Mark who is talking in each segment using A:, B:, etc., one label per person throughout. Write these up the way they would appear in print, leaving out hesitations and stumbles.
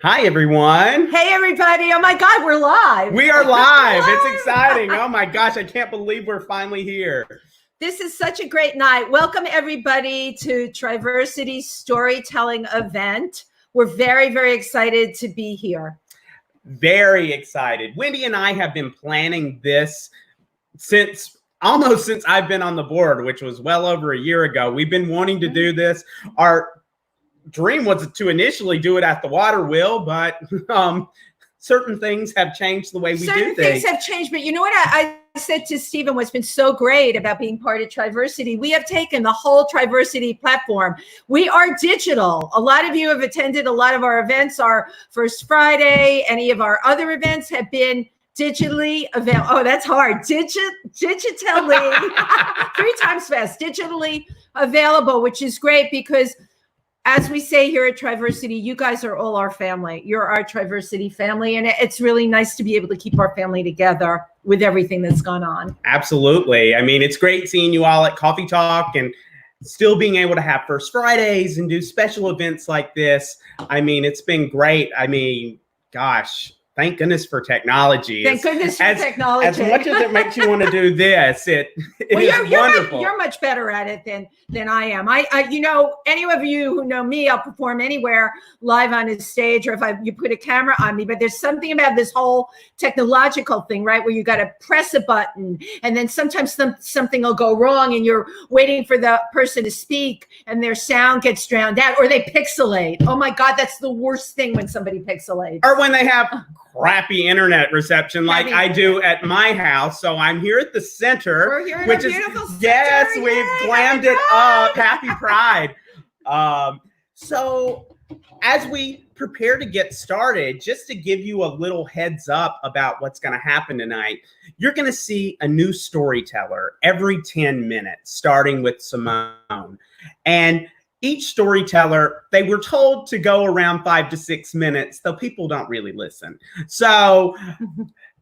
A: Hi, everyone.
B: Hey, everybody. Oh, my God, we're live.
A: We are live. It's exciting. Oh, my gosh. I can't believe we're finally here.
B: This is such a great night. Welcome, everybody, to TriVersity storytelling event. We're very, very excited to be here.
A: Very excited. Wendy and I have been planning this since I've been on the board, which was well over a year ago. We've been wanting to do this. Our dream was to initially do it at the water wheel, but certain things have changed the way we do things.
B: Certain things have changed, but you know what I said to Stephen, what's been so great about being part of TriVersity, we have taken the whole TriVersity platform. We are digital. A lot of you have attended a lot of our events. Our First Friday, any of our other events have been digitally available. Oh, that's hard. Digitally, 3 times fast, digitally available, which is great because as we say here at TriVersity, you guys are all our family. You're our TriVersity family, and it's really nice to be able to keep our family together with everything that's gone on.
A: Absolutely. I mean, it's great seeing you all at Coffee Talk and still being able to have First Fridays and do special events like this. I mean, it's been great. I mean, gosh, thank goodness for technology.
B: Thank goodness for technology.
A: As much as it makes you want to do this, it is wonderful.
B: You're much better at it than I am. I you know, any of you who know me, I'll perform anywhere live on a stage, or if you put a camera on me. But there's something about this whole technological thing, right? Where you got to press a button, and then sometimes something will go wrong, and you're waiting for the person to speak, and their sound gets drowned out, or they pixelate. Oh my God, that's the worst thing when somebody pixelates.
A: Or when they have crappy internet reception like I do at my house. So I'm here at the center.
B: We're here in
A: which
B: a
A: is
B: beautiful center.
A: Yes,
B: Yay,
A: we've glammed it up. Happy Pride. So as we prepare to get started, just to give you a little heads up about what's going to happen tonight, you're going to see a new storyteller every 10 minutes, starting with Simone. And each storyteller, they were told to go around 5 to 6 minutes, though people don't really listen. So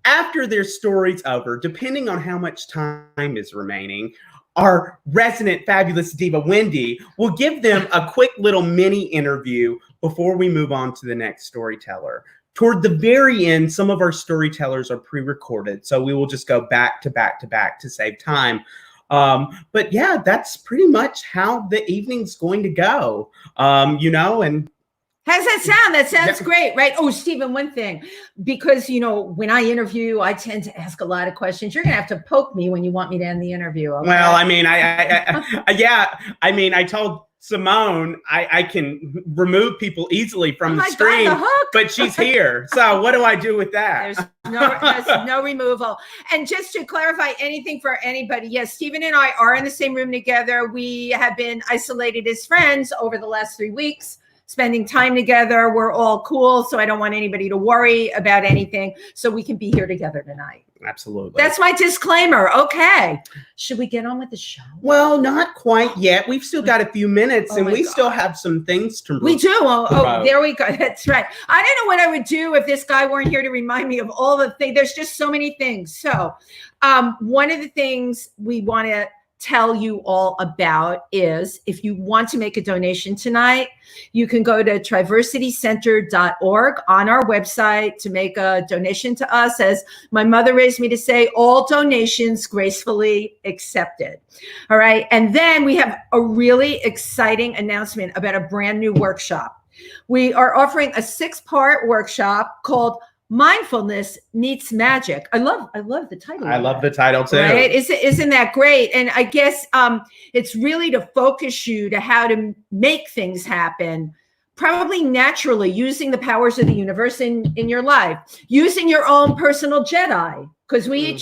A: after their story's over, depending on how much time is remaining, our resident fabulous diva, Wendy, will give them a quick little mini interview before we move on to the next storyteller. Toward the very end, some of our storytellers are pre-recorded, so we will just go back to back to back to save time. But yeah, that's pretty much how the evening's going to go. You know, and
B: how's that sound? That sounds great, right? Oh, Stephen, one thing, because, you know, when I interview, I tend to ask a lot of questions. You're going to have to poke me when you want me to end the interview. Okay?
A: Well, I mean, I told Simone I can remove people easily from the stream, but she's here. So what do I do with that?
B: There's no removal. And just to clarify anything for anybody, yes, Stephen and I are in the same room together. We have been isolated as friends over the last 3 weeks, spending time together. We're all cool, so I don't want anybody to worry about anything, so we can be here together tonight.
A: Absolutely.
B: That's my disclaimer. Okay. Should we get on with the show?
A: Well, not quite yet. We've still got a few minutes, and we still have some things to
B: We do. Oh, there we go. That's right. I don't know what I would do if this guy weren't here to remind me of all the things. There's just so many things. So one of the things we want to tell you all about is if you want to make a donation tonight, you can go to TriVersityCenter.org on our website to make a donation to us. As my mother raised me to say, all donations gracefully accepted. All right. And then we have a really exciting announcement about a brand new workshop. We are offering a 6-part workshop called Mindfulness Meets Magic. I love the title.
A: I love the title too.
B: Right? Isn't that great? And I guess it's really to focus you to how to make things happen, probably naturally, using the powers of the universe in your life, using your own personal Jedi, because we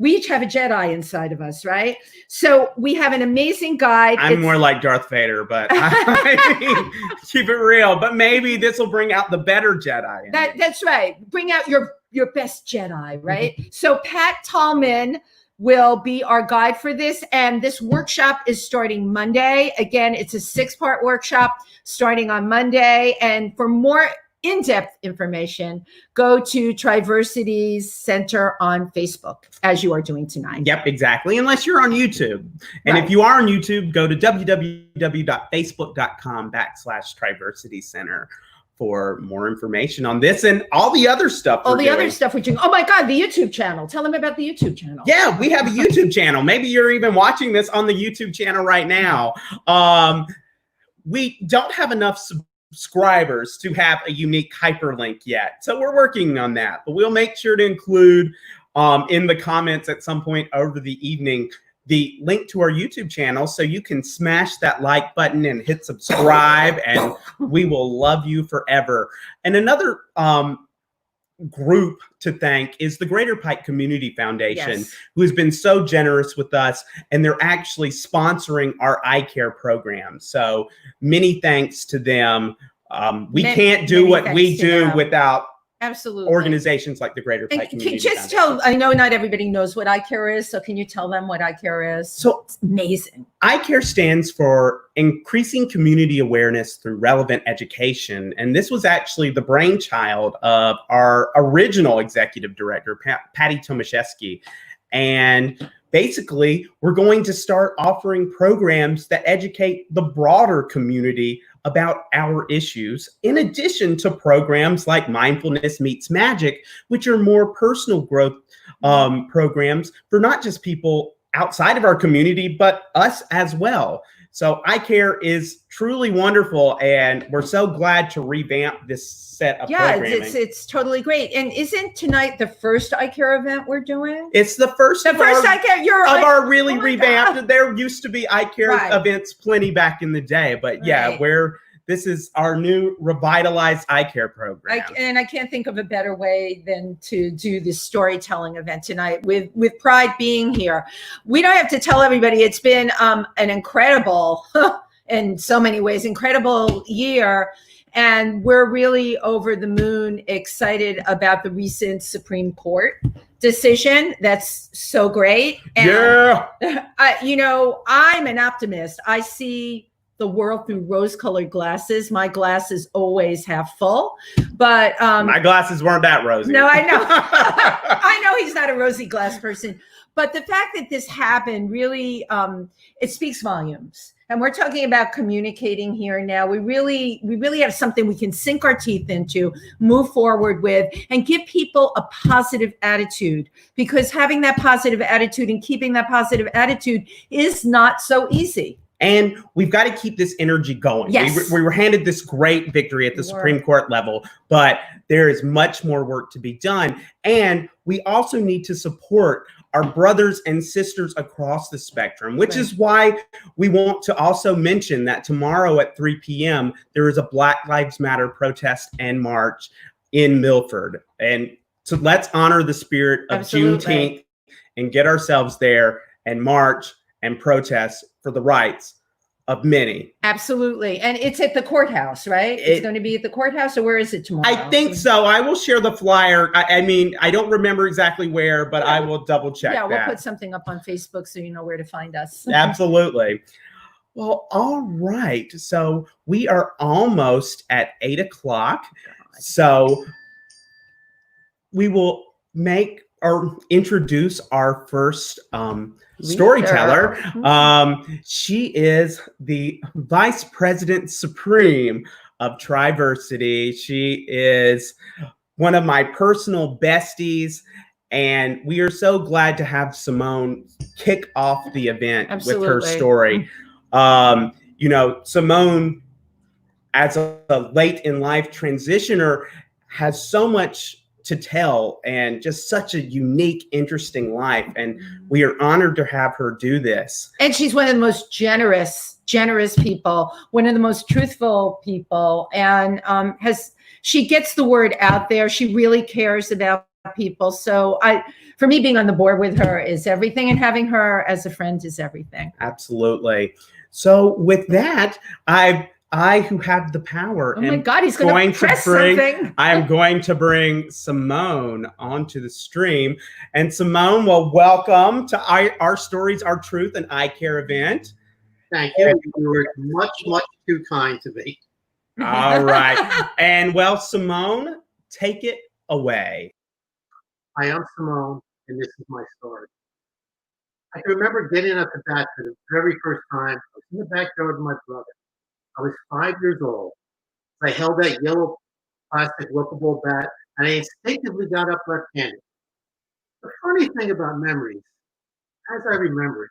B: each have a Jedi inside of us, right? So we have an amazing guide.
A: I'm more like Darth Vader, but I mean, keep it real. But maybe this will bring out the better Jedi.
B: That's right. Bring out your best Jedi, right? So Pat Tallman will be our guide for this. And this workshop is starting Monday. Again, it's a 6-part workshop starting on Monday. And for more in-depth information, go to TriVersity's Center on Facebook, as you are doing tonight.
A: Yep, exactly. Unless you're on YouTube. And if you are on YouTube, go to www.facebook.com/TriVersity Center. for more information on this and all the other stuff.
B: All the other stuff we're doing. Oh my God, the YouTube channel. Tell them about the YouTube channel.
A: Yeah, we have a YouTube channel. Maybe you're even watching this on the YouTube channel right now. We don't have enough subscribers to have a unique hyperlink yet. So we're working on that, but we'll make sure to include in the comments at some point over the evening the link to our YouTube channel so you can smash that like button and hit subscribe, and we will love you forever. And another group to thank is the Greater Pike Community Foundation, who has been so generous with us, and they're actually sponsoring our ICARE program. So many thanks to them. We can't do what we do without organizations like the Greater Pike Community Foundation.
B: I know not everybody knows what ICARE is, so can you tell them what ICARE is?
A: So
B: it's amazing.
A: ICARE stands for Increasing Community Awareness Through Relevant Education. And this was actually the brainchild of our original executive director, Patty Tomaszewski. And basically, we're going to start offering programs that educate the broader community about our issues, in addition to programs like Mindfulness Meets Magic, which are more personal growth programs for not just people outside of our community, but us as well. So ICARE is truly wonderful, and we're so glad to revamp this set of programming.
B: Yeah, it's totally great. And isn't tonight the first ICARE event we're doing?
A: It's the first
B: ICARE.
A: Our really revamped. God. There used to be ICARE events plenty back in the day, but yeah, this is our new revitalized ICARE program.
B: And I can't think of a better way than to do this storytelling event tonight with Pride being here. We don't have to tell everybody it's been an incredible, in so many ways, incredible year. And we're really over the moon excited about the recent Supreme Court decision. That's so great. And, I'm an optimist. I see the world through rose-colored glasses. My glasses always half full, but
A: my glasses weren't that rosy.
B: No, I know. I know he's not a rosy glass person, but the fact that this happened really, it speaks volumes. And we're talking about communicating here now. We really have something we can sink our teeth into, move forward with, and give people a positive attitude, because having that positive attitude and keeping that positive attitude is not so easy.
A: And we've got to keep this energy going.
B: Yes.
A: We were handed this great victory at the Supreme Court level, but there is much more work to be done. And we also need to support our brothers and sisters across the spectrum, which is why we want to also mention that tomorrow at 3 p.m., there is a Black Lives Matter protest and march in Milford. And so let's honor the spirit of Juneteenth and get ourselves there and march and protest for the rights of many.
B: Absolutely. And it's at the courthouse, right? It's going to be at the courthouse, or where is it tomorrow?
A: I think so. I will share the flyer. I mean, I don't remember exactly where, but I will double check that.
B: Yeah, we'll put something up on Facebook so you know where to find us.
A: Absolutely. Well, all right. So we are almost at 8 o'clock. So we will introduce our first storyteller. She is the Vice President Supreme of TriVersity. She is one of my personal besties, and we are so glad to have Simone kick off the event with her story. Simone, as a late in life transitioner, has so much to tell and just such a unique, interesting life. And we are honored to have her do this.
B: And she's one of the most generous people, one of the most truthful people. And she gets the word out there. She really cares about people. So for me, being on the board with her is everything, and having her as a friend is everything.
A: Absolutely. So with that, I who have the power.
B: Oh my God, he's going to press something.
A: I am going to bring Simone onto the stream. And Simone, well, welcome to Our Stories, Our Truth, and ICARE event.
C: Thank you. You were much, much too kind to me.
A: All right. And well, Simone, take it away.
C: Hi, I'm Simone, and this is my story. I can remember getting up to bat for the very first time. I was in the backyard with my brother. I was 5 years old. I held that yellow plastic lookable bat, and I instinctively got up left-handed. The funny thing about memories, as I remember it,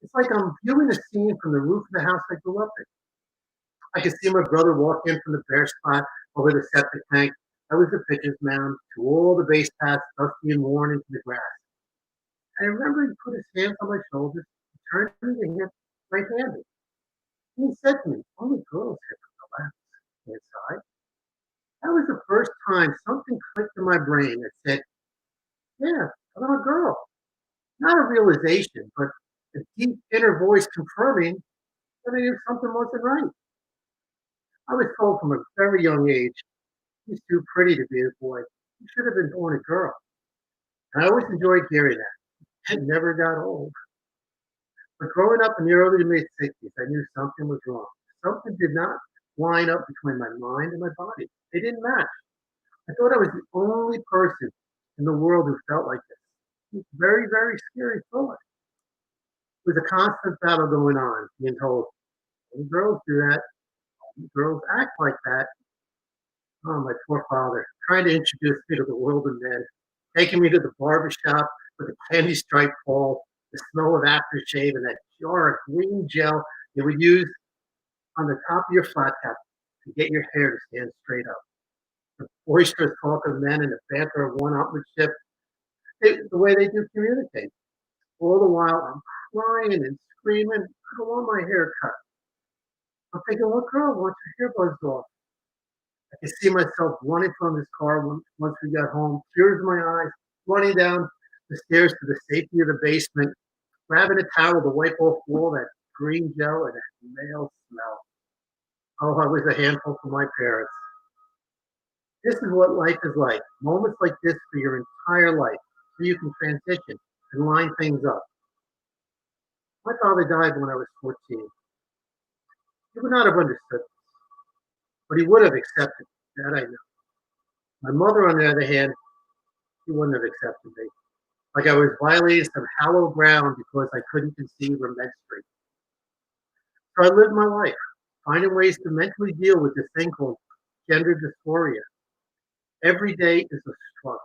C: it's like I'm viewing a scene from the roof of the house I grew up in. I could see my brother walk in from the bare spot over the septic tank. I was the pitcher's mound to all the base paths, dusty and worn into the grass. I remember he put his hands on my shoulders and turned me to him right-handed. And he said to me, only girls hit from the left hand side. That was the first time something clicked in my brain that said, yeah, I'm a girl. Not a realization, but a deep inner voice confirming that I knew something wasn't right. I was told from a very young age, he's too pretty to be a boy. He should have been born a girl. And I always enjoyed hearing that. It never got old. But growing up in the early to mid 60s, I knew something was wrong. Something did not line up between my mind and my body. They didn't match. I thought I was the only person in the world who felt like this. It was a very, very scary thought. It was a constant battle going on, being told, only girls do that. Only girls act like that. Oh, my poor father, trying to introduce me to the world of men, taking me to the barber shop with a candy striped ball, the smell of aftershave, and that jar of green gel they would use on the top of your flat cap to get your hair to stand straight up. The boisterous talk of men and the banter of one-upmanship, the way they do communicate. All the while, I'm crying and screaming, I don't want my hair cut. I'm thinking, what girl wants her hair buzzed off? I could see myself running from this car once we got home, tears in my eyes, running down the stairs to the safety of the basement, grabbing a towel to wipe off all that green gel and that male smell. Oh, I was a handful for my parents. This is what life is like. Moments like this for your entire life, so you can transition and line things up. My father died when I was 14. He would not have understood this, but he would have accepted it. That I know. My mother, on the other hand, she wouldn't have accepted me. Like I was violating some hallowed ground because I couldn't conceive or menstruate. So I lived my life, finding ways to mentally deal with this thing called gender dysphoria. Every day is a struggle.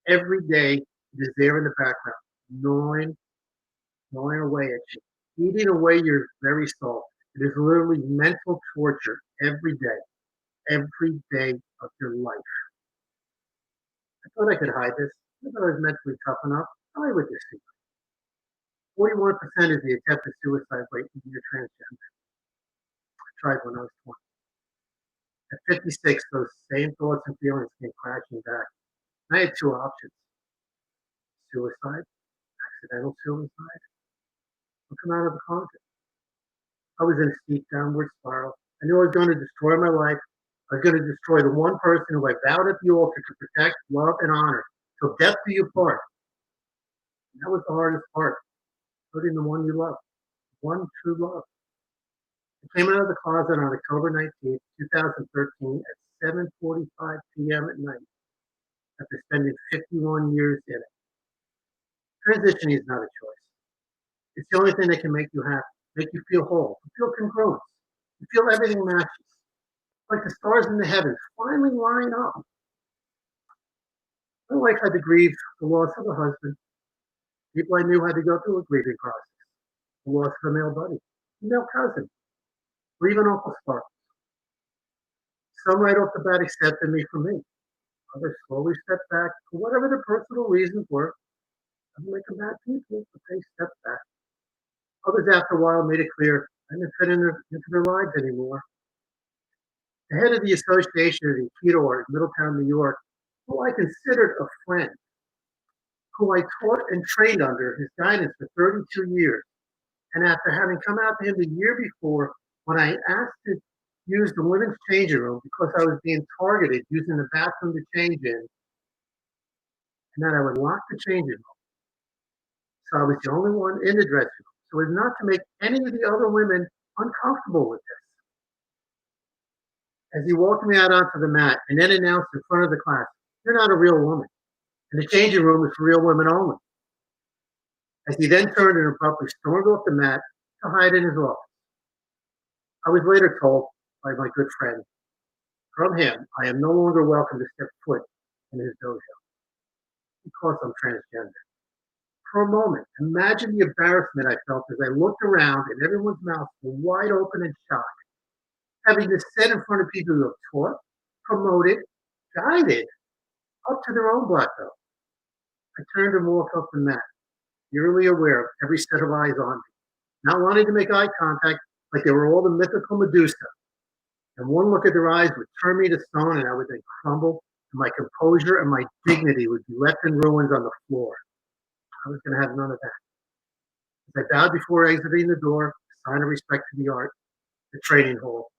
C: Every day it is there in the background, gnawing away at you, eating away your very soul. It is literally mental torture every day of your life. I thought I could hide this. I thought I was mentally tough enough. I would this secret. 41% is the attempted suicide rate when you're transgender. I tried when I was 20. At 56, those same thoughts and feelings came crashing back. I had two options: suicide, accidental suicide, or come out of the closet. I was in a steep downward spiral. I knew I was going to destroy my life. I was going to destroy the one person who I vowed at the altar to protect, love, and honor till death do you part. And that was the hardest part, putting the one you love, one true love. I came out of the closet on October 19th, 2013 at 7:45 p.m. at night after spending 51 years in it. Transitioning is not a choice. It's the only thing that can make you happy, make you feel whole, feel congruent, you feel everything matches. Like the stars in the heavens finally line up. My wife had to grieve the loss of a husband. People I knew had to go through a grieving process. The loss of a male buddy, a male cousin, or even Uncle Sparkles. Some right off the bat accepted me for me. Others slowly stepped back for whatever their personal reasons were. Doesn't make them bad people, but they stepped back. Others, after a while, made it clear I didn't fit into their lives anymore. The head of the Association of the Aikido in Middletown, New York, who I considered a friend, who I taught and trained under his guidance for 32 years. And after having come out to him the year before, when I asked to use the women's changing room because I was being targeted using the bathroom to change in, and that I would lock the changing room. So I was the only one in the dressing room, so as not to make any of the other women uncomfortable with this. As he walked me out onto the mat and then announced in front of the class, "You're not a real woman, and the changing room is for real women only." As he then turned and abruptly stormed off the mat to hide in his office. I was later told by my good friend, From him, I am no longer welcome to step foot in his dojo because I'm transgender. For a moment, imagine the embarrassment I felt as I looked around and everyone's mouths were wide open in shock. Having to sit in front of people who have taught, promoted, guided up to their own black belt. I turned and walked up the mat, eerily aware of every set of eyes on me, not wanting to make eye contact like they were all the mythical Medusa. And one look at their eyes would turn me to stone, and I would then crumble, and my composure and my dignity would be left in ruins on the floor. I was going to have none of that. As I bowed before exiting the door, a sign of respect to the art, the training hall,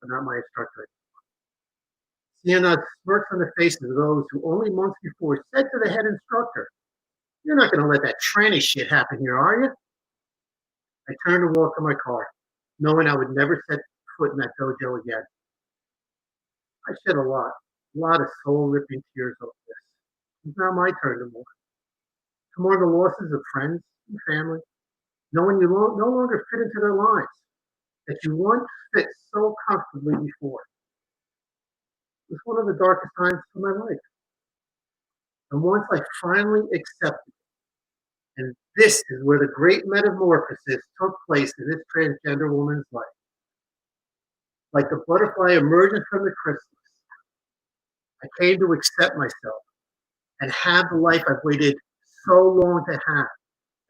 C: but not my instructor. Seeing the smirks on the faces of those who only months before said to the head instructor, "You're not going to let that tranny shit happen here, are you?" I turned and walked to my car, knowing I would never set foot in that dojo again. I shed a lot of soul-ripping tears over this. It's not my turn to mourn. To mourn the losses of friends and family, knowing you no longer fit into their lives, that you once fit so comfortably before. It was one of the darkest times of my life. And once I finally accepted it, and this is where the great metamorphosis took place in this transgender woman's life. Like the butterfly emerging from the chrysalis, I came to accept myself and have the life I've waited so long to have.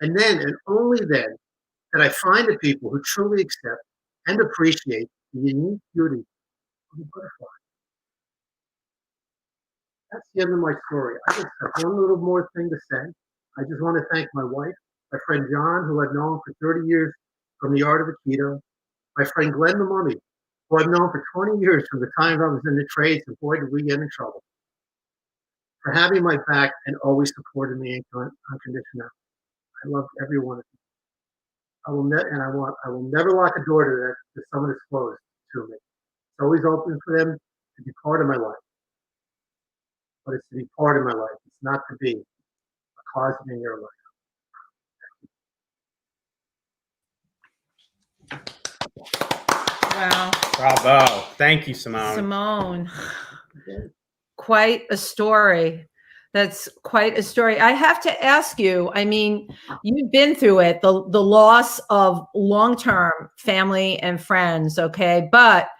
C: And then, and only then, that I find the people who truly accept and appreciate the unique beauty of the butterfly. That's the end of my story. I just have one little more thing to say. I just want to thank my wife, my friend John, who I've known for 30 years from the art of Aikido, my friend Glenn the Mummy, who I've known for 20 years from the time I was in the trades, and boy, did we get in trouble, for having my back and always supporting me unconditionally. I love every one of you. I will never lock a door to someone that's closed to me. It's always open for them to be part of my life. But it's to be part of my life. It's not to be a closet in your life.
B: Wow.
A: Bravo. Thank you, Simone.
B: Simone. Quite a story. That's quite a story. I have to ask you, I mean, you've been through it, the loss of long-term family and friends, okay? But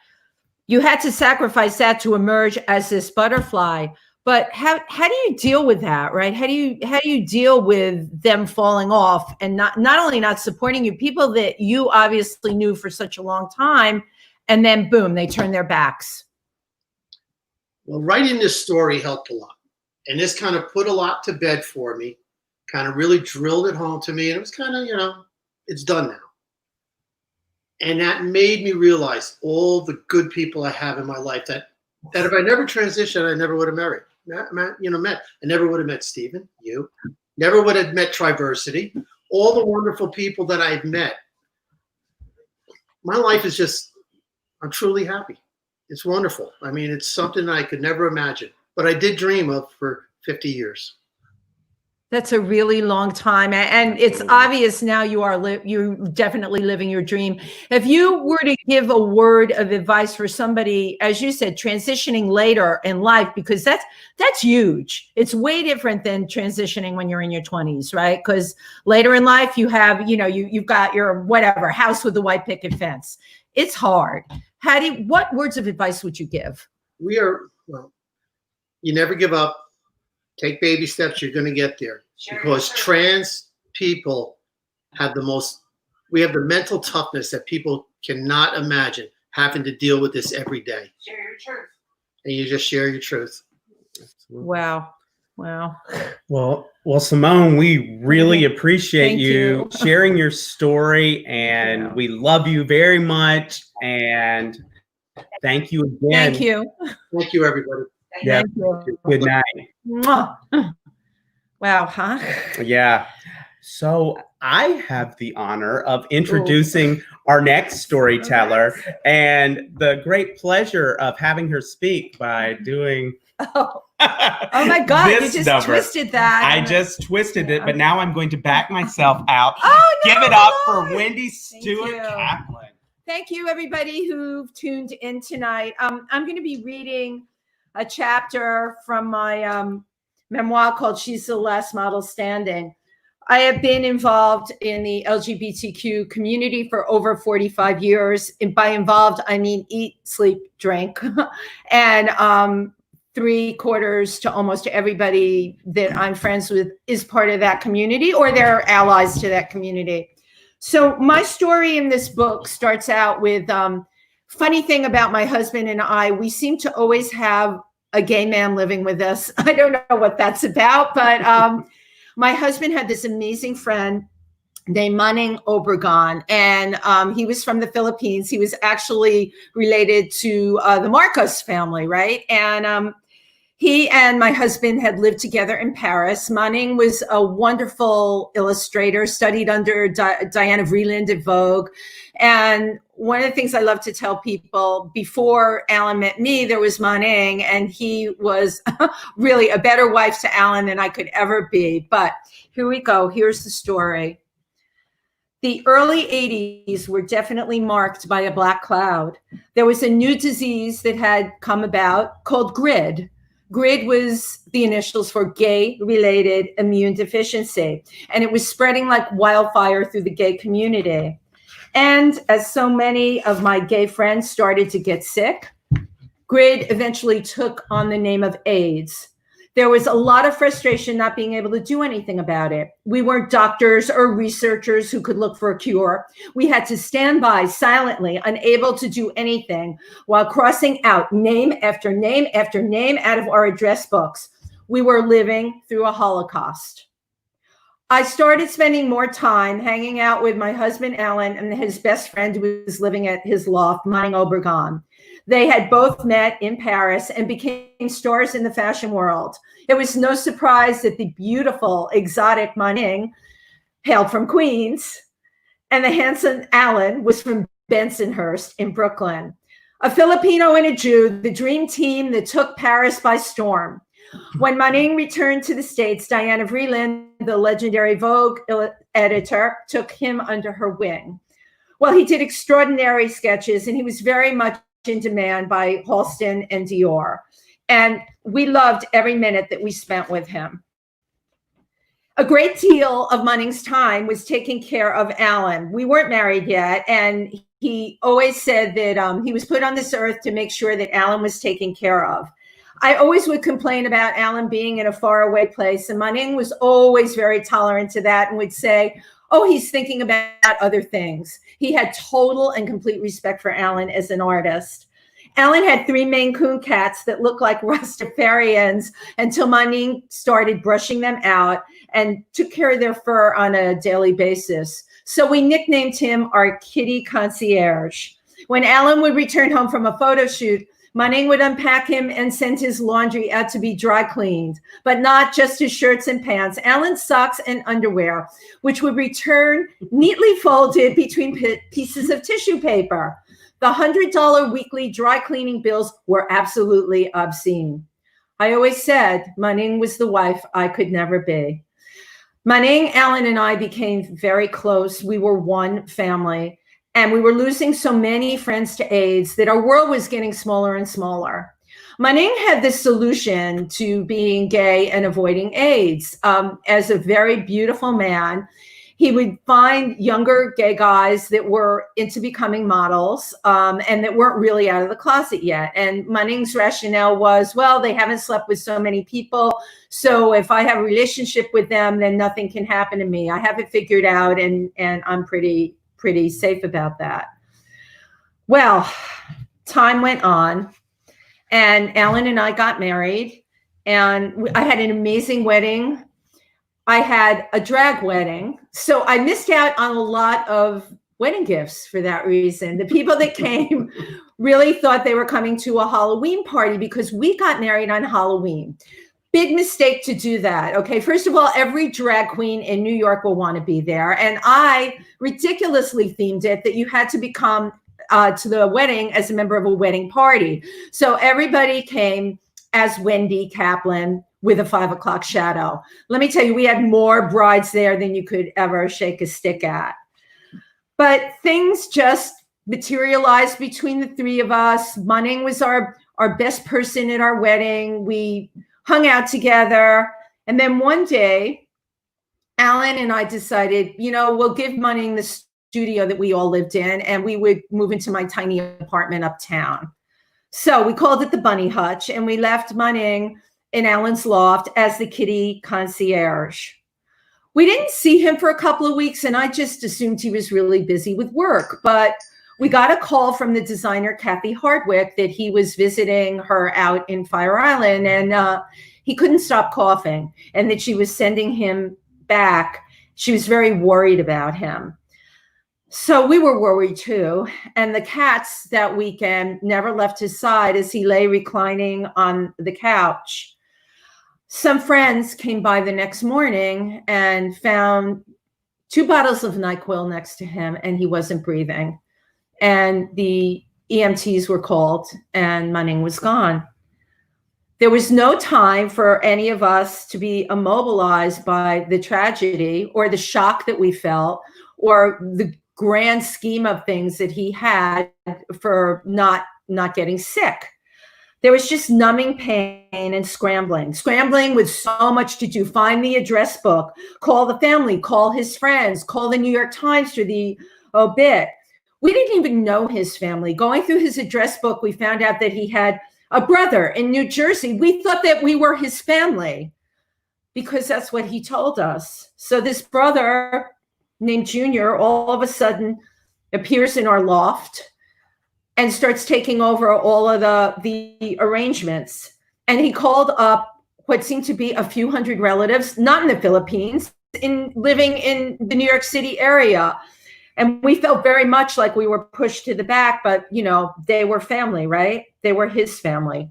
B: you had to sacrifice that to emerge as this butterfly. But how do you deal with that, right? How do you deal with them falling off and not only not supporting you, people that you obviously knew for such a long time, and then boom, they turn their backs?
C: Well, writing this story helped a lot. And this kind of put a lot to bed for me, kind of really drilled it home to me. And it was kind of, it's done now. And that made me realize all the good people I have in my life that if I never transitioned, I never would have met. I never would have met Stephen, you, never would have met TriVersity, all the wonderful people that I've met. My life is just, I'm truly happy. It's wonderful. I mean, it's something I could never imagine, but I did dream of for 50 years.
B: That's a really long time. And it's obvious now you're definitely living your dream. If you were to give a word of advice for somebody, as you said, transitioning later in life, because that's huge. It's way different than transitioning when you're in your 20s, right? Because later in life, you have, you've got your whatever house with the white picket fence. It's hard. What words of advice would you give? You never give up. Take baby steps, you're going to get there. Because trans people have we have the mental toughness that people cannot imagine having to deal with this every day.
D: Share your truth.
C: And you just share your truth.
B: Wow.
A: Well, Simone, we really appreciate you sharing your story, and we love you very much. And thank you again.
B: Thank you.
C: Thank you, everybody.
A: Yeah.
B: Thank you.
A: Good night.
B: Mwah. Wow, huh?
A: Yeah. So I have the honor of introducing our next storyteller and the great pleasure of having her speak by doing
B: Oh my God, you just twisted that.
A: I just twisted it, but now I'm going to back myself out.
B: Oh, no,
A: Give it up for Wendy Stuart Kaplan.
B: Thank you, everybody who've tuned in tonight. I'm going to be reading a chapter from my memoir called She's the Last Model Standing. I have been involved in the LGBTQ community for over 45 years. And by involved, I mean eat, sleep, drink. And 3/4 to almost everybody that I'm friends with is part of that community, or they're allies to that community. So my story in this book starts out with funny thing about my husband and I, we seem to always have a gay man living with us. I don't know what that's about, but my husband had this amazing friend named Manning Obregon, and he was from the Philippines. He was actually related to the Marcos family, right? And he and my husband had lived together in Paris. Manning was a wonderful illustrator, studied under Diana Vreeland at Vogue. And one of the things I love to tell people, before Alan met me, there was Manning, and he was really a better wife to Alan than I could ever be. But here we go. Here's the story. The early 80s were definitely marked by a black cloud. There was a new disease that had come about called GRID. GRID was the initials for gay-related immune deficiency, and it was spreading like wildfire through the gay community. And as so many of my gay friends started to get sick, GRID eventually took on the name of AIDS. There was a lot of frustration not being able to do anything about it. We weren't doctors or researchers who could look for a cure. We had to stand by silently, unable to do anything, while crossing out name after name after name out of our address books. We were living through a Holocaust. I started spending more time hanging out with my husband, Alan, and his best friend who was living at his loft, Manning Obregon. They had both met in Paris and became stars in the fashion world. It was no surprise that the beautiful, exotic Manning hailed from Queens, and the handsome Alan was from Bensonhurst in Brooklyn. A Filipino and a Jew, the dream team that took Paris by storm. When Manning returned to the States, Diana Vreeland, the legendary Vogue editor, took him under her wing. Well, he did extraordinary sketches, and he was very much in demand by Halston and Dior. And we loved every minute that we spent with him. A great deal of Manning's time was taking care of Alan. We weren't married yet, and he always said that he was put on this earth to make sure that Alan was taken care of. I always would complain about Alan being in a faraway place, and Manning was always very tolerant to that and would say, oh, he's thinking about other things. He had total and complete respect for Alan as an artist. Alan had 3 Maine Coon cats that looked like Rastafarians until Manning started brushing them out and took care of their fur on a daily basis. So we nicknamed him our kitty concierge. When Alan would return home from a photo shoot, Manning would unpack him and send his laundry out to be dry cleaned, but not just his shirts and pants, Alan's socks and underwear, which would return neatly folded between pieces of tissue paper. The $100 weekly dry cleaning bills were absolutely obscene. I always said Manning was the wife I could never be. Manning, Alan, and I became very close. We were one family. And we were losing so many friends to AIDS that our world was getting smaller and smaller. Manning had this solution to being gay and avoiding AIDS. As a very beautiful man, he would find younger gay guys that were into becoming models and that weren't really out of the closet yet. And Manning's rationale was, well, they haven't slept with so many people. So if I have a relationship with them, then nothing can happen to me. I have it figured out, and I'm pretty safe about that. Well, time went on, and Alan and I got married, and I had an amazing wedding. I had a drag wedding, so I missed out on a lot of wedding gifts for that reason. The people that came really thought they were coming to a Halloween party because we got married on Halloween. Big mistake to do that. Okay. First of all, every drag queen in New York will want to be there. And I ridiculously themed it that you had to become to the wedding as a member of a wedding party. So everybody came as Wendy Kaplan with a 5 o'clock shadow. Let me tell you, we had more brides there than you could ever shake a stick at. But things just materialized between the three of us. Munning was our best person at our wedding. We hung out together. And then one day, Alan and I decided, we'll give Munning the studio that we all lived in, and we would move into my tiny apartment uptown. So we called it the Bunny Hutch, and we left Munning in Alan's loft as the kitty concierge. We didn't see him for a couple of weeks, and I just assumed he was really busy with work. But we got a call from the designer, Kathy Hardwick, that he was visiting her out in Fire Island, and he couldn't stop coughing, and that she was sending him back. She was very worried about him. So we were worried too. And the cats that weekend never left his side as he lay reclining on the couch. Some friends came by the next morning and found 2 bottles of NyQuil next to him, and he wasn't breathing. And the EMTs were called, and Munning was gone. There was no time for any of us to be immobilized by the tragedy or the shock that we felt or the grand scheme of things that he had for not getting sick. There was just numbing pain and scrambling with so much to do. Find the address book, call the family, call his friends, call the New York Times for the obit. We didn't even know his family. Going through his address book, we found out that he had a brother in New Jersey. We thought that we were his family because that's what he told us. So this brother named Junior all of a sudden appears in our loft and starts taking over all of the arrangements. And he called up what seemed to be a few hundred relatives, not in the Philippines, living in the New York City area. And we felt very much like we were pushed to the back, but they were family, right? They were his family.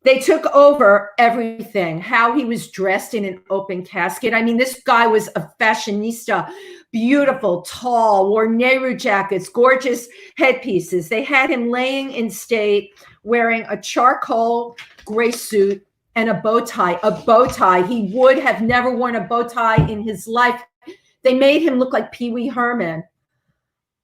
B: They took over everything, how he was dressed in an open casket. I mean, this guy was a fashionista, beautiful, tall, wore Nehru jackets, gorgeous headpieces. They had him laying in state, wearing a charcoal gray suit and a bow tie. He would have never worn a bow tie in his life. They made him look like Pee Wee Herman.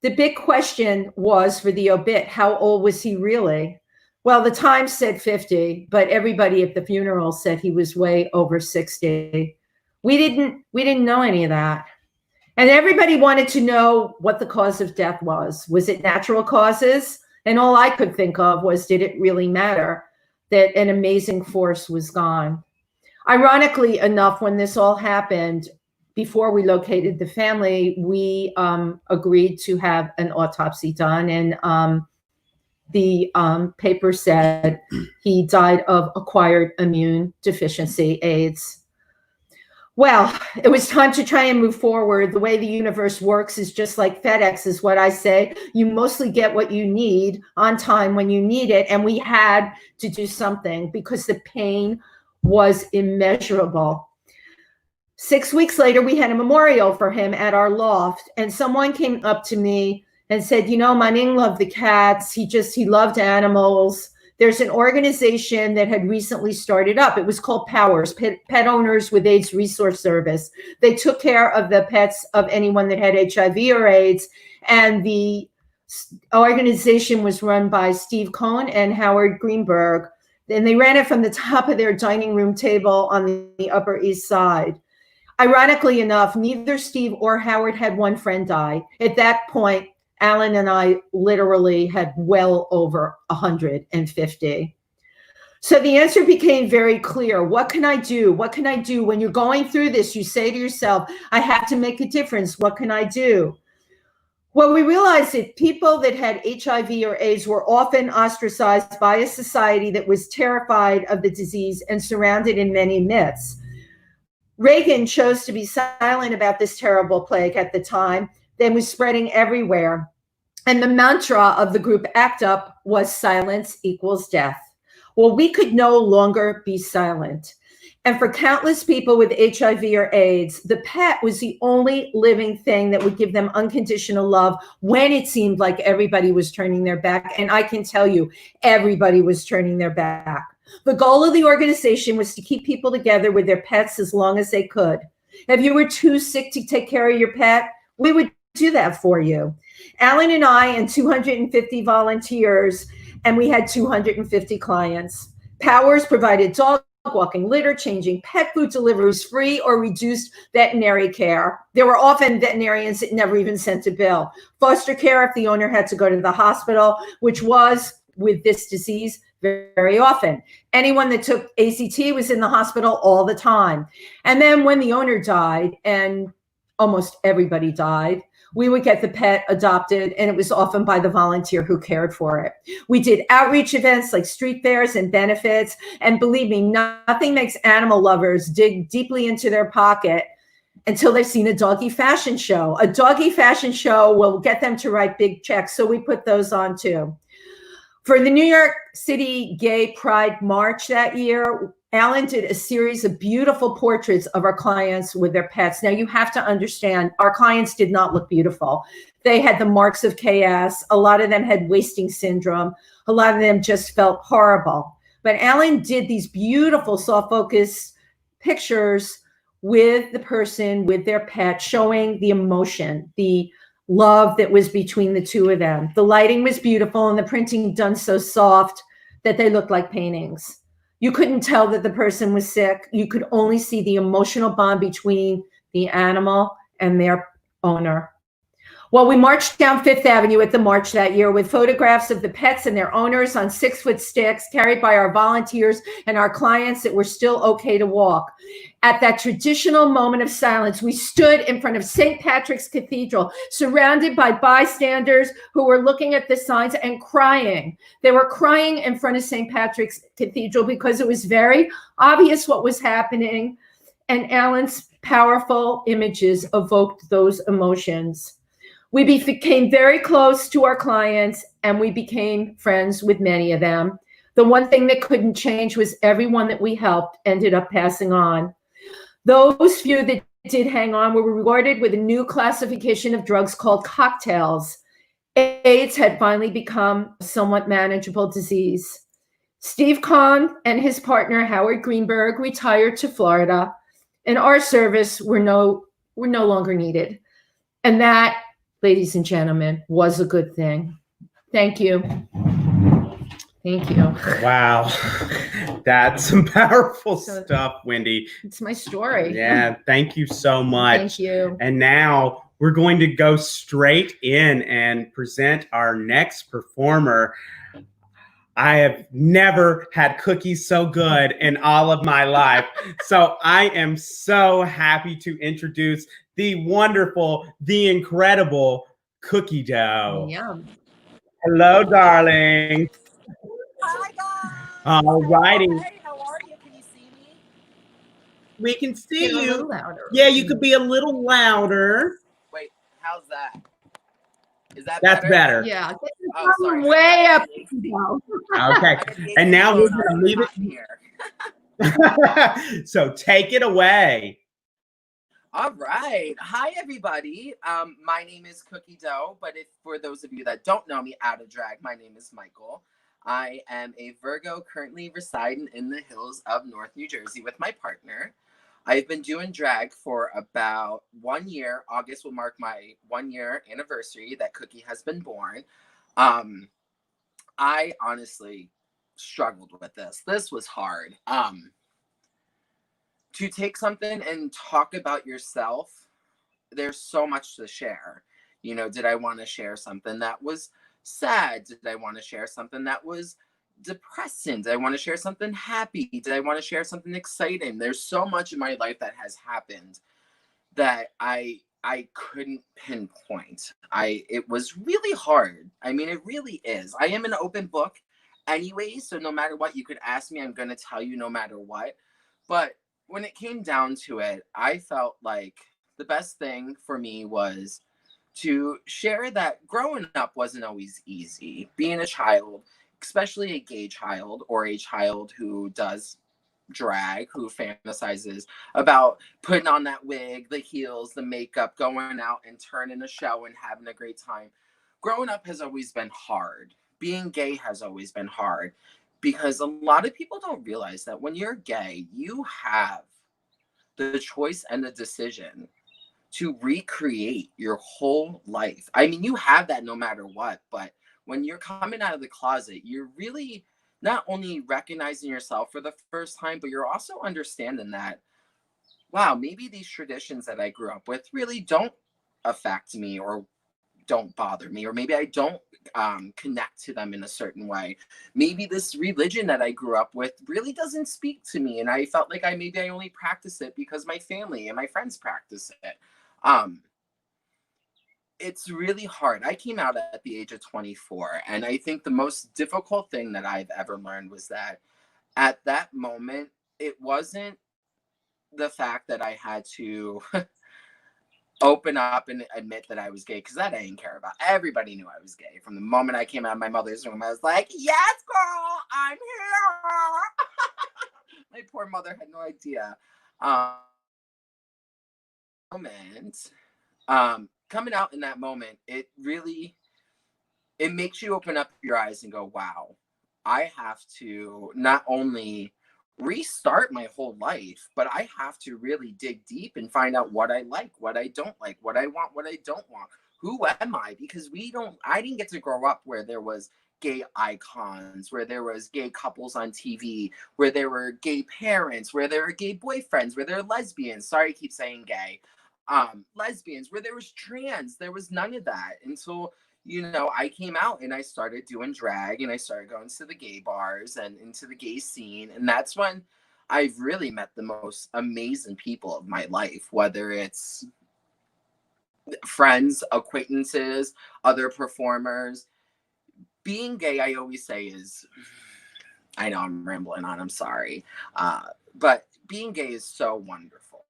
B: The big question was for the obit, how old was he really? Well, the Times said 50, but everybody at the funeral said he was way over 60. We didn't know any of that. And everybody wanted to know what the cause of death was. Was it natural causes? And all I could think of was, did it really matter that an amazing force was gone? Ironically enough, when this all happened, before we located the family, we agreed to have an autopsy done, and the paper said he died of acquired immune deficiency, AIDS. Well, it was time to try and move forward. The way the universe works is just like FedEx, is what I say. You mostly get what you need on time when you need it, and we had to do something because the pain was immeasurable. 6 weeks later, we had a memorial for him at our loft, and someone came up to me and said, Munning loved the cats. He loved animals. There's an organization that had recently started up. It was called POWERS, Pet Owners with AIDS Resource Service. They took care of the pets of anyone that had HIV or AIDS, and the organization was run by Steve Cohen and Howard Greenberg, and they ran it from the top of their dining room table on the Upper East Side. Ironically enough, neither Steve or Howard had one friend die. At that point, Alan and I literally had well over 150. So the answer became very clear. What can I do? What can I do? When you're going through this, you say to yourself, I have to make a difference. What can I do? Well, we realized that people that had HIV or AIDS were often ostracized by a society that was terrified of the disease and surrounded in many myths. Reagan chose to be silent about this terrible plague at the time that was spreading everywhere. And the mantra of the group ACT UP was silence equals death. Well, we could no longer be silent. And for countless people with HIV or AIDS, the pet was the only living thing that would give them unconditional love when it seemed like everybody was turning their back. And I can tell you, everybody was turning their back. The goal of the organization was to keep people together with their pets as long as they could. If you were too sick to take care of your pet, we would do that for you. Alan and I and 250 volunteers, and we had 250 clients. Powers provided dog walking, litter changing, pet food deliveries, free or reduced veterinary care. There were often veterinarians that never even sent a bill. Foster care if the owner had to go to the hospital, which was, with this disease, very often. Anyone that took ACT was in the hospital all the time. And then when the owner died, and almost everybody died, we would get the pet adopted, and it was often by the volunteer who cared for it. We did outreach events like street fairs and benefits. And believe me, nothing makes animal lovers dig deeply into their pocket until they've seen a doggy fashion show. A doggy fashion show will get them to write big checks. So we put those on too. For the New York City Gay Pride March that year, Alan did a series of beautiful portraits of our clients with their pets. Now, you have to understand, our clients did not look beautiful. They had the marks of chaos. A lot of them had wasting syndrome. A lot of them just felt horrible. But Alan did these beautiful soft focus pictures with the person, with their pet, showing the emotion, the love that was between the two of them. The lighting was beautiful and the printing done so soft that they looked like paintings. You couldn't tell that the person was sick. You could only see the emotional bond between the animal and their owner. Well, we marched down Fifth Avenue at the march that year with photographs of the pets and their owners on 6-foot sticks carried by our volunteers and our clients that were still okay to walk. At that traditional moment of silence, we stood in front of St. Patrick's Cathedral, surrounded by bystanders who were looking at the signs and crying. They were crying in front of St. Patrick's Cathedral because it was very obvious what was happening, and Alan's powerful images evoked those emotions. We became very close to our clients, and we became friends with many of them. The one thing that couldn't change was everyone that we helped ended up passing on. Those few that did hang on were rewarded with a new classification of drugs called cocktails. AIDS had finally become a somewhat manageable disease. Steve Kahn and his partner, Howard Greenberg, retired to Florida, and our service were no longer needed. And that, ladies and gentlemen, was a good thing. Thank you. Thank you.
A: Wow. That's some powerful stuff, Wendy.
B: It's my story.
A: Yeah, thank you so much.
B: Thank you.
A: And now we're going to go straight in and present our next performer. I have never had cookies so good in all of my life. So I am so happy to introduce the wonderful, the incredible Cookie Dough.
B: Yum.
A: Hello, darling.
D: Hi, guys.
A: All righty.
D: Hey, how are you? Can you see me?
A: We can see
B: Get a little
A: you.
B: louder.
A: Yeah, you could be a little louder.
D: Wait, how's that? Is that
A: That's better.
B: Yeah.
D: Oh, sorry.
B: Way up.
A: Okay. And now we're going to leave it
D: here.
A: So take it away.
D: All right. Hi, everybody. My name is Cookie Dough, but for those of you that don't know me out of drag, my name is Michael. I am a Virgo currently residing in the hills of North New Jersey with my partner. I've been doing drag for about 1 year. August will mark my 1 year anniversary that Cookie has been born. I honestly struggled with this. This was hard. To take something and talk about yourself, there's so much to share. You know, did I want to share something that was sad? Did I want to share something that was depressing? Did I want to share something happy? Did I want to share something exciting? There's so much in my life that has happened that I couldn't pinpoint. It was really hard. I mean, it really is. I am an open book anyway, so no matter what you could ask me, I'm going to tell you no matter what. But when it came down to it, I felt like the best thing for me was to share that growing up wasn't always easy. Being a child, especially a gay child or a child who does drag, who fantasizes about putting on that wig, the heels, the makeup, going out and turning a show and having a great time. Growing up has always been hard. Being gay has always been hard because a lot of people don't realize that when you're gay, you have the choice and the decision to recreate your whole life. I mean, you have that no matter what, but when you're coming out of the closet, you're really not only recognizing yourself for the first time, but you're also understanding that, wow, maybe these traditions that I grew up with really don't affect me or don't bother me, or maybe I don't connect to them in a certain way. Maybe this religion that I grew up with really doesn't speak to me, and I felt like maybe I only practice it because my family and my friends practice it. It's really hard. I came out at the age of 24, and I think the most difficult thing that I've ever learned was that at that moment, it wasn't the fact that I had to open up and admit that I was gay, because that I didn't care about. Everybody knew I was gay. From the moment I came out of my mother's womb, I was like, yes, girl, I'm here. My poor mother had no idea. Coming out in that moment, it makes you open up your eyes and go, wow, I have to not only restart my whole life, but I have to really dig deep and find out what I like, what I don't like, what I want, what I don't want. Who am I? Because I didn't get to grow up where there was gay icons, where there was gay couples on TV, where there were gay parents, where there were gay boyfriends, where there were lesbians. Sorry, I keep saying gay. Lesbians, where there was trans. There was none of that until, I came out and I started doing drag, and I started going to the gay bars and into the gay scene. And that's when I've really met the most amazing people of my life, whether it's friends, acquaintances, other performers. Being gay, I always say I know I'm rambling on, I'm sorry. But being gay is so wonderful.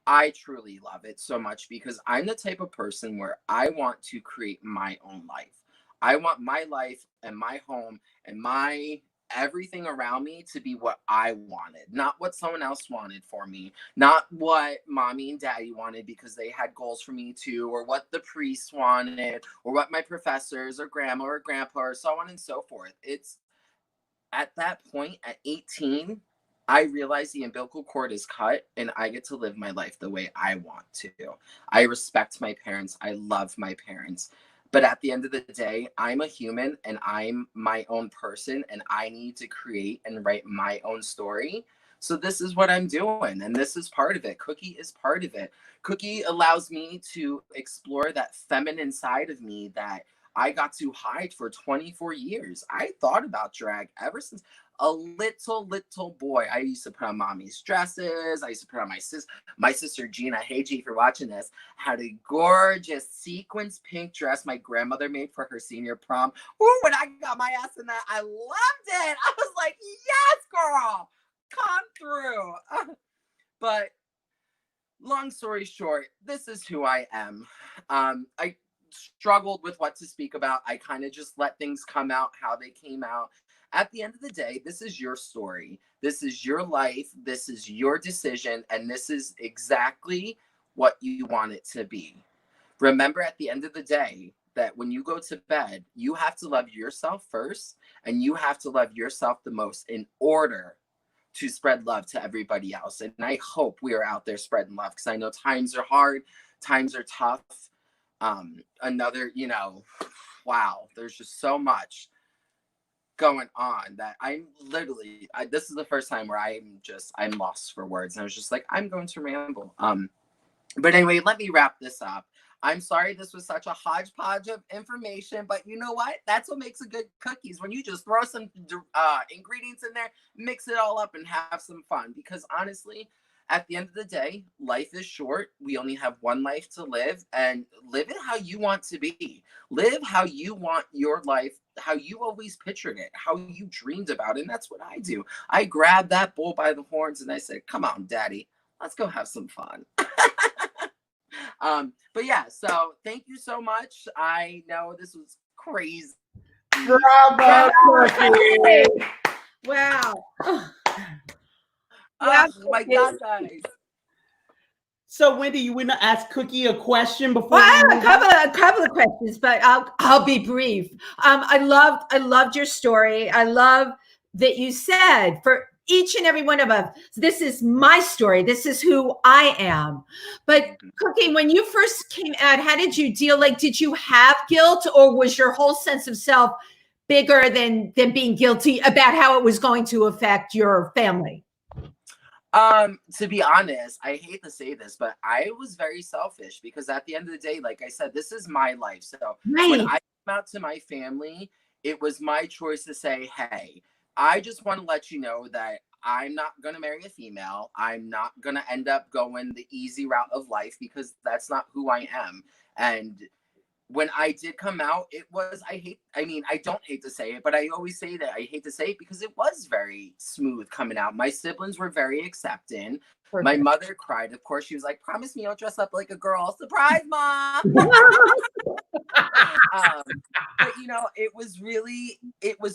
D: I truly love it so much because I'm the type of person where I want to create my own life. I want my life and my home and my everything around me to be what I wanted, not what someone else wanted for me, not what mommy and daddy wanted because they had goals for me too, or what the priest wanted, or what my professors or grandma or grandpa or so on and so forth. It's at that point at 18, I realize the umbilical cord is cut and I get to live my life the way I want to. I respect my parents. I love my parents. But at the end of the day, I'm a human and I'm my own person, and I need to create and write my own story. So this is what I'm doing, and this is part of it. Cookie is part of it. Cookie allows me to explore that feminine side of me that I got to hide for 24 years. I thought about drag ever since a little boy. I used to put on mommy's dresses. I used to put on my sister Gina. Hey G, if you're watching this, had a gorgeous sequins pink dress my grandmother made for her senior prom. Ooh, when I got my ass in that, I loved it. I was like, yes, girl, come through. But long story short, this is who I am. I struggled with what to speak about. I kind of just let things come out how they came out. At the end of the day, this is your story. This is your life. This is your decision. And this is exactly what you want it to be. Remember, at the end of the day, that when you go to bed, you have to love yourself first, and you have to love yourself the most in order to spread love to everybody else. And I hope we are out there spreading love, because I know times are hard, times are tough. Wow, there's just so much going on that I'm literally, this is the first time where I'm lost for words. And I was just like, I'm going to ramble. But anyway, let me wrap this up. I'm sorry this was such a hodgepodge of information, but you know what? That's what makes a good cookies. When you just throw some ingredients in there, mix it all up and have some fun. Because honestly, at the end of the day, life is short. We only have one life to live, and live it how you want to be. Live how you want your life, how you always pictured it, how you dreamed about it. And that's what I do. I grabbed that bull by the horns and I said, come on, daddy, let's go have some fun. But yeah, so thank you so much. I know this was crazy.
A: Bravo, Cookie.
B: Wow.
D: Oh my God, guys.
A: So Wendy, you want to ask Cookie a question before?
B: Well, I have a couple of questions, but I'll be brief. I loved your story. I love that you said each and every one of us. This is my story. This is who I am. But Cookie, when you first came out, how did you deal? Like, did you have guilt, or was your whole sense of self bigger than being guilty about how it was going to affect your family?
D: To be honest, I hate to say this, but I was very selfish because at the end of the day, like I said, this is my life. So when I came out to my family, it was my choice to say, hey, I just want to let you know that I'm not going to marry a female. I'm not going to end up going the easy route of life because that's not who I am. And when I did come out, it was, I don't hate to say it, but I always say that I hate to say it because it was very smooth coming out. My siblings were very accepting. Perfect. My mother cried. Of course, she was like, promise me you'll dress up like a girl. Surprise, Mom. But, you know, it was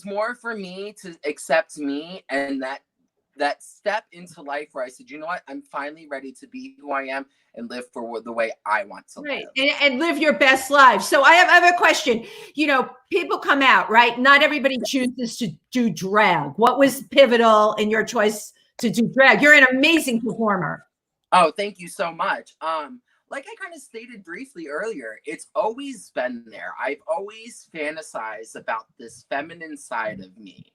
D: more for me to accept me, and that step into life where I said, you know what, I'm finally ready to be who I am and live for the way I want to live.
B: And live your best life. So I have a question. You know, people come out, right? Not everybody chooses to do drag. What was pivotal in your choice to do drag? You're an amazing performer.
D: Oh, thank you so much. Like I kind of stated briefly earlier, it's always been there. I've always fantasized about this feminine side of me.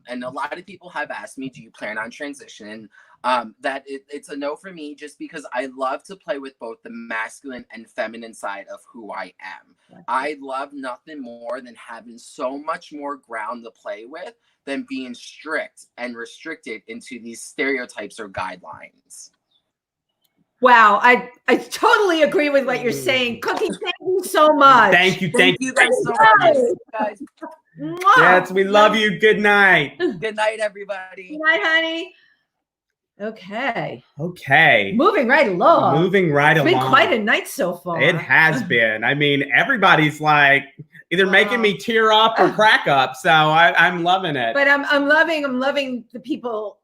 D: And a lot of people have asked me, do you plan on transitioning? That it's a no for me, just because I love to play with both the masculine and feminine side of who I am. I love nothing more than having so much more ground to play with than being strict and restricted into these stereotypes or guidelines.
B: Wow, I totally agree with what you're saying. Cookie, thank you so much.
A: Thank you guys so
D: much. Guys.
A: Yes, we love you. Good night.
D: Good night, everybody.
B: Good night, honey. Okay.
A: Okay.
B: Moving right along.
A: It's
B: been quite a night so far.
A: It has been. I mean, everybody's like either making me tear up or crack up. So I'm loving it.
B: But I'm loving the people,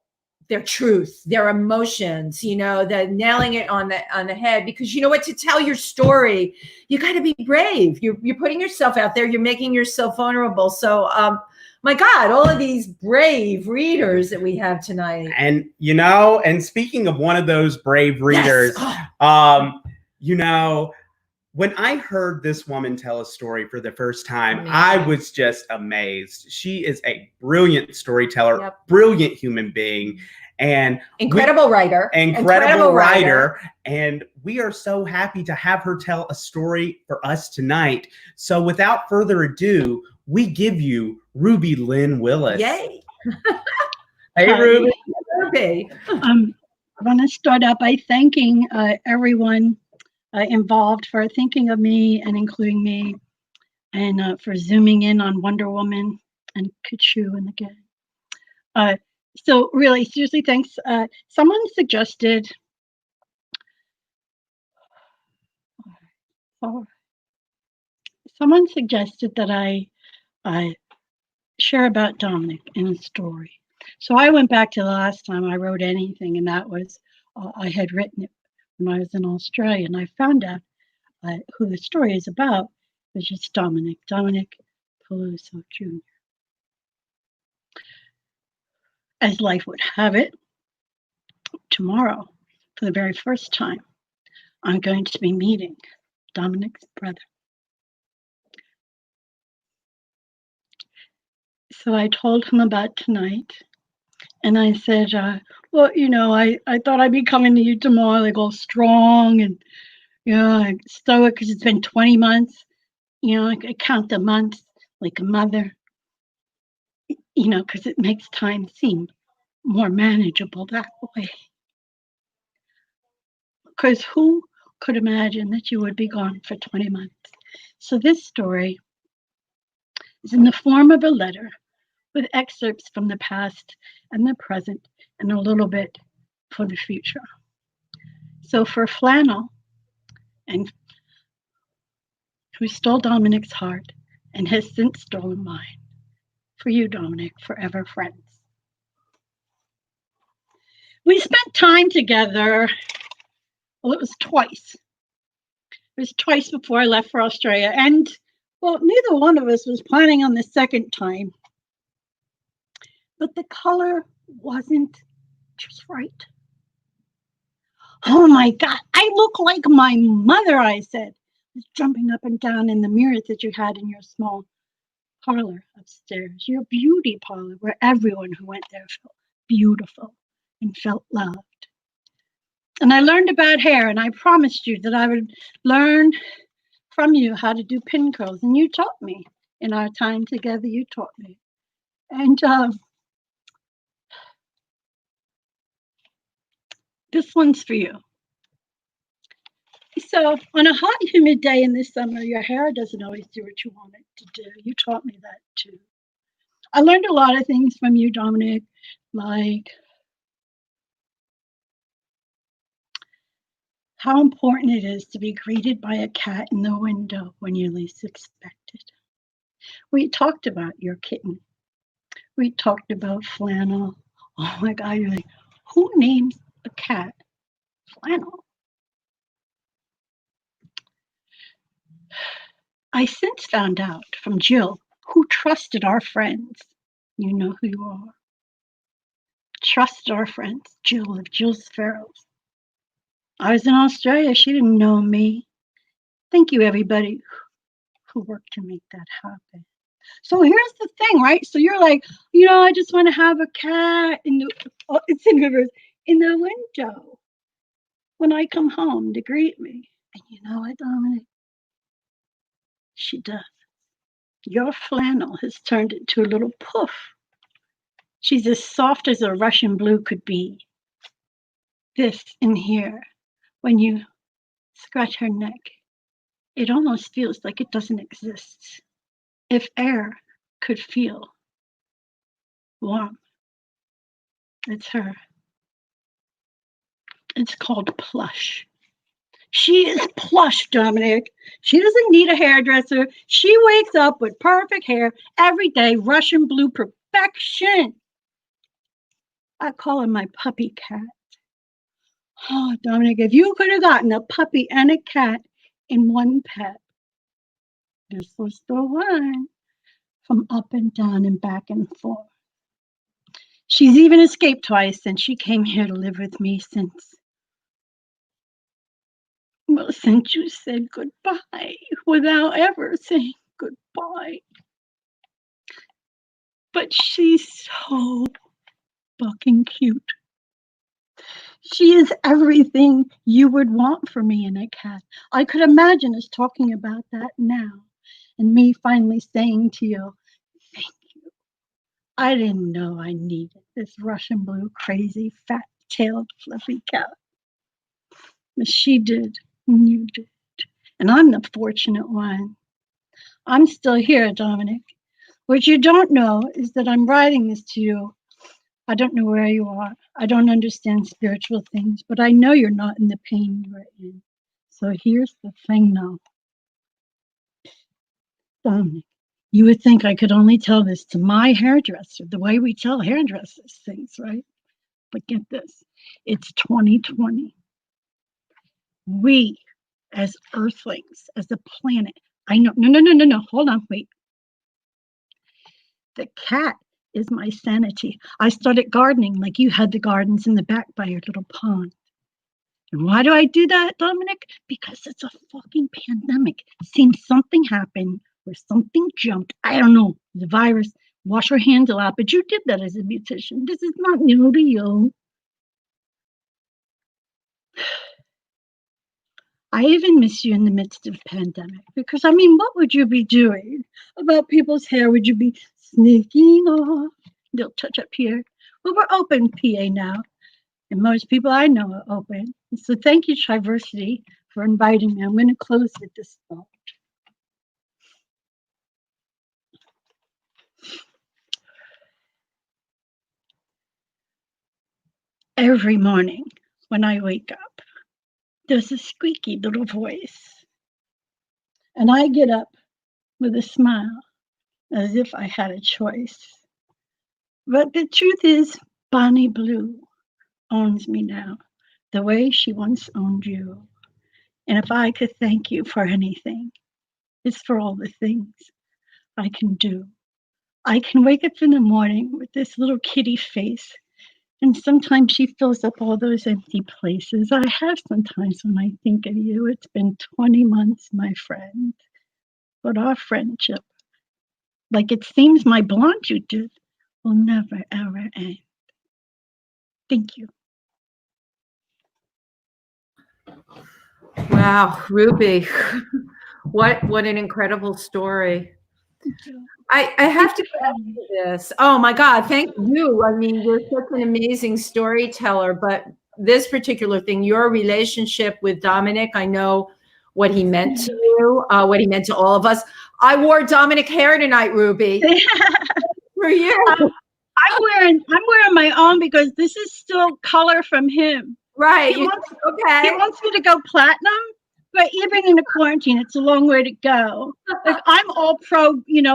B: their truth, their emotions, you know, the nailing it on the head, because you know what, to tell your story, you got to be brave. You're putting yourself out there. You're making yourself vulnerable. So, my God, all of these brave readers that we have tonight.
A: And, you know, and speaking of one of those brave readers, you know, when I heard this woman tell a story for the first time, I was just amazed. She is a brilliant storyteller, brilliant human being, and
B: incredible writer.
A: And we are so happy to have her tell a story for us tonight. So without further ado, we give you Ruby Lynn Willis.
B: Yay.
A: Hey, Ruby.
B: Ruby.
E: I want to start out by thanking everyone involved for thinking of me and including me, and for zooming in on Wonder Woman and Kachu and the gang. So really, seriously, thanks. Someone suggested that I share about Dominic in a story. So I went back to the last time I wrote anything, and that was I had written it when I was in Australia, and I found out who the story is about. It was just Dominic Peluso Jr. As life would have it, tomorrow, for the very first time, I'm going to be meeting Dominic's brother. So I told him about tonight, and I said, well, you know, I thought I'd be coming to you tomorrow, like all strong and, you know, like stoic, because it's been 20 months. You know, I count the months like a mother, you know, because it makes time seem more manageable that way. Because who could imagine that you would be gone for 20 months? So this story is in the form of a letter with excerpts from the past and the present and a little bit for the future. So for Flannel, and who stole Dominic's heart and has since stolen mine, for you, Dominic, forever friends. We spent time together, well, it was twice. It was twice before I left for Australia, and well, neither one of us was planning on the second time. but the color wasn't just right. Oh my God, I look like my mother, I said, jumping up and down in the mirrors that you had in your small parlor upstairs, your beauty parlor, where everyone who went there felt beautiful and felt loved. And I learned about hair, and I promised you that I would learn from you how to do pin curls, and you taught me. In our time together, you taught me. And this one's for you. So on a hot, humid day in the summer, your hair doesn't always do what you want it to do. You taught me that too. I learned a lot of things from you, Dominic, like how important it is to be greeted by a cat in the window when you least expect it. We talked about your kitten. We talked about Flannel. Oh my God, you're like, who names a cat Flannel? I since found out from Jill, who trusted our friends. You know who you are. Trusted our friends, Jill of Jill's Sparrows. I was in Australia. She didn't know me. Thank you, everybody who worked to make that happen. So here's the thing, right? So you're like, I just want to have a cat it's in reverse, in the window when I come home to greet me. And you know what, Dominic? She does. Your Flannel has turned into a little poof. She's as soft as a Russian blue could be. This in here, when you scratch her neck, it almost feels like it doesn't exist. If air could feel warm, it's her. It's called plush. She is plush, Dominic. She doesn't need a hairdresser. She wakes up with perfect hair every day, Russian blue perfection. I call her my puppy cat. Oh, Dominic, if you could have gotten a puppy and a cat in one pet, this was the one, from up and down and back and forth. She's even escaped twice since she came here to live with me since you said goodbye without ever saying goodbye. But she's so fucking cute. She is everything you would want for me in a cat. I could imagine us talking about that now and me finally saying to you, thank you. I didn't know I needed this Russian blue, crazy, fat-tailed, fluffy cat. But she did, and you did. And I'm the fortunate one. I'm still here, Dominic. What you don't know is that I'm writing this to you. I don't know where you are. I don't understand spiritual things, but I know you're not in the pain you are in. So here's the thing now. Dominic, you would think I could only tell this to my hairdresser, the way we tell hairdressers things, right? But get this, it's 2020. We, as earthlings, as a planet, I know, no, hold on, wait. The cat is my sanity. I started gardening like you had the gardens in the back by your little pond. And why do I do that, Dominic? Because it's a fucking pandemic. It seems something happened where something jumped. I don't know, the virus. Wash your hands a lot, but you did that as a beautician. This is not new to you. I even miss you in the midst of pandemic because, what would you be doing about people's hair? Would you be sneaking off? They'll touch up here. Well, we're open, PA, now, and most people I know are open. So thank you, TriVersity, for inviting me. I'm going to close with this thought. Every morning when I wake up, there's a squeaky little voice. And I get up with a smile as if I had a choice. But the truth is, Bonnie Blue owns me now the way she once owned you. And if I could thank you for anything, it's for all the things I can do. I can wake up in the morning with this little kitty face. And sometimes she fills up all those empty places. I have sometimes when I think of you. It's been 20 months, my friend. But our friendship, like it seems my blonde you did, will never, ever end. Thank you.
B: Wow, Ruby. What an incredible story. I have to add to this. Oh my God, thank you. I mean, you're such an amazing storyteller, but this particular thing, your relationship with Dominic, I know what he meant to you, what he meant to all of us. I wore Dominic hair tonight, Ruby. For you.
E: I'm wearing my own because this is still color from him.
B: Right.
E: He wants me to go platinum, but even in the quarantine, it's a long way to go. Like I'm all pro,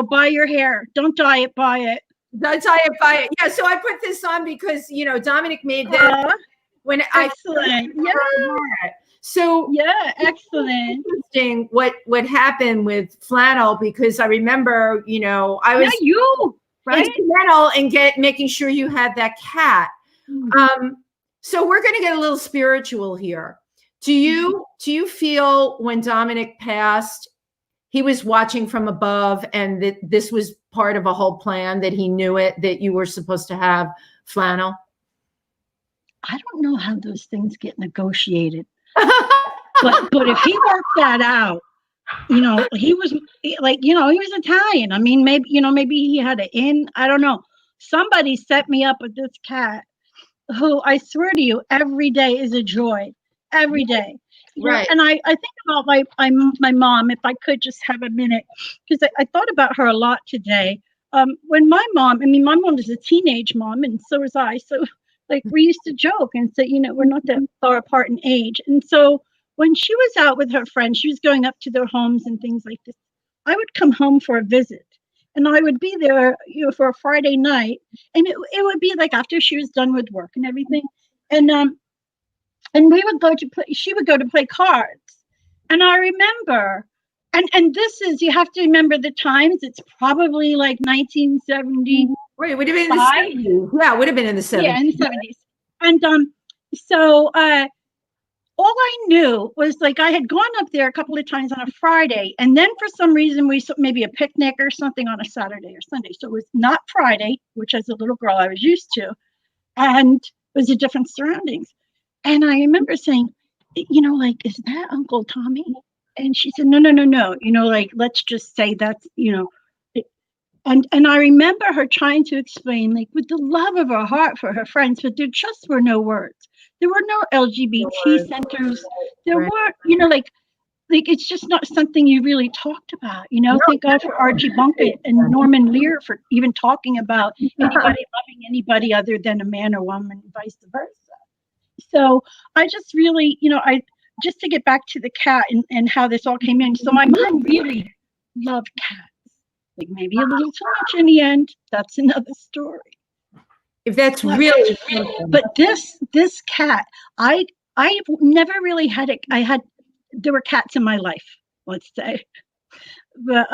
E: buy your hair. Don't dye it, buy it.
B: Don't dye it, buy it. Yeah, so I put this on because, Dominic made this when
E: excellent.
B: So
E: yeah, excellent.
B: Interesting what happened with flannel, because I remember, I was instrumental in making sure you had that cat. So we're going to get a little spiritual here. Do you feel when Dominic passed, he was watching from above and that this was part of a whole plan, that he knew it, that you were supposed to have flannel?
E: I don't know how those things get negotiated. but if he worked that out, he was like, he was Italian. I mean, maybe he had an in. I don't know. Somebody set me up with this cat who, I swear to you, every day is a joy. Every day. Right. And I think about my mom, if I could just have a minute, because I thought about her a lot today. When my mom was a teenage mom, and so was I. So like we used to joke and say, we're not that far apart in age. And so when she was out with her friends, she was going up to their homes and things like this. I would come home for a visit, and I would be there, for a Friday night, and it would be like after she was done with work and everything, and we would go to play. She would go to play cards, and I remember, and this is, you have to remember the times. It's probably like 1970.
B: Right, it would have been in the 70s. Yeah, it would have been in the 70s.
E: Yeah, in the 70s. And so all I knew was like I had gone up there a couple of times on a Friday, and then for some reason we saw maybe a picnic or something on a Saturday or Sunday. So it was not Friday, which as a little girl I was used to, and it was a different surroundings. And I remember saying, like, is that Uncle Tommy? And she said, no. Like, let's just say that's, And I remember her trying to explain, like, with the love of her heart for her friends, but there just were no words. There were no LGBT centers. There weren't, like it's just not something you really talked about. Thank God for Archie Bunkett and Norman Lear for even talking about anybody loving anybody other than a man or woman, and vice versa. So I just really, just to get back to the cat and how this all came in. So my mom really loved cats, like maybe a little too much in the end. That's another story.
B: If that's really,
E: but this cat, I never really had it. There were cats in my life, let's say, but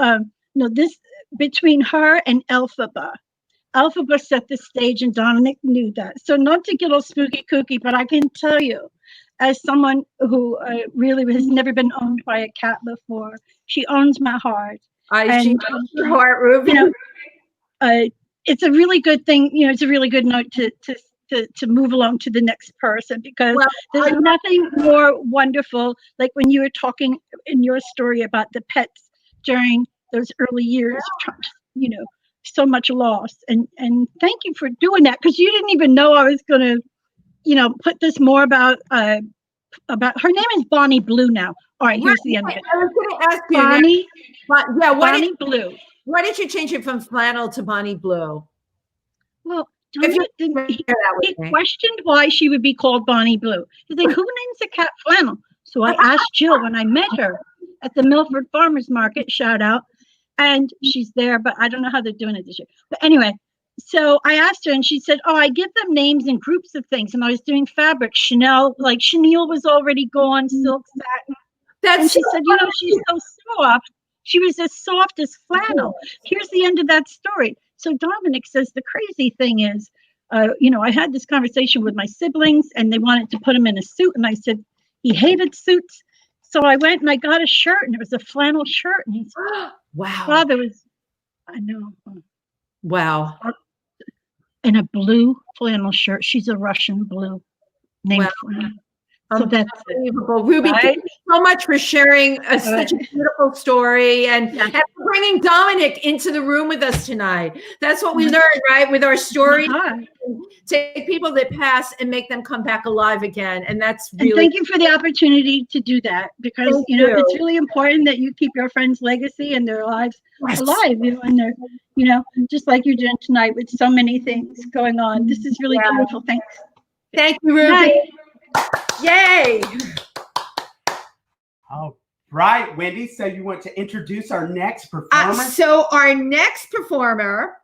E: this between her and Elphaba set the stage, and Dominic knew that. So not to get all spooky kooky, but I can tell you, as someone who really has never been owned by a cat before, she owns my heart.
B: She owns your heart, Ruby.
E: It's a really good thing. It's a really good note to move along to the next person, because there's nothing more wonderful, like when you were talking in your story about the pets during those early years, so much loss. And thank you for doing that, because you didn't even know I was going to, put this more about her name is Bonnie Blue now. All right, here's the end of it.
B: I was going to ask you.
E: Bonnie Blue.
B: Why did you change it from flannel to Bonnie Blue?
E: Well, he questioned why she would be called Bonnie Blue. He's like, who names a cat Flannel? So I asked Jill when I met her at the Milford Farmers Market, shout out, and she's there, but I don't know how they're doing it this year. But anyway, so I asked her, and she said, I give them names in groups of things. And I was doing fabric. Chanel, like chenille was already gone, silk, satin. And she said, she's so soft. She was as soft as flannel. Here's the end of that story. So Dominic says the crazy thing is, I had this conversation with my siblings and they wanted to put him in a suit. And I said, he hated suits. So I went and I got a shirt and it was a flannel shirt. And he said,
B: Wow.
E: Father was, I know.
B: Wow.
E: In a blue flannel shirt. She's a Russian blue named Fran. So that's
B: unbelievable. Ruby,
E: right?
B: thank you so much for sharing such a beautiful story and for bringing Dominic into the room with us tonight. That's what we learned, right? With our stories, take people that pass and make them come back alive again. And that's really—
E: And thank you for the opportunity to do that, because it's really important that you keep your friends' legacy and their lives alive, and they're, just like you're doing tonight with so many things going on. This is really beautiful. Thanks.
B: Thank you, Ruby. Yay!
A: All right, Wendy. So you want to introduce our next performer?
B: So our next performer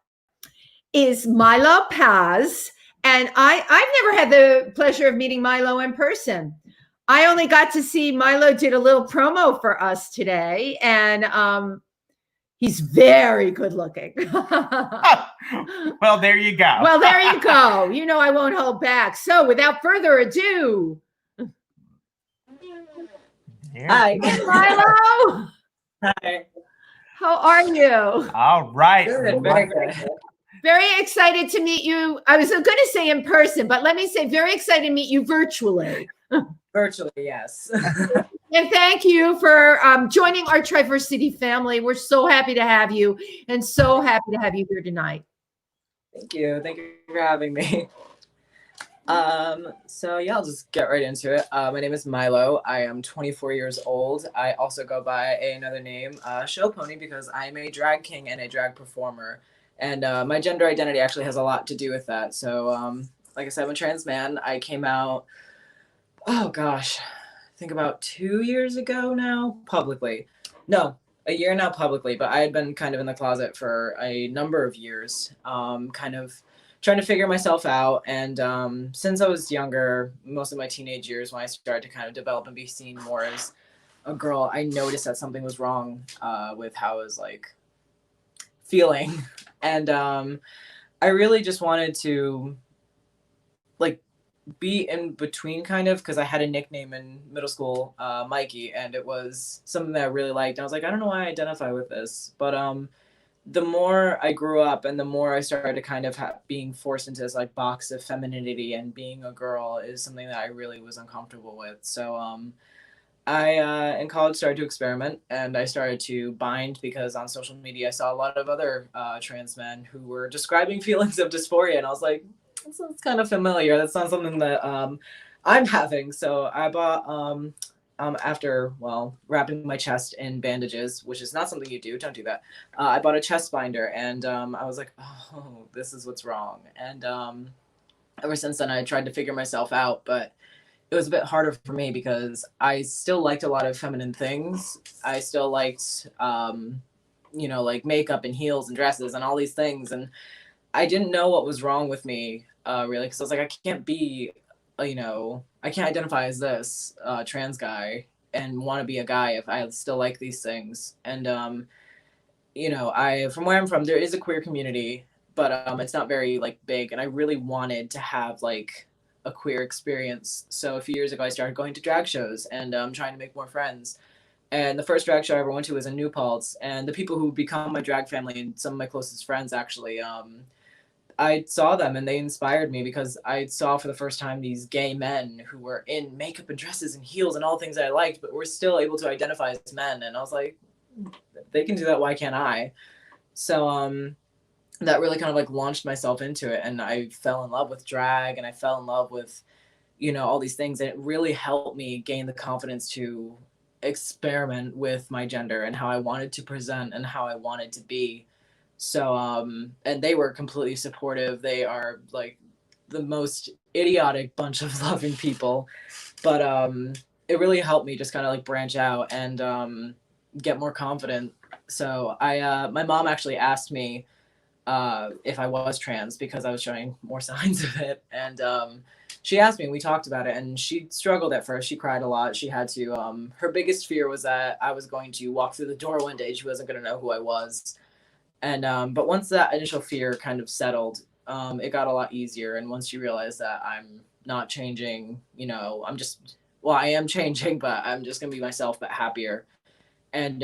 B: is Milo Paz, and I've never had the pleasure of meeting Milo in person. I only got to see Milo did a little promo for us today, and he's very good looking.
A: Well, there you go.
B: Well, there you go. I won't hold back. So without further ado.
F: Hi.
B: Milo.
F: Hi.
B: How are you?
A: All right.
F: Good, very good.
B: Very excited to meet you. I was going to say in person, but let me say very excited to meet you virtually.
F: Virtually, yes.
B: And thank you for joining our TriVersity family. We're so happy to have you and so happy to have you here tonight.
F: Thank you. Thank you for having me. So yeah, I'll just get right into it. My name is Milo. I am 24 years old. I also go by another name, Show Pony, because I'm a drag king and a drag performer. And my gender identity actually has a lot to do with that. So like I said, I'm a trans man. I came out, oh gosh, I think about 2 years ago now, publicly. No, a year now publicly, but I had been kind of in the closet for a number of years, kind of trying to figure myself out. And since I was younger, most of my teenage years, when I started to kind of develop and be seen more as a girl, I noticed that something was wrong with how I was feeling. And I really just wanted to be in between, kind of, because I had a nickname in middle school, Mikey, and it was something that I really liked. And I was like, I don't know why I identify with this, but the more I grew up and the more I started to kind of being forced into this box of femininity, and being a girl is something that I really was uncomfortable with. So I in college started to experiment, and I started to bind, because on social media I saw a lot of other trans men who were describing feelings of dysphoria, and I was like, that's kind of familiar. That's not something that I'm having. So I bought after wrapping my chest in bandages, which is not something you do. Don't do that. I bought a chest binder, and I was like, oh, this is what's wrong. And ever since then, I tried to figure myself out, but it was a bit harder for me because I still liked a lot of feminine things. I still liked, makeup and heels and dresses and all these things. And I didn't know what was wrong with me, really, because I was like, I can't be, I can't identify as this trans guy and want to be a guy if I still like these things. And, from where I'm from, there is a queer community, but it's not very big. And I really wanted to have a queer experience. So a few years ago, I started going to drag shows and trying to make more friends. And the first drag show I ever went to was in New Paltz. And the people who become my drag family and some of my closest friends, actually, I saw them and they inspired me, because I saw for the first time these gay men who were in makeup and dresses and heels and all things that I liked, but were still able to identify as men. And I was like, if they can do that, why can't I? So that really kind of launched myself into it. And I fell in love with drag, and I fell in love with, all these things. And it really helped me gain the confidence to experiment with my gender and how I wanted to present and how I wanted to be. So, and they were completely supportive. They are the most idiotic bunch of loving people, but it really helped me just kind of branch out and get more confident. So my mom actually asked me if I was trans, because I was showing more signs of it. And she asked me, and we talked about it, and she struggled at first. She cried a lot. She had to, her biggest fear was that I was going to walk through the door one day. She wasn't going to know who I was. And but once that initial fear kind of settled, it got a lot easier. And once you realize that I'm not changing, you know, I am changing, but I'm just gonna be myself, but happier. And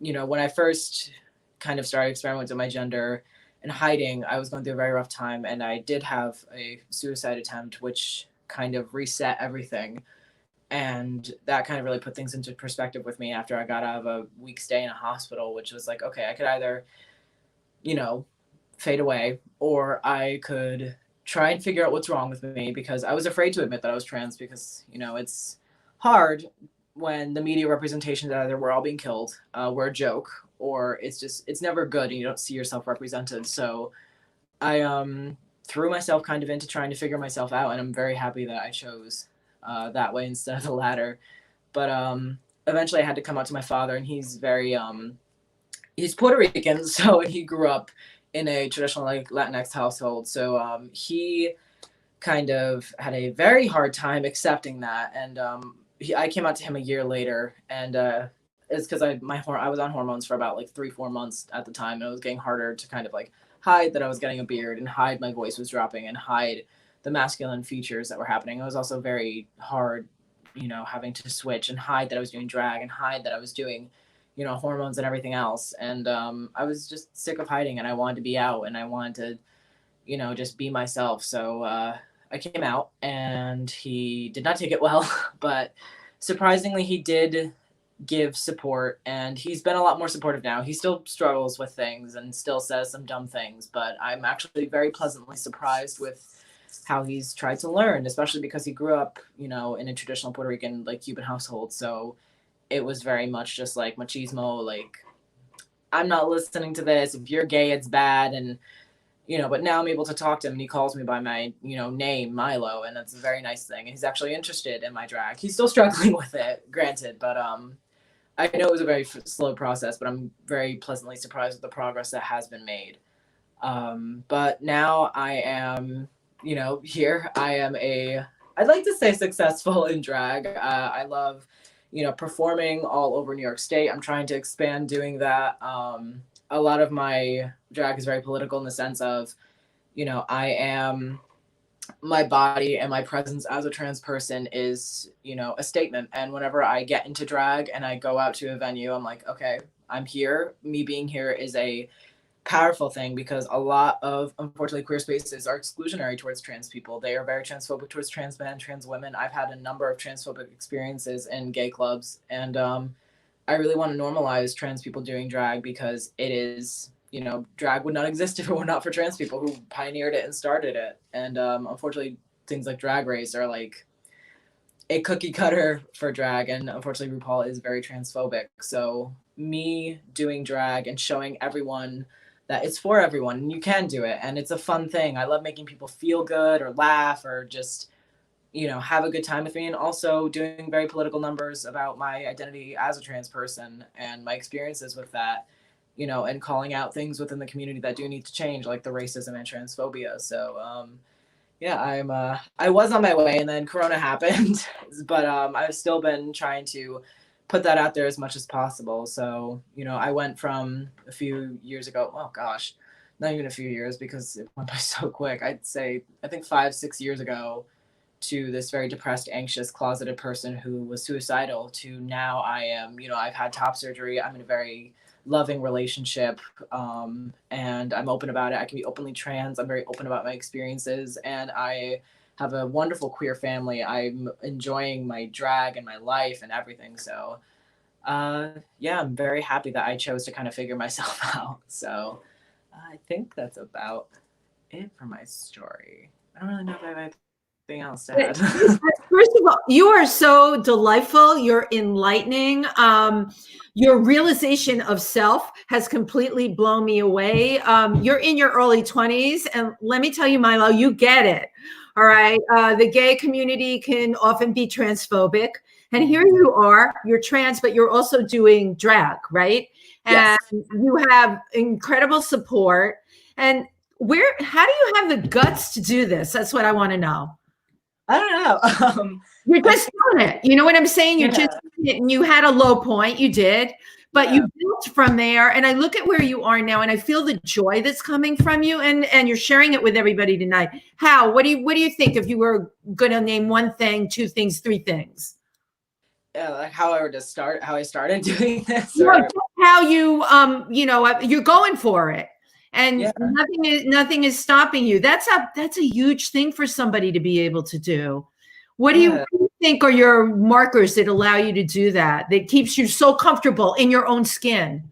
F: you know, when I first kind of started experimenting with my gender and hiding, I was going through a very rough time, and I did have a suicide attempt, which kind of reset everything. And that kind of really put things into perspective with me after I got out of a week stay in a hospital, which was like, okay, I could either, you know, fade away, or I could try and figure out what's wrong with me, because I was afraid to admit that I was trans, because, you know, it's hard when the media representation that either we're all being killed, we're a joke, or it's never good and you don't see yourself represented. So I threw myself kind of into trying to figure myself out, and I'm very happy that I chose that way instead of the latter. But eventually I had to come out to my father, and he's very he's Puerto Rican, so he grew up in a traditional like Latinx household. So he kind of had a very hard time accepting that. And I came out to him a year later, and it's because I was on hormones for about like 3-4 months at the time, and it was getting harder to kind of like hide that I was getting a beard, and hide my voice was dropping, and hide the masculine features that were happening. It was also very hard, you know, having to switch and hide that I was doing drag, and hide that I was doing, you know, hormones and everything else. And I was just sick of hiding, and I wanted to be out, and I wanted to, you know, just be myself. So I came out, and he did not take it well, but surprisingly he did give support, and he's been a lot more supportive now. He still struggles with things and still says some dumb things, but I'm actually very pleasantly surprised with how he's tried to learn, especially because he grew up, you know, in a traditional Puerto Rican, like Cuban household. So it was very much just like machismo, like, I'm not listening to this. If you're gay, it's bad. And, you know, but now I'm able to talk to him, and he calls me by my, you know, name, Milo. And that's a very nice thing. And he's actually interested in my drag. He's still struggling with it, granted, but I know it was a very slow process, but I'm very pleasantly surprised with the progress that has been made. But now I am, you know, here. I am I'd like to say successful in drag. I love, you know, performing all over New York State. I'm trying to expand doing that. A lot of my drag is very political in the sense of, you know, my body and my presence as a trans person is, you know, a statement. And whenever I get into drag and I go out to a venue, I'm like, okay, I'm here. Me being here is a powerful thing, because a lot of, unfortunately, queer spaces are exclusionary towards trans people. They are very transphobic towards trans men, trans women. I've had a number of transphobic experiences in gay clubs, and I really want to normalize trans people doing drag, because it is, you know, drag would not exist if it were not for trans people who pioneered it and started it. And unfortunately, things like Drag Race are like a cookie cutter for drag, and unfortunately RuPaul is very transphobic. So me doing drag and showing everyone that it's for everyone, and you can do it, and it's a fun thing. I love making people feel good or laugh or just, you know, have a good time with me, and also doing very political numbers about my identity as a trans person and my experiences with that, you know, and calling out things within the community that do need to change, like the racism and transphobia. So yeah, I was on my way, and then Corona happened, but I've still been trying to put that out there as much as possible. So, you know, I went from a few years ago, oh gosh, not even a few years, because it went by so quick. I'd say, I think 5-6 years ago, to this very depressed, anxious, closeted person who was suicidal, to now I am, you know, I've had top surgery. I'm in a very loving relationship, and I'm open about it. I can be openly trans. I'm very open about my experiences, and I have a wonderful queer family. I'm enjoying my drag and my life and everything. So yeah, I'm very happy that I chose to kind of figure myself out. So I think that's about it for my story. I don't really know if I have anything else to add.
B: First of all, you are so delightful. You're enlightening. Your realization of self has completely blown me away. You're in your early 20s, and let me tell you, Milo, you get it. All right. The gay community can often be transphobic. And here you are, you're trans, but you're also doing drag, right?
F: Yes.
B: And you have incredible support. And how do you have the guts to do this? That's what I want to know.
F: I don't know.
B: You're just doing it. You know what I'm saying? You're just doing it, and you had a low point. You did. but you built from there. And I look at where you are now and I feel the joy that's coming from you, and you're sharing it with everybody tonight. How, what do you think if you were going to name one thing, two things, three things?
F: Like how I started doing this,
B: No,
F: or
B: just how you, you're going for it, and nothing is stopping you. That's a huge thing for somebody to be able to do. What do you think are your markers that allow you to do that keeps you so comfortable in your own skin?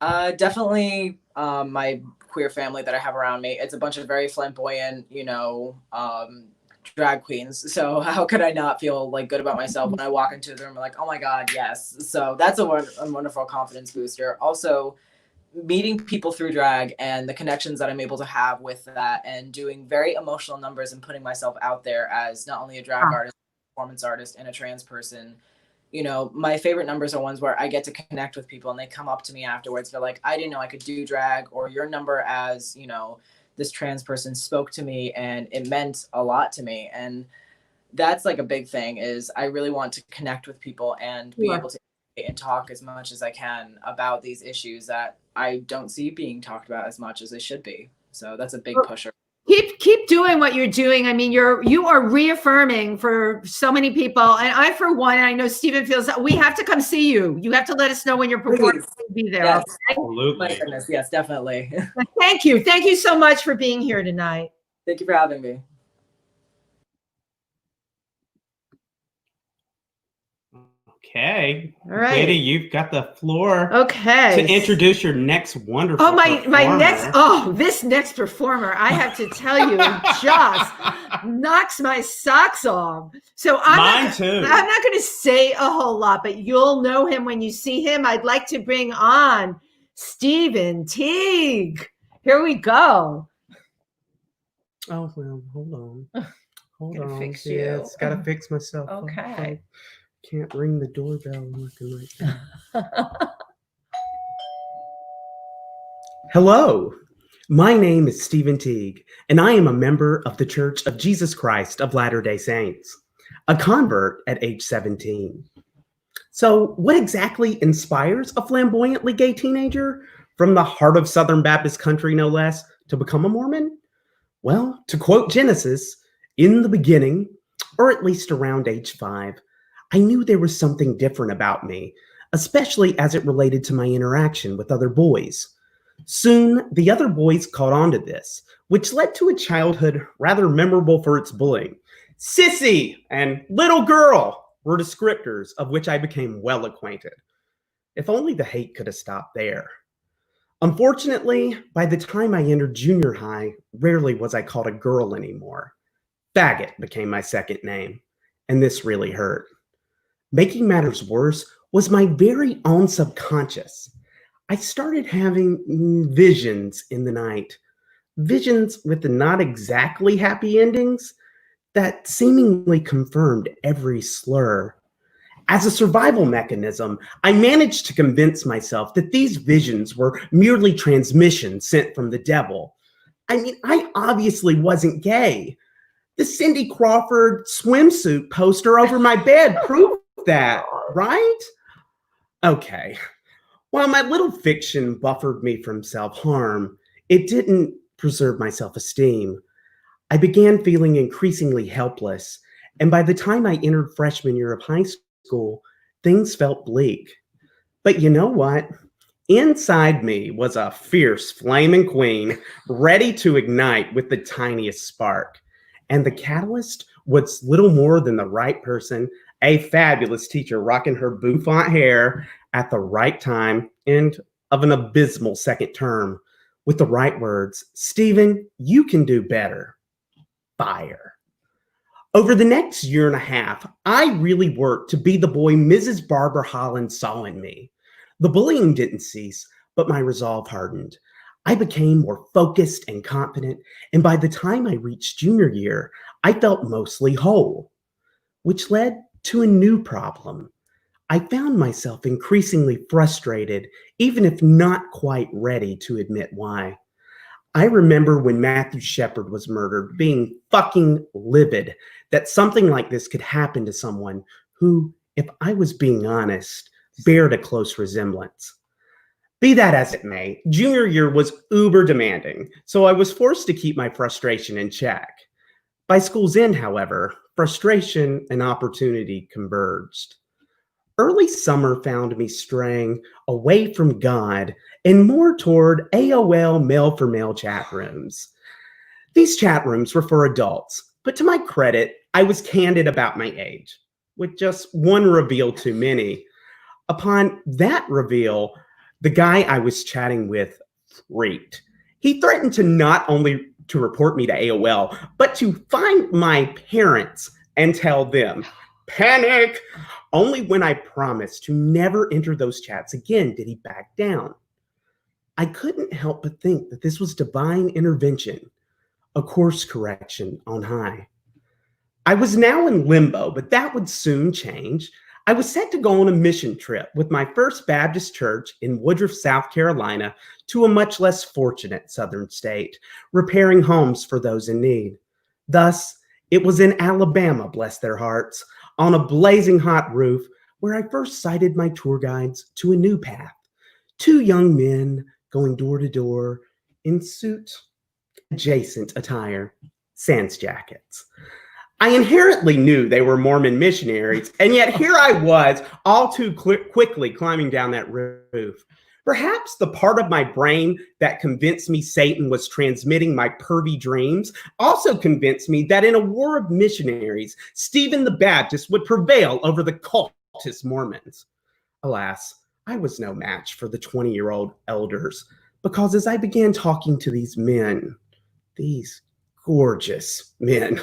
F: Definitely my queer family that I have around me. It's a bunch of very flamboyant, drag queens. So how could I not feel like good about myself when I walk into the room? I'm like, oh my God, yes. So that's a wonderful confidence booster. Also, meeting people through drag and the connections that I'm able to have with that, and doing very emotional numbers and putting myself out there as not only a drag artist, performance artist, and a trans person. My favorite numbers are ones where I get to connect with people and they come up to me afterwards. They're like, I didn't know I could do drag, or your number as, this trans person spoke to me and it meant a lot to me. And that's like a big thing, is I really want to connect with people and be able to and talk as much as I can about these issues that I don't see being talked about as much as they should be. So that's a big pusher.
B: Keep doing what you're doing. I mean, you are reaffirming for so many people. And I, for one, I know Stephen feels that we have to come see you. You have to let us know when you're performing. Be there.
F: Yes,
B: okay?
F: absolutely. My goodness, yes, definitely.
B: Thank you. Thank you so much for being here tonight.
F: Thank you for having me.
A: Okay.
B: All right.
A: Wendy, you've got the floor.
B: Okay.
A: To introduce your next wonderful
B: this next performer, I have to tell you, just knocks my socks off. So I'm not going to say a whole lot, but you'll know him when you see him. I'd like to bring on Stephen Teague. Here we go.
A: Oh, well, hold on. Hold on.
B: Fix you.
A: It's got to fix myself.
B: Okay.
A: Can't ring the doorbell looking like that. Hello, my name is Stephen Teague, and I am a member of the Church of Jesus Christ of Latter-day Saints, a convert at age 17. So what exactly inspires a flamboyantly gay teenager from the heart of Southern Baptist country, no less, to become a Mormon? Well, to quote Genesis, in the beginning, or at least around age 5, I knew there was something different about me, especially as it related to my interaction with other boys. Soon, the other boys caught on to this, which led to a childhood rather memorable for its bullying. Sissy and little girl were descriptors of which I became well acquainted. If only the hate could have stopped there. Unfortunately, by the time I entered junior high, rarely was I called a girl anymore. Faggot became my second name, and this really hurt. Making matters worse was my very own subconscious. I started having visions in the night, visions with the not exactly happy endings that seemingly confirmed every slur. As a survival mechanism, I managed to convince myself that these visions were merely transmissions sent from the devil. I mean, I obviously wasn't gay. The Cindy Crawford swimsuit poster over my bed proved that, right? Okay. While my little fiction buffered me from self-harm, it didn't preserve my self-esteem. I began feeling increasingly helpless, and by the time I entered freshman year of high school, things felt bleak. But you know what? Inside me was a fierce flaming queen ready to ignite with the tiniest spark. And the catalyst was little more than the right person, a fabulous teacher rocking her bouffant hair at the right time and of an abysmal second term with the right words, "Stephen, you can do better." Fire. Over the next year and a half, I really worked to be the boy Mrs. Barbara Holland saw in me. The bullying didn't cease, but my resolve hardened. I became more focused and confident, and by the time I reached junior year, I felt mostly whole, which led to a new problem. I found myself increasingly frustrated, even if not quite ready to admit why. I remember when Matthew Shepard was murdered, being fucking livid that something like this could happen to someone who, if I was being honest, bared a close resemblance. Be that as it may, junior year was uber demanding, so I was forced to keep my frustration in check. By school's end, however, frustration and opportunity converged. Early summer found me straying away from God and more toward AOL male-for-male chat rooms. These chat rooms were for adults, but to my credit, I was candid about my age, with just one reveal too many. Upon that reveal, the guy I was chatting with freaked. He threatened to not only to report me to AOL, but to find my parents and tell them. Panic! Only when I promised to never enter those chats again did he back down. I couldn't help but think that this was divine intervention, a course correction on high. I was now in limbo, but that would soon change. I was set to go on a mission trip with my First Baptist Church in Woodruff, South Carolina, to a much less fortunate southern state, repairing homes for those in need. Thus, it was in Alabama, bless their hearts, on a blazing hot roof, where I first sighted my tour guides to a new path. Two young men going door to door in suit-adjacent attire, sans jackets. I inherently knew they were Mormon missionaries, and yet here I was, all too quickly climbing down that roof. Perhaps the part of my brain that convinced me Satan was transmitting my pervy dreams also convinced me that in a war of missionaries, Stephen the Baptist would prevail over the cultist Mormons. Alas, I was no match for the 20-year-old elders, because as I began talking to these men, these gorgeous men,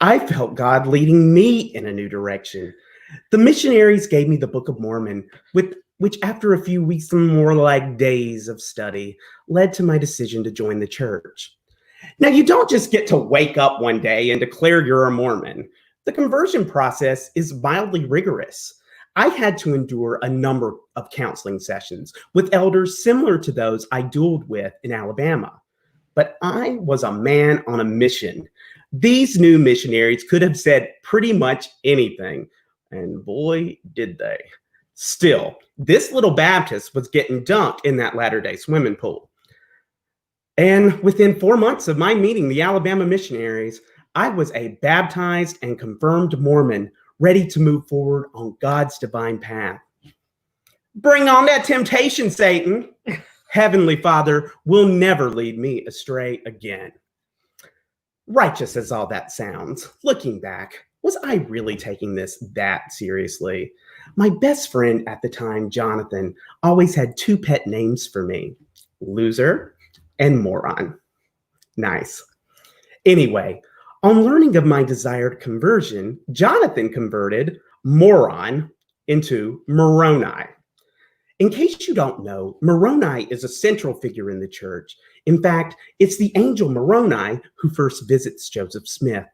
A: I felt God leading me in a new direction. The missionaries gave me the Book of Mormon, which after a few weeks and more like days of study, led to my decision to join the church. Now, you don't just get to wake up one day and declare you're a Mormon. The conversion process is mildly rigorous. I had to endure a number of counseling sessions with elders similar to those I dueled with in Alabama. But I was a man on a mission. These new missionaries could have said pretty much anything, and boy, did they. Still, this little Baptist was getting dunked in that Latter-day swimming pool. And within 4 months of my meeting the Alabama missionaries, I was a baptized and confirmed Mormon, ready to move forward on God's divine path. Bring on that temptation, Satan. Heavenly Father will never lead me astray again. Righteous as all that sounds, looking back, was I really taking this that seriously? My best friend at the time, Jonathan, always had two pet names for me, Loser and Moron. Nice. Anyway, on learning of my desired conversion, Jonathan converted Moron into Moroni. In case you don't know, Moroni is a central figure in the church. In fact, it's the angel Moroni who first visits Joseph Smith.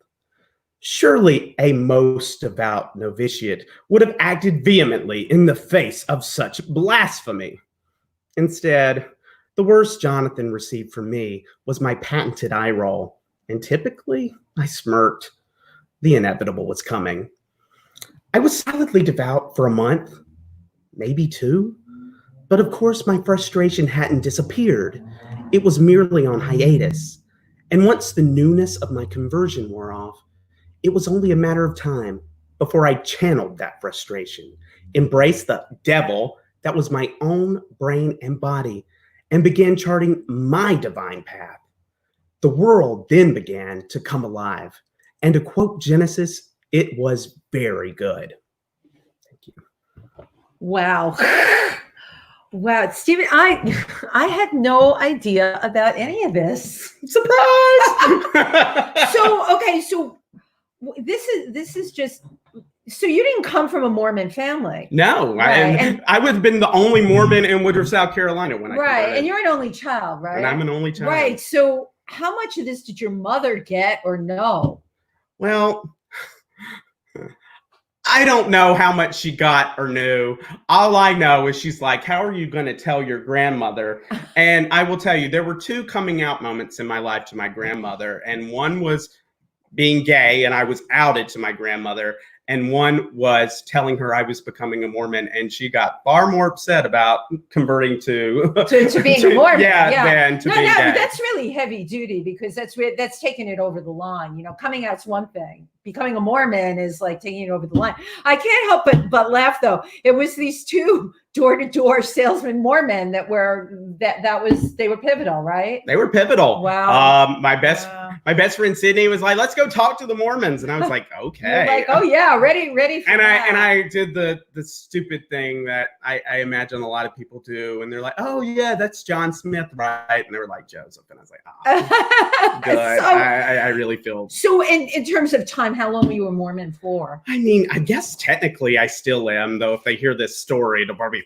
A: Surely a most devout novitiate would have acted vehemently in the face of such blasphemy. Instead, the worst Jonathan received from me was my patented eye roll, and typically I smirked. The inevitable was coming. I was solidly devout for a month, maybe two, but of course my frustration hadn't disappeared. It was merely on hiatus, and once the newness of my conversion wore off, it was only a matter of time before I channeled that frustration, embraced the devil that was my own brain and body, and began charting my divine path. The world then began to come alive, and to quote Genesis, it was very good. Thank you.
B: Wow. Wow, Stephen, I had no idea about any of this.
A: Surprise!
B: So this is just, so you didn't come from a Mormon family.
A: No,
B: right.
A: I would have been the only Mormon in Woodruff, South Carolina when I
B: Right, and you're an only child, right?
A: And I'm an only child.
B: Right, so how much of this did your mother get or know?
A: Well, I don't know how much she got or knew. All I know is she's like, how are you going to tell your grandmother? And I will tell you, there were two coming out moments in my life to my grandmother. And one was being gay, and I was outed to my grandmother. and one was telling her I was becoming a Mormon, and she got far more upset about converting to
B: being a Mormon.
A: than to being gay.
B: That's really heavy duty, because that's taking it over the line. You know, coming out's one thing. Becoming a Mormon is like taking it over the line. I can't help but laugh though. It was these two door-to-door salesman Mormon they were pivotal, right?
A: They were pivotal.
B: Wow.
A: My best friend Sydney was like, "Let's go talk to the Mormons," and I was like, "Okay."
B: You're like, oh yeah, ready for
A: and
B: that.
A: I did the stupid thing that I imagine a lot of people do, and they're like, "Oh yeah, that's John Smith, right?" And they were like, "Joseph," and I was like, "Oh, good." I really feel.
B: So in terms of time, how long were you a Mormon for?
A: I mean, I guess technically I still am, though. If they hear this story, they'll probably.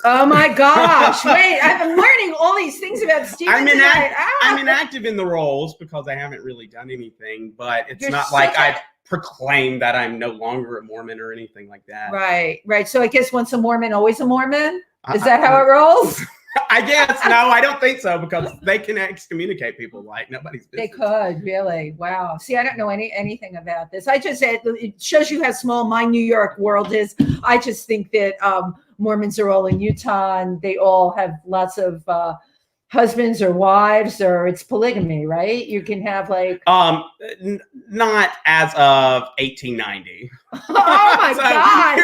B: Oh my gosh! Wait, I'm learning all these things about Stephen tonight.
A: I'm inactive in the roles because I haven't really done anything, but it's not like I've proclaimed that I'm no longer a Mormon or anything like that.
B: Right. So I guess once a Mormon, always a Mormon? Is that how it rolls?
A: I guess. No, I don't think so, because they can excommunicate people like nobody's business.
B: They could, really. Wow. See, I don't know anything about this. I just said it shows you how small my New York world is. I just think that Mormons are all in Utah, and they all have lots of husbands or wives, or it's polygamy, right? You can have like
A: not as of 1890.
B: Oh my God.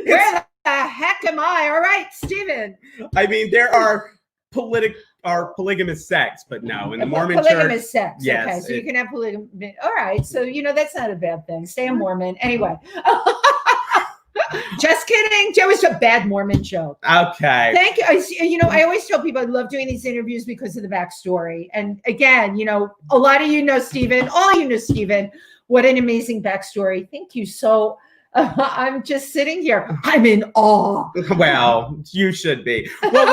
B: Where the heck am I? All right, Stephen.
A: I mean, there are polygamous sects, but no, in the Mormon
B: polygamous
A: church.
B: sects.
A: Yes,
B: okay, so you can have polygamy. All right, so that's not a bad thing. Stay a Mormon anyway. Just kidding. That was a bad Mormon joke.
A: Okay.
B: Thank you. I always tell people I love doing these interviews because of the backstory. And again, a lot of you know Stephen. All you know Stephen. What an amazing backstory. Thank you so. I'm just sitting here. I'm in awe.
A: Well, you should be. Well,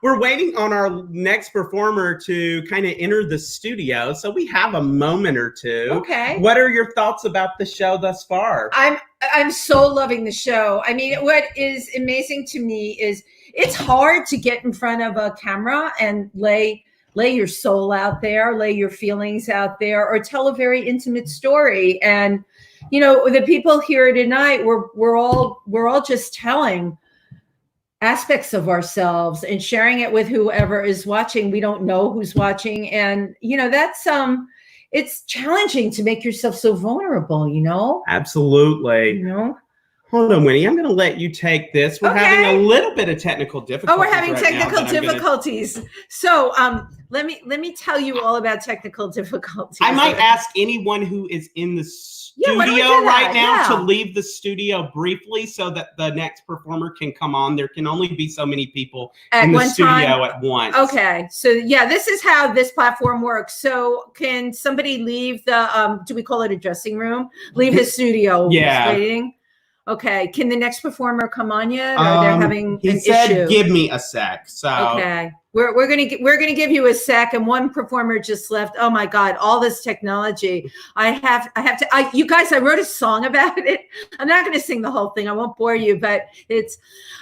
A: we're waiting on our next performer to kind of enter the studio. So we have a moment or two.
B: Okay.
A: What are your thoughts about the show thus far?
B: I'm so loving the show. I mean, what is amazing to me is it's hard to get in front of a camera and lay your soul out there, lay your feelings out there, or tell a very intimate story. And the people here tonight, we're all just telling aspects of ourselves and sharing it with whoever is watching. We don't know who's watching, and that's it's challenging to make yourself so vulnerable.
A: Absolutely. Hold on, Winnie. I'm going to let you take this. We're having a little bit of technical difficulties.
B: Oh, we're having technical difficulties. So let me tell you all about technical difficulties.
A: I might ask anyone who is in the studio right now to leave the studio briefly so that the next performer can come on. There can only be so many people in the studio at once.
B: Okay. So this is how this platform works. So can somebody leave the, do we call it a dressing room? Leave the studio.
A: Yeah.
B: Waiting. Okay. Can the next performer come on yet? Or they're having an issue?
A: He said, "Give me a sec." So
B: okay, we're gonna give you a sec. And one performer just left. Oh my God! All this technology. I have to. You guys, I wrote a song about it. I'm not gonna sing the whole thing. I won't bore you, but it's.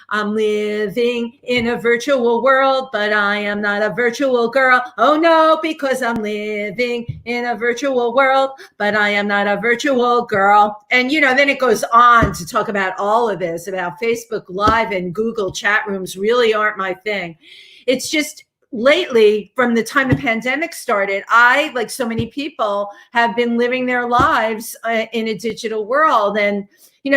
B: I'm living in a virtual world, but I am not a virtual girl. Oh no, because I'm living in a virtual world, but I am not a virtual girl. And then it goes on to talk about all of this, about Facebook Live and Google chat rooms really aren't my thing. It's just lately, from the time the pandemic started, I, like so many people, have been living their lives in a digital world. And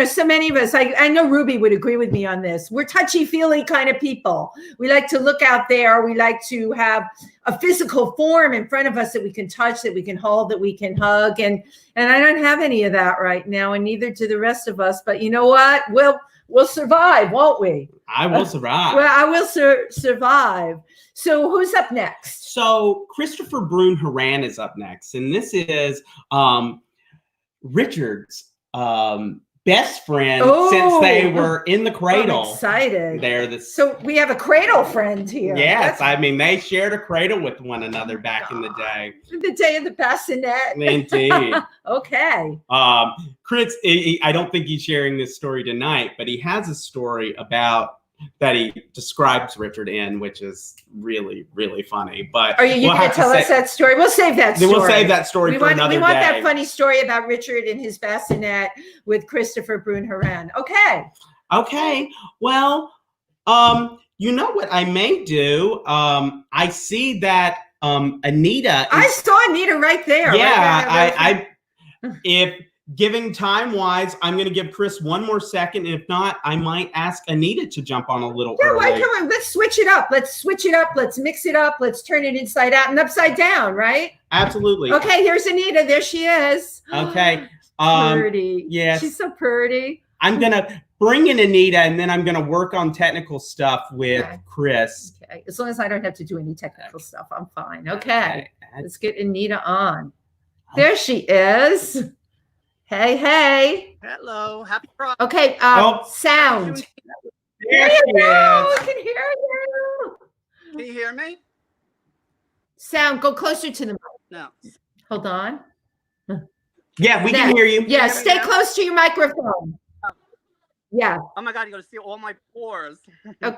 B: so many of us, I know Ruby would agree with me on this. We're touchy-feely kind of people. We like to look out there. We like to have a physical form in front of us that we can touch, that we can hold, that we can hug. And I don't have any of that right now, and neither do the rest of us. But you know what? We'll survive, won't we?
A: I will survive.
B: Well, I will survive. So who's up next?
A: So Christopher Brune-Horan is up next. And this is Richard's best friend since they were in the cradle.
B: I'm excited.
A: So
B: we have a cradle friend here.
A: Yes, they shared a cradle with one another back in the day.
B: The day of the bassinet.
A: Indeed.
B: Okay.
A: Chris, I don't think he's sharing this story tonight, but he has a story about that he describes Richard in, which is really, really funny. But
B: are you
A: we'll
B: going to tell us that story? We'll save that story.
A: We'll save that story for another day.
B: We want that funny story about Richard and his bassinet with Christopher Brune-Horan. Okay.
A: Okay. Well, you know what I may do? I see that Anita.
B: I saw Anita right there.
A: Yeah,
B: right
A: if giving time wise, I'm going to give Chris one more second. If not, I might ask Anita to jump on a little early.
B: Why come on? Let's switch it up. Let's mix it up. Let's turn it inside out and upside down, right?
A: Absolutely.
B: Okay, here's Anita. There she is.
A: Okay.
B: Pretty.
A: Yes.
B: She's so pretty.
A: I'm going to bring in Anita, and then I'm going to work on technical stuff with Chris.
B: Okay. As long as I don't have to do any technical stuff, I'm fine. Okay. Let's get Anita on. There she is. Hey.
G: Hello. Happy Pride.
B: Okay. Sound.
A: There she is.
B: I can hear you.
G: Can you hear me?
B: Sound. Go closer to the mic.
G: No.
B: Hold on.
A: Yeah, we can hear you.
B: Yeah, stay close to your microphone. Yeah.
G: Oh my God, you're going to see all my pores.
B: Okay.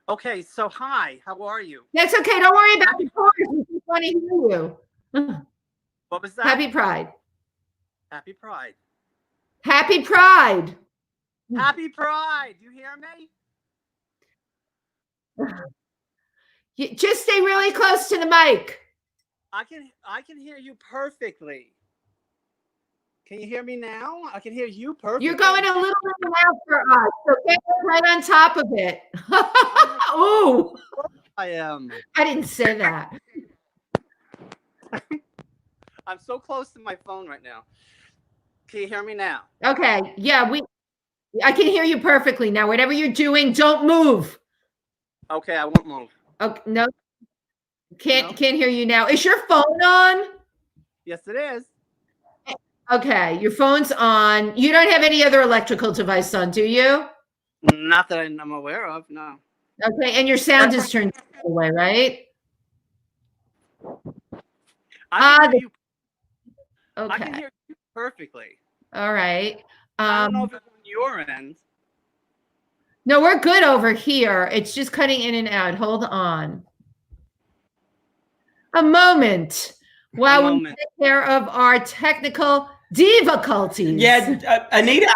G: Okay, so hi. How are you?
B: That's okay. Don't worry about the pores. We just want to hear you.
G: What was that?
B: Happy Pride.
G: Happy Pride.
B: Happy Pride.
G: Happy Pride. You hear me?
B: You just stay really close to the mic.
G: I can hear you perfectly. Can you hear me now? I can hear you perfectly.
B: You're going a little bit loud for us, so get right on top of it. Oh,
G: I am.
B: I didn't say that.
G: I'm so close to my phone right now. Can you hear me now?
B: Okay. Yeah, I can hear you perfectly now. Whatever you're doing, don't move.
G: Okay, I won't move.
B: Okay, no. Can't hear you now. Is your phone on?
G: Yes, it is.
B: Okay, your phone's on. You don't have any other electrical device on, do you?
G: Not that I'm aware of, no.
B: Okay, and your sound is turned away, right?
G: I can
B: Okay.
G: hear you perfectly.
B: All right.
G: I don't know if it's on your end.
B: No, we're good over here. It's just cutting in and out. Hold on. A moment while we take care of our technical difficulties.
A: Yeah, Anita,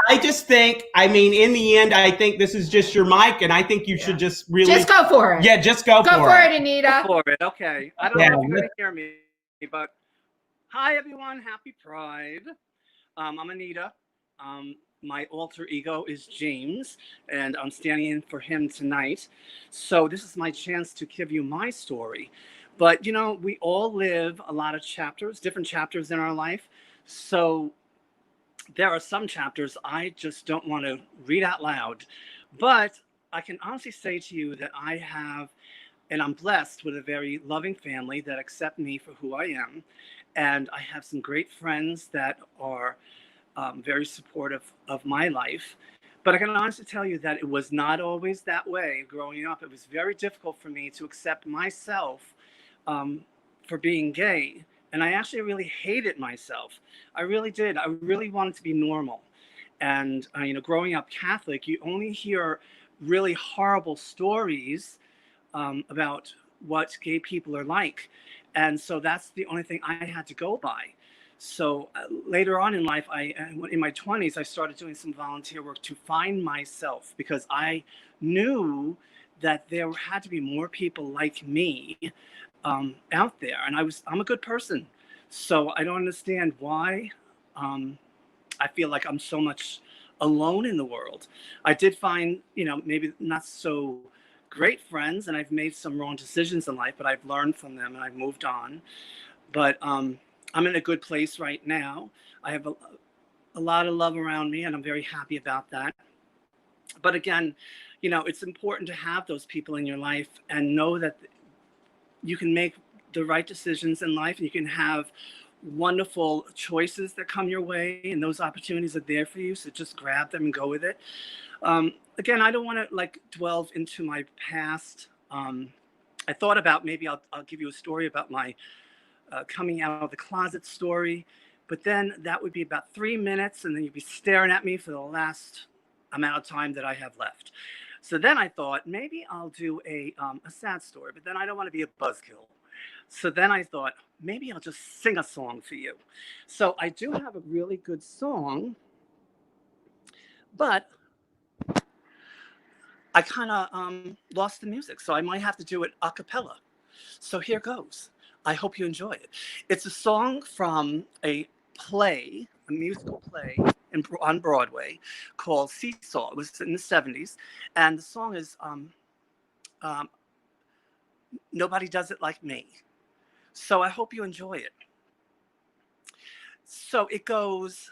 A: I mean, in the end, I think this is just your mic, and I think you should just really...
B: Just go for it.
A: Yeah, just go for it.
B: Go for it, Anita.
G: Go for it, okay. I don't know if you're going to hear me, but hi, everyone. Happy Pride. I'm Anita. My alter ego is James, and I'm standing in for him tonight. So this is my chance to give you my story. But, you know, we all live a lot of chapters, different chapters in our life. So there are some chapters I just don't want to read out loud. But I can honestly say to you that I have, and I'm blessed with a very loving family that accept me for who I am. And I have some great friends that are very supportive of my life. But I can honestly tell you that it was not always that way growing up. It was very difficult for me to accept myself for being gay. And I actually really hated myself. I really did. I really wanted to be normal. And, you know, growing up Catholic, you only hear really horrible stories about what gay people are like. And so that's the only thing I had to go by. So later on in life, in my 20s, I started doing some volunteer work to find myself, because I knew that there had to be more people like me out there. And I'm a good person. So I don't understand why I feel like I'm so much alone in the world. I did find, you know, maybe not so great friends, and I've made some wrong decisions in life, but I've learned from them and I've moved on. But I'm in a good place right now. I have a lot of love around me, and I'm very happy about that. But again, you know, it's important to have those people in your life and know that you can make the right decisions in life, and you can have wonderful choices that come your way, and those opportunities are there for you. So just grab them and go with it. Again, I don't want to like delve into my past. I thought about maybe I'll give you a story about my coming out of the closet story, but then that would be about 3 minutes, and then you'd be staring at me for the last amount of time that I have left. So then I thought maybe I'll do a sad story, but then I don't want to be a buzzkill. So then I thought maybe I'll just sing a song for you. So I do have a really good song, but I kind of lost the music, so I might have to do it a cappella. So here goes. I hope you enjoy it. It's a song from a play, a musical play on Broadway called Seesaw. It was in the 70s. And the song is Nobody Does It Like Me. So I hope you enjoy it. So it goes,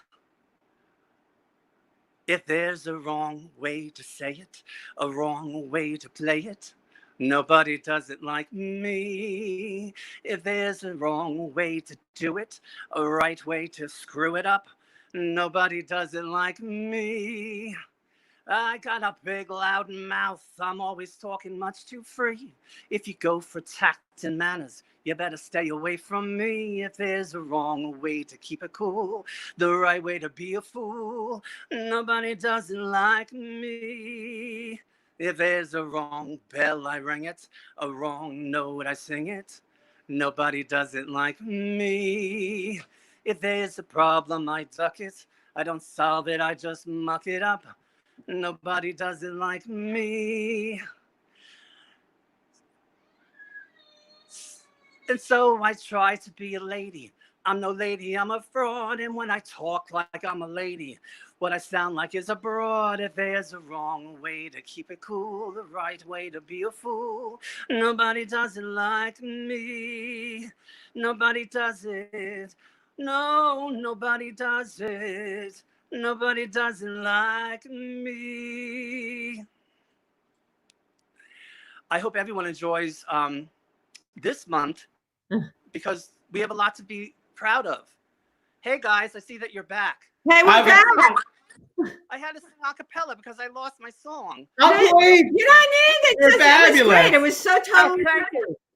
G: if there's a wrong way to say it, a wrong way to play it, nobody does it like me. If there's a wrong way to do it, a right way to screw it up, nobody does it like me. I got a big loud mouth, I'm always talking much too free. If you go for tact and manners, you better stay away from me. If there's a wrong way to keep it cool, the right way to be a fool, nobody does it like me. If there's a wrong bell, I ring it, a wrong note, I sing it, nobody does it like me. If there's a problem, I duck it, I don't solve it, I just muck it up, nobody does it like me. And so I try to be a lady. I'm no lady, I'm a fraud. And when I talk like I'm a lady, what I sound like is a broad. If there's a wrong way to keep it cool, the right way to be a fool, nobody does it like me. Nobody does it. No, nobody does it. Nobody does it like me. I hope everyone enjoys this month, because we have a lot to be proud of. Hey guys, I see that you're back.
B: Hey, we're back.
G: I had to sing a cappella because I lost my song.
B: You don't need it.
A: You're
B: It was
A: fabulous.
B: great. It was so totally.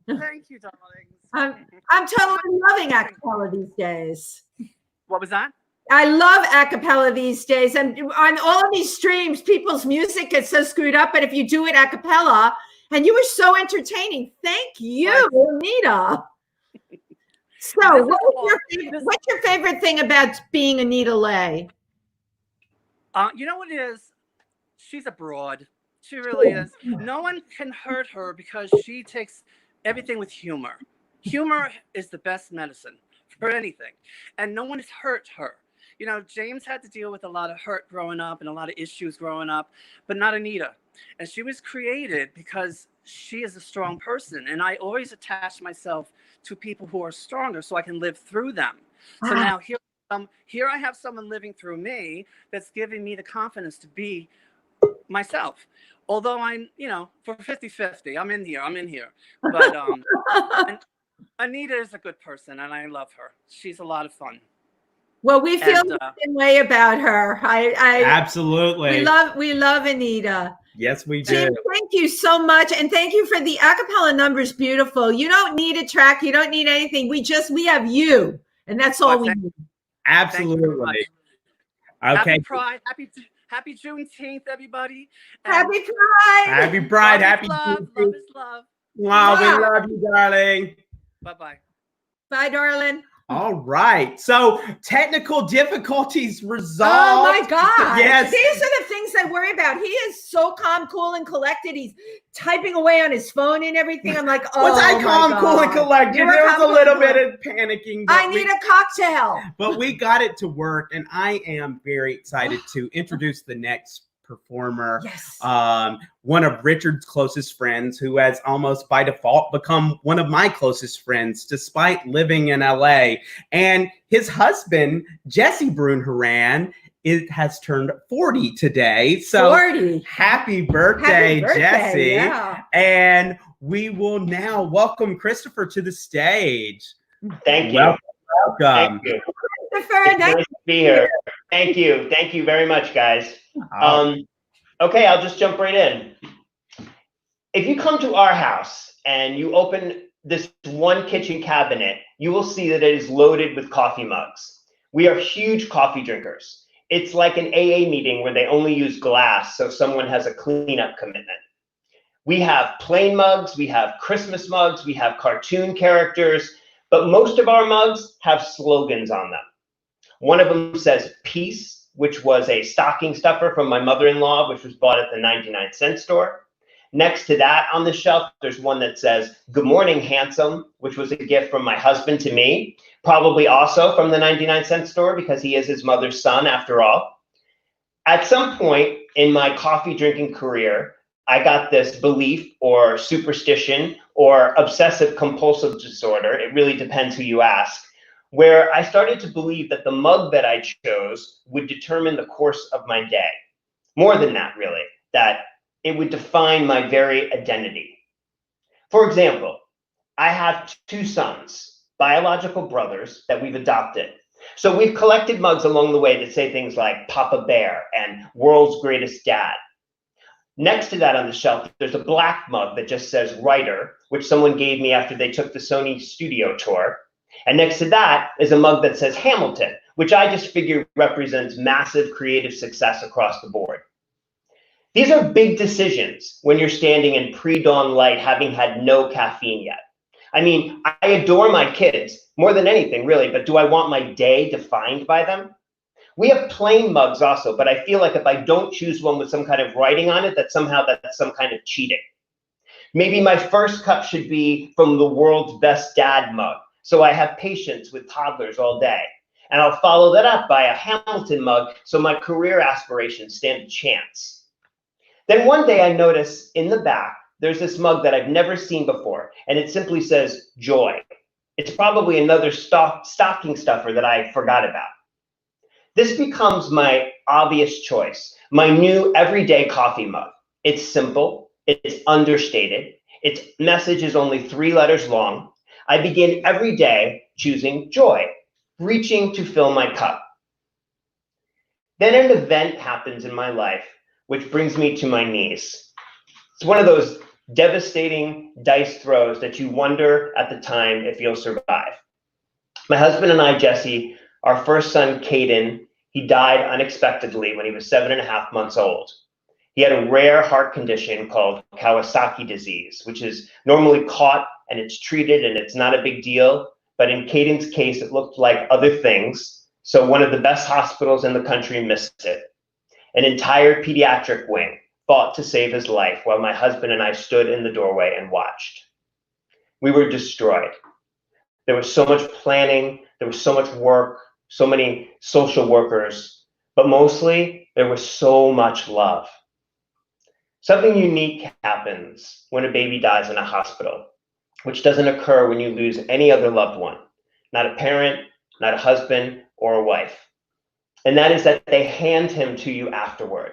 G: Thank you, darling.
B: I'm totally loving a cappella these days.
G: What was that?
B: I love a cappella these days. And on all of these streams, people's music gets so screwed up. But if you do it a cappella, and you were so entertaining. Thank you, Anita. So what's your favorite thing about being Anita Lay?
G: You know what it is? She's a broad. She really is. No one can hurt her because she takes everything with humor. Humor is the best medicine for anything. And no one has hurt her. You know, James had to deal with a lot of hurt growing up and a lot of issues growing up, but not Anita. And she was created because she is a strong person. And I always attach myself to people who are stronger so I can live through them. So now here I have someone living through me that's giving me the confidence to be myself. Although I'm, you know, for 50-50, I'm in here. But Anita is a good person and I love her. She's a lot of fun.
B: Well, we feel the same way about her.
A: Absolutely.
B: We love Anita.
A: Yes, we do.
B: Jim, thank you so much. And thank you for the acapella numbers. Beautiful. You don't need a track. You don't need anything. We have you. And that's all we need.
A: Absolutely. Okay.
G: Happy Pride. Happy Juneteenth, everybody. And
B: happy Pride.
A: Happy Pride. Happy
G: love. Love is love.
A: Wow, we love you, darling.
G: Bye-bye.
B: Bye, darling.
A: All right. So technical difficulties resolved.
B: Oh my God.
A: Yes.
B: These are the things I worry about. He is so calm, cool, and collected. He's typing away on his phone and everything. I'm like, oh,
A: was I calm, cool, and collected? There was a little bit of panicking.
B: I need a cocktail. But
A: we got it to work, and I am very excited to introduce the next performer.
B: Yes.
A: One of Richard's closest friends, who has almost by default become one of my closest friends, despite living in LA. And his husband, Jesse Brune-Horan, has turned 40 today. So 40. Happy birthday, Jesse.
B: Yeah.
A: And we will now welcome Christopher to the stage.
H: Thank you.
A: Welcome.
H: Thank you.
B: Christopher,
H: nice to be here. Thank you. Thank you very much, guys. Okay, I'll just jump right in. If you come to our house and you open this one kitchen cabinet, you will see that it is loaded with coffee mugs. We are huge coffee drinkers. It's like an AA meeting where they only use glass, so someone has a cleanup commitment. We have plain mugs, we have Christmas mugs, we have cartoon characters, but most of our mugs have slogans on them. One of them says peace, which was a stocking stuffer from my mother-in-law, which was bought at the 99-cent store. Next to that on the shelf, there's one that says, "Good morning, handsome," which was a gift from my husband to me, probably also from the 99-cent store because he is his mother's son after all. At some point in my coffee drinking career, I got this belief or superstition or obsessive compulsive disorder, it really depends who you ask, where I started to believe that the mug that I chose would determine the course of my day. More than that, really, that it would define my very identity. For example, I have 2 sons, biological brothers that we've adopted. So we've collected mugs along the way that say things like Papa Bear and World's Greatest Dad. Next to that on the shelf, there's a black mug that just says writer, which someone gave me after they took the Sony studio tour. And next to that is a mug that says Hamilton, which I just figure represents massive creative success across the board. These are big decisions when you're standing in pre-dawn light, having had no caffeine yet. I mean, I adore my kids more than anything, really, but do I want my day defined by them? We have plain mugs also, but I feel like if I don't choose one with some kind of writing on it, that somehow that's some kind of cheating. Maybe my first cup should be from the World's Best Dad mug, so I have patience with toddlers all day. And I'll follow that up by a Hamilton mug, so my career aspirations stand a chance. Then one day I notice in the back, there's this mug that I've never seen before, and it simply says joy. It's probably another stocking stuffer that I forgot about. This becomes my obvious choice, my new everyday coffee mug. It's simple, it's understated, its message is only 3 letters long. I begin every day choosing joy, reaching to fill my cup. Then an event happens in my life which brings me to my knees. It's one of those devastating dice throws that you wonder at the time if you'll survive. My husband and I, Jesse, our first son, Caden, he died unexpectedly when he was 7.5 months old. He had a rare heart condition called Kawasaki disease, which is normally caught and it's treated and it's not a big deal. But in Caden's case, it looked like other things. So one of the best hospitals in the country missed it. An entire pediatric wing fought to save his life while my husband and I stood in the doorway and watched. We were destroyed. There was so much planning, there was so much work, so many social workers, but mostly there was so much love. Something unique happens when a baby dies in a hospital, which doesn't occur when you lose any other loved one, not a parent, not a husband or a wife. And that is that they hand him to you afterward.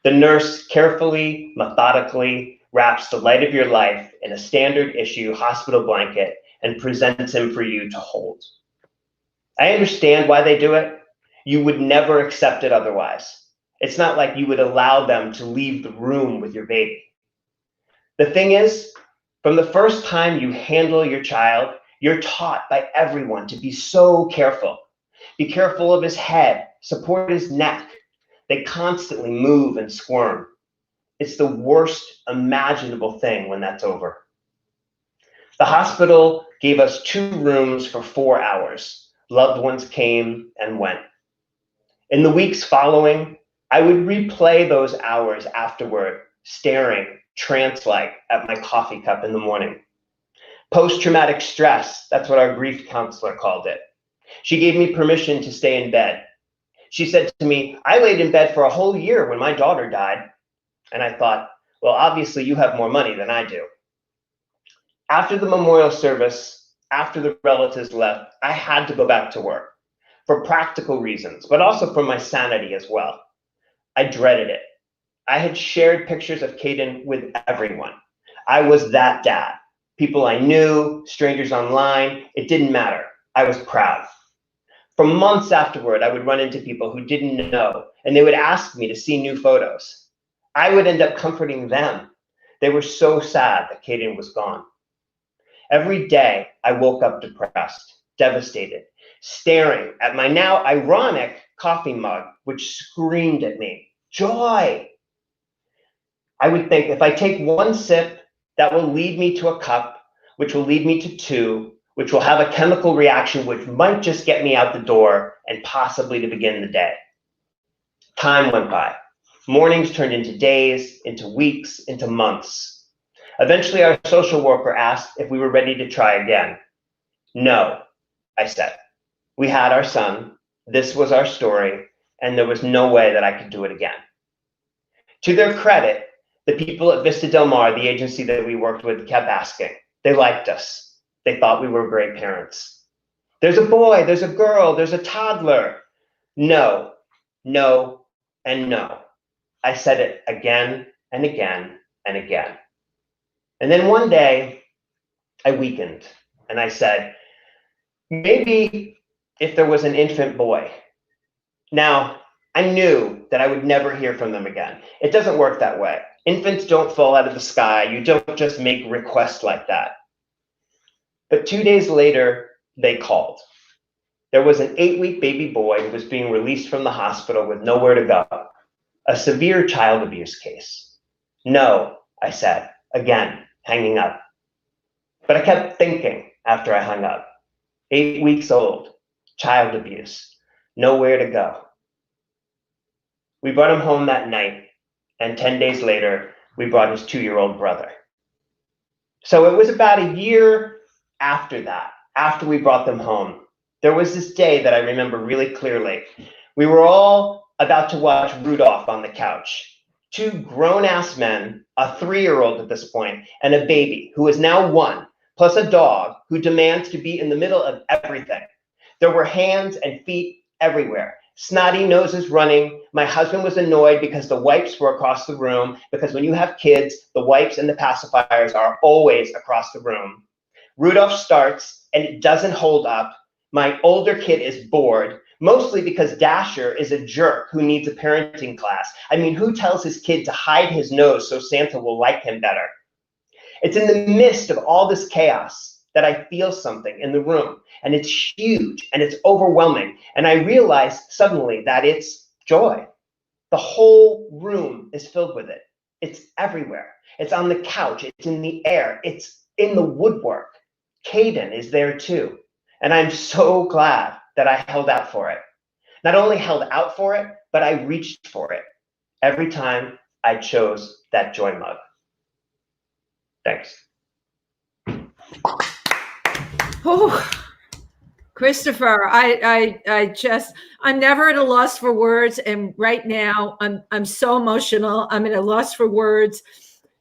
H: The nurse carefully, methodically wraps the light of your life in a standard issue hospital blanket and presents him for you to hold. I understand why they do it. You would never accept it otherwise. It's not like you would allow them to leave the room with your baby. The thing is, from the first time you handle your child, you're taught by everyone to be so careful. Be careful of his head, support his neck. They constantly move and squirm. It's the worst imaginable thing when that's over. The hospital gave us 2 rooms for 4 hours. Loved ones came and went. In the weeks following, I would replay those hours afterward, staring trance-like at my coffee cup in the morning. Post-traumatic stress, that's what our grief counselor called it. She gave me permission to stay in bed. She said to me, I laid in bed for a whole year when my daughter died. And I thought, well, obviously you have more money than I do. After the memorial service, after the relatives left, I had to go back to work for practical reasons, but also for my sanity as well. I dreaded it. I had shared pictures of Caden with everyone. I was that dad. People I knew, strangers online, it didn't matter. I was proud. For months afterward, I would run into people who didn't know, and they would ask me to see new photos. I would end up comforting them. They were so sad that Caden was gone. Every day, I woke up depressed, devastated, staring at my now ironic coffee mug, which screamed at me, joy. I would think if I take one sip, that will lead me to a cup, which will lead me to two, which will have a chemical reaction, which might just get me out the door and possibly to begin the day. Time went by. Mornings turned into days, into weeks, into months. Eventually, our social worker asked if we were ready to try again. No, I said. We had our son, this was our story, and there was no way that I could do it again. To their credit, the people at Vista Del Mar, the agency that we worked with, kept asking. They liked us. They thought we were great parents. There's a boy, there's a girl, there's a toddler. No, no, and no. I said it again and again and again. And then one day, I weakened and I said, maybe if there was an infant boy. Now, I knew that I would never hear from them again. It doesn't work that way. Infants don't fall out of the sky. You don't just make requests like that. But 2 days later, they called. There was an 8-week baby boy who was being released from the hospital with nowhere to go. A severe child abuse case. No, I said, again, hanging up. But I kept thinking after I hung up. 8 weeks old, child abuse, nowhere to go. We brought him home that night, and 10 days later, we brought his 2-year-old brother. So it was about a year after that, after we brought them home, there was this day that I remember really clearly. We were all about to watch Rudolph on the couch. 2 grown-ass men, a 3-year-old at this point, and a baby who is now 1, plus a dog who demands to be in the middle of everything. There were hands and feet everywhere. Snotty noses running. My husband was annoyed because the wipes were across the room, because when you have kids, the wipes and the pacifiers are always across the room. Rudolph starts and it doesn't hold up. My older kid is bored, mostly because Dasher is a jerk who needs a parenting class. I mean, who tells his kid to hide his nose so Santa will like him better? It's in the midst of all this chaos that I feel something in the room, and it's huge and it's overwhelming. And I realize suddenly that it's joy. The whole room is filled with it. It's everywhere. It's on the couch. It's in the air. It's in the woodwork. Caden is there too. And I'm so glad that I held out for it. Not only held out for it, but I reached for it every time I chose that joy mug. Thanks.
B: Oh, Christopher, I'm never at a loss for words. And right now I'm so emotional. I'm at a loss for words.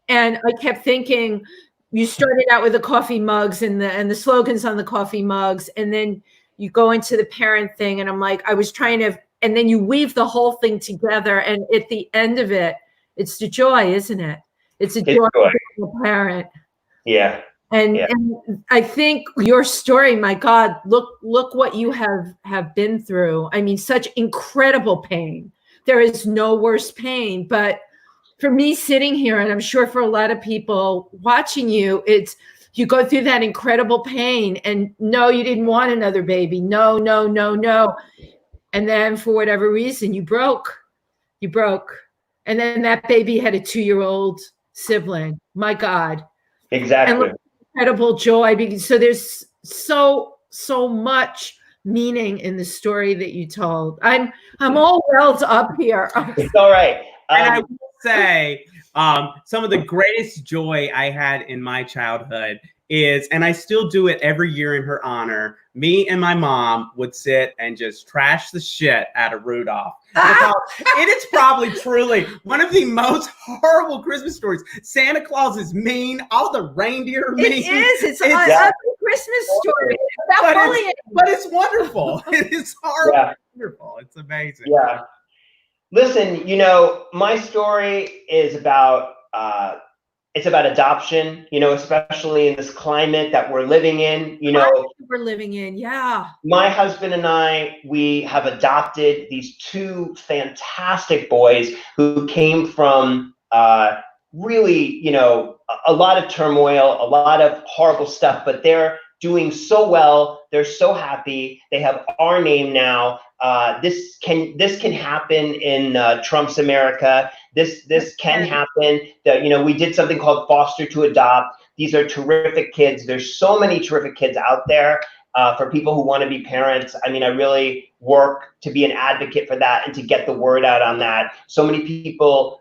B: And I kept thinking, you started out with the coffee mugs and the slogans on the coffee mugs. And then you go into the parent thing. And I'm like, I was trying to, and then you weave the whole thing together. And at the end of it, it's the joy, isn't it? It's a joy to be a parent.
H: Yeah.
B: And I think your story, my God, look what you have been through. I mean, such incredible pain. There is no worse pain. But for me sitting here, and I'm sure for a lot of people watching you, it's you go through that incredible pain and no, you didn't want another baby. No, no, no, no. And then for whatever reason, you broke. And then that baby had a 2-year-old sibling. My God.
H: Exactly.
B: And incredible joy, because so there's so much meaning in the story that you told. I'm all welled up here.
H: It's all right.
A: And I will say, some of the greatest joy I had in my childhood is, and I still do it every year in her honor, me and my mom would sit and just trash the shit out of Rudolph. It is probably truly one of the most horrible Christmas stories. Santa Claus is mean. All the reindeer are mean.
B: It is. It's an ugly Christmas story. It's about bullying.
A: But it's wonderful. It is horrible. Wonderful. It's amazing.
H: Yeah. Listen, you know, my story is about it's about adoption, you know, especially in this climate that we're living in, you know.
B: We're living in, yeah.
H: My husband and I, we have adopted these 2 fantastic boys who came from really, you know, a lot of turmoil, a lot of horrible stuff, but they're doing so well. They're so happy. They have our name now. This can happen in Trump's America. This can happen. We did something called Foster to Adopt. These are terrific kids. There's so many terrific kids out there for people who want to be parents. I mean, I really work to be an advocate for that and to get the word out on that. So many people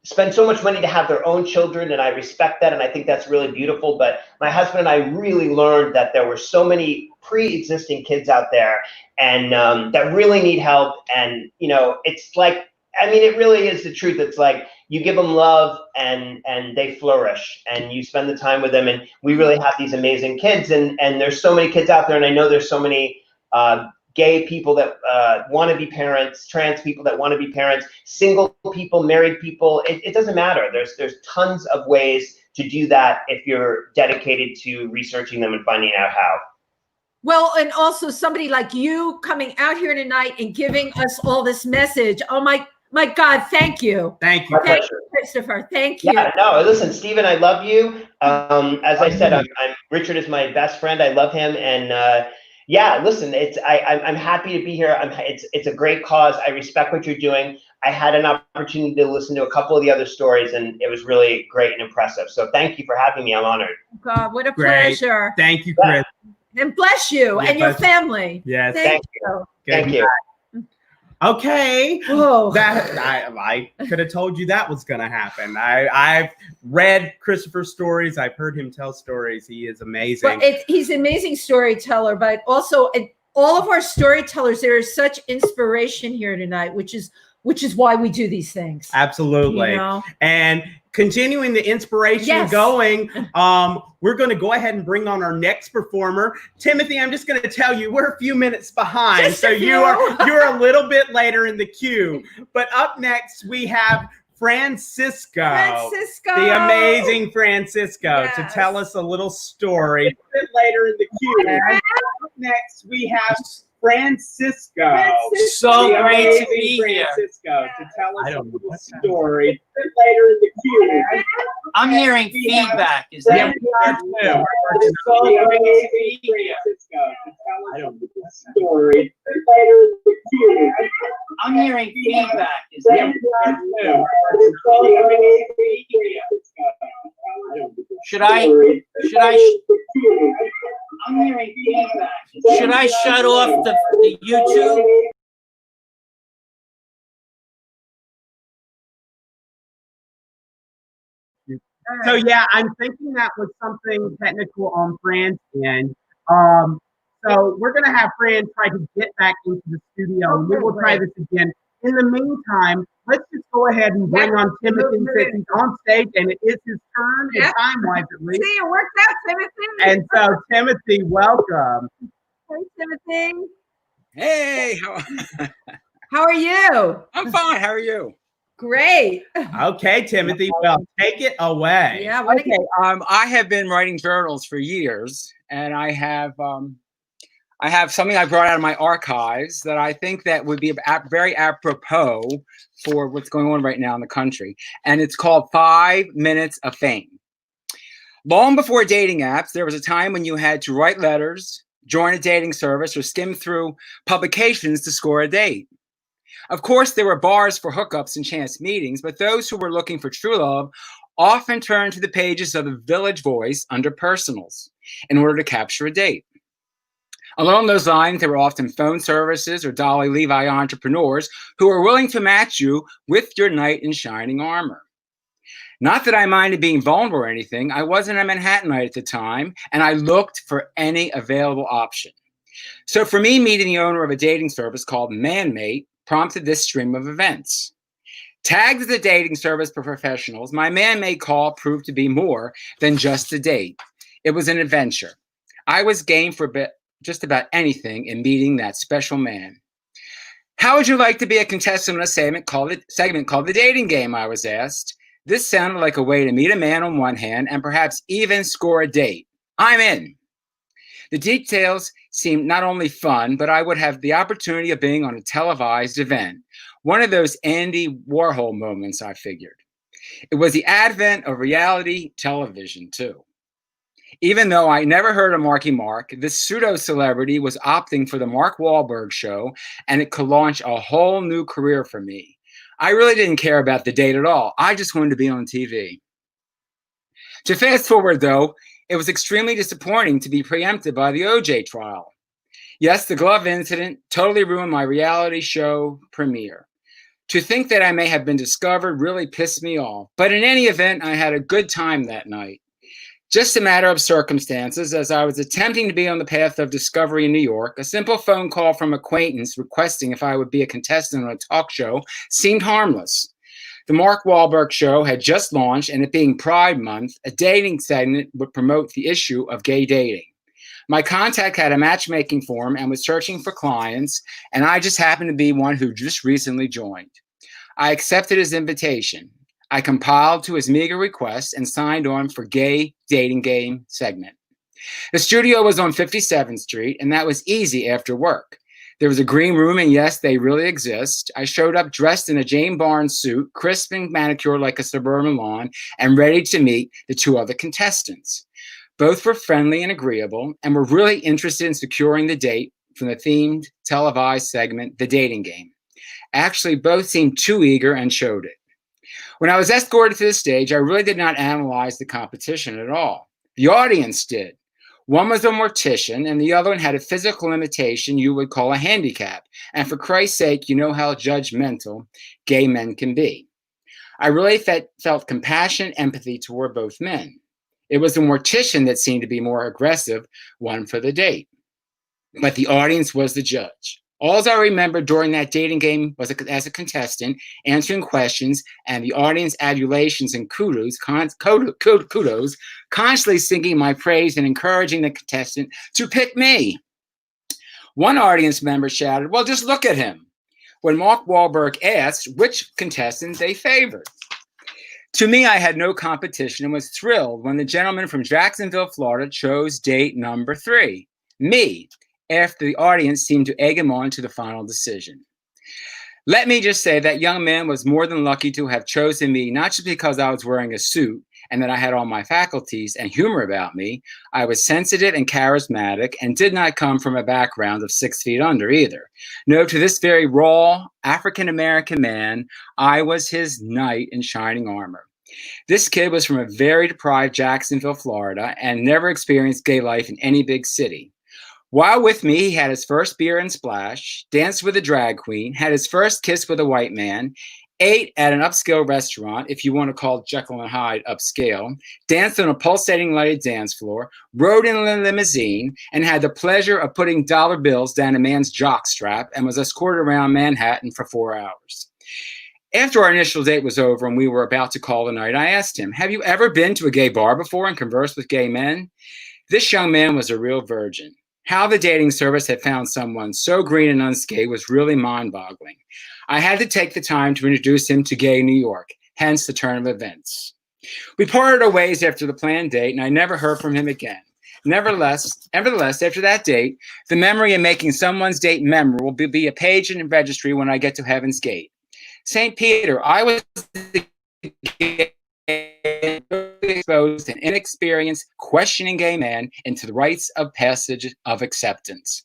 H: spend so much money to have their own children, and I respect that, and I think that's really beautiful. But my husband and I really learned that there were so many pre-existing kids out there, and that really need help. And it's like, I mean, it really is the truth. It's like you give them love, and they flourish, and you spend the time with them. And we really have these amazing kids, and there's so many kids out there, and I know there's so many gay people that want to be parents, trans people that want to be parents, single people, married people. It doesn't matter. There's tons of ways to do that if you're dedicated to researching them and finding out how.
B: Well, and also somebody like you coming out here tonight and giving us all this message. Oh my God, thank you.
A: Thank you.
B: Thank you, Christopher. Thank you.
H: Yeah, no, listen, Stephen, I love you. As I said, Richard is my best friend. I love him, and yeah, listen, I'm happy to be here. It's a great cause. I respect what you're doing. I had an opportunity to listen to a couple of the other stories, and it was really great and impressive. So thank you for having me. I'm honored.
B: God, what a pleasure.
A: Thank you, Chris.
B: And bless you and your family.
A: Yes.
H: Thank you. Thank you.
A: Okay.
B: Whoa.
A: That I could have told you that was going to happen. I've read Christopher's stories. I've heard him tell stories. He is amazing.
B: Well, he's an amazing storyteller, but also all of our storytellers, there is such inspiration here tonight, which is why we do these things.
A: Absolutely. And continuing the inspiration going, we're going to go ahead and bring on our next performer. Timothy, I'm just going to tell you, we're a few minutes behind. So you're a little bit later in the queue. But up next, we have Fran Sisco, the amazing Fran Sisco, to tell us a little story. A bit later in the queue. Up next, we have Fran Sisco.
I: So great to be here.
A: Sisco, to tell us a little story. A bit later in the queue.
I: I'm hearing feedback. Is that
A: so great to be here? Sisco, to tell us a little story. A bit later in the queue.
I: I'm hearing feedback. Is that Should I? I'm hearing feedback. Should I shut off the YouTube?
A: So yeah, I'm thinking that was something technical on Fran's end. So we're gonna have Fran try to get back into the studio. We will try this again. In the meantime, let's just go ahead and bring on Timothy since he's on stage and it is his turn, time-wise at least.
B: See, it worked out, Timothy.
A: And so, Timothy, welcome.
B: Hey, Timothy.
J: Hey,
B: how are you?
J: I'm fine. How are you?
B: Great.
A: Okay, Timothy. Well, take it away.
B: Yeah.
J: Okay. I have been writing journals for years, and I have something I brought out of my archives that I think that would be very apropos for what's going on right now in the country. And it's called 5 Minutes of Fame. Long before dating apps, there was a time when you had to write letters, join a dating service, or skim through publications to score a date. Of course, there were bars for hookups and chance meetings, but those who were looking for true love often turned to the pages of the Village Voice under personals in order to capture a date. Along those lines, there were often phone services or Dolly Levi entrepreneurs who were willing to match you with your knight in shining armor. Not that I minded being vulnerable or anything. I wasn't a Manhattanite at the time, and I looked for any available option. So for me, meeting the owner of a dating service called ManMate prompted this stream of events. Tagged as a dating service for professionals, my ManMate call proved to be more than just a date. It was an adventure. I was game for just about anything in meeting that special man. How would you like to be a contestant on a segment called The Dating Game, I was asked. This sounded like a way to meet a man on one hand and perhaps even score a date. I'm in. The details seemed not only fun, but I would have the opportunity of being on a televised event. One of those Andy Warhol moments, I figured. It was the advent of reality television, too. Even though I never heard of Marky Mark, this pseudo-celebrity was opting for the Mark Wahlberg show, and it could launch a whole new career for me. I really didn't care about the date at all. I just wanted to be on TV. To fast forward, though, it was extremely disappointing to be preempted by the OJ trial. Yes, the glove incident totally ruined my reality show premiere. To think that I may have been discovered really pissed me off. But in any event, I had a good time that night. Just a matter of circumstances, as I was attempting to be on the path of discovery in New York, a simple phone call from an acquaintance requesting if I would be a contestant on a talk show seemed harmless. The Mark Wahlberg show had just launched, and it being Pride Month, a dating segment would promote the issue of gay dating. My contact had a matchmaking forum and was searching for clients, and I just happened to be one who just recently joined. I accepted his invitation. I compiled to his meager request and signed on for Gay Dating Game segment. The studio was on 57th Street, and that was easy after work. There was a green room, and yes, they really exist. I showed up dressed in a Jane Barnes suit, crisp and manicured like a suburban lawn, and ready to meet the two other contestants. Both were friendly and agreeable, and were really interested in securing the date from the themed televised segment, The Dating Game. Actually, both seemed too eager and showed it. When I was escorted to the stage, I really did not analyze the competition at all. The audience did. One was a mortician, and the other one had a physical limitation you would call a handicap. And for Christ's sake, you know how judgmental gay men can be. I really felt compassion and empathy toward both men. It was the mortician that seemed to be more aggressive, one for the date. But the audience was the judge. All I remember during that dating game was as a contestant, answering questions, and the audience adulations and kudos, constantly singing my praise and encouraging the contestant to pick me. One audience member shouted, "Well, just look at him," when Mark Wahlberg asked which contestant they favored. To me, I had no competition and was thrilled when the gentleman from Jacksonville, Florida chose date number 3, me, after the audience seemed to egg him on to the final decision. Let me just say that young man was more than lucky to have chosen me, not just because I was wearing a suit and that I had all my faculties and humor about me. I was sensitive and charismatic and did not come from a background of 6 feet under either. No, to this very raw African-American man, I was his knight in shining armor. This kid was from a very deprived Jacksonville, Florida, and never experienced gay life in any big city. While with me, he had his first beer and splash, danced with a drag queen, had his first kiss with a white man, ate at an upscale restaurant, if you want to call Jekyll and Hyde upscale, danced on a pulsating lighted dance floor, rode in a limousine, and had the pleasure of putting dollar bills down a man's jockstrap and was escorted around Manhattan for 4 hours. After our initial date was over and we were about to call the night, I asked him, "Have you ever been to a gay bar before and conversed with gay men?" This young man was a real virgin. How the dating service had found someone so green and unscathed was really mind-boggling. I had to take the time to introduce him to gay New York, hence the turn of events. We parted our ways after the planned date, and I never heard from him again. Nevertheless, after that date, the memory of making someone's date memorable will be a page in the registry when I get to Heaven's Gate. St. Peter, I was exposed an inexperienced, questioning gay man into the rites of passage of acceptance.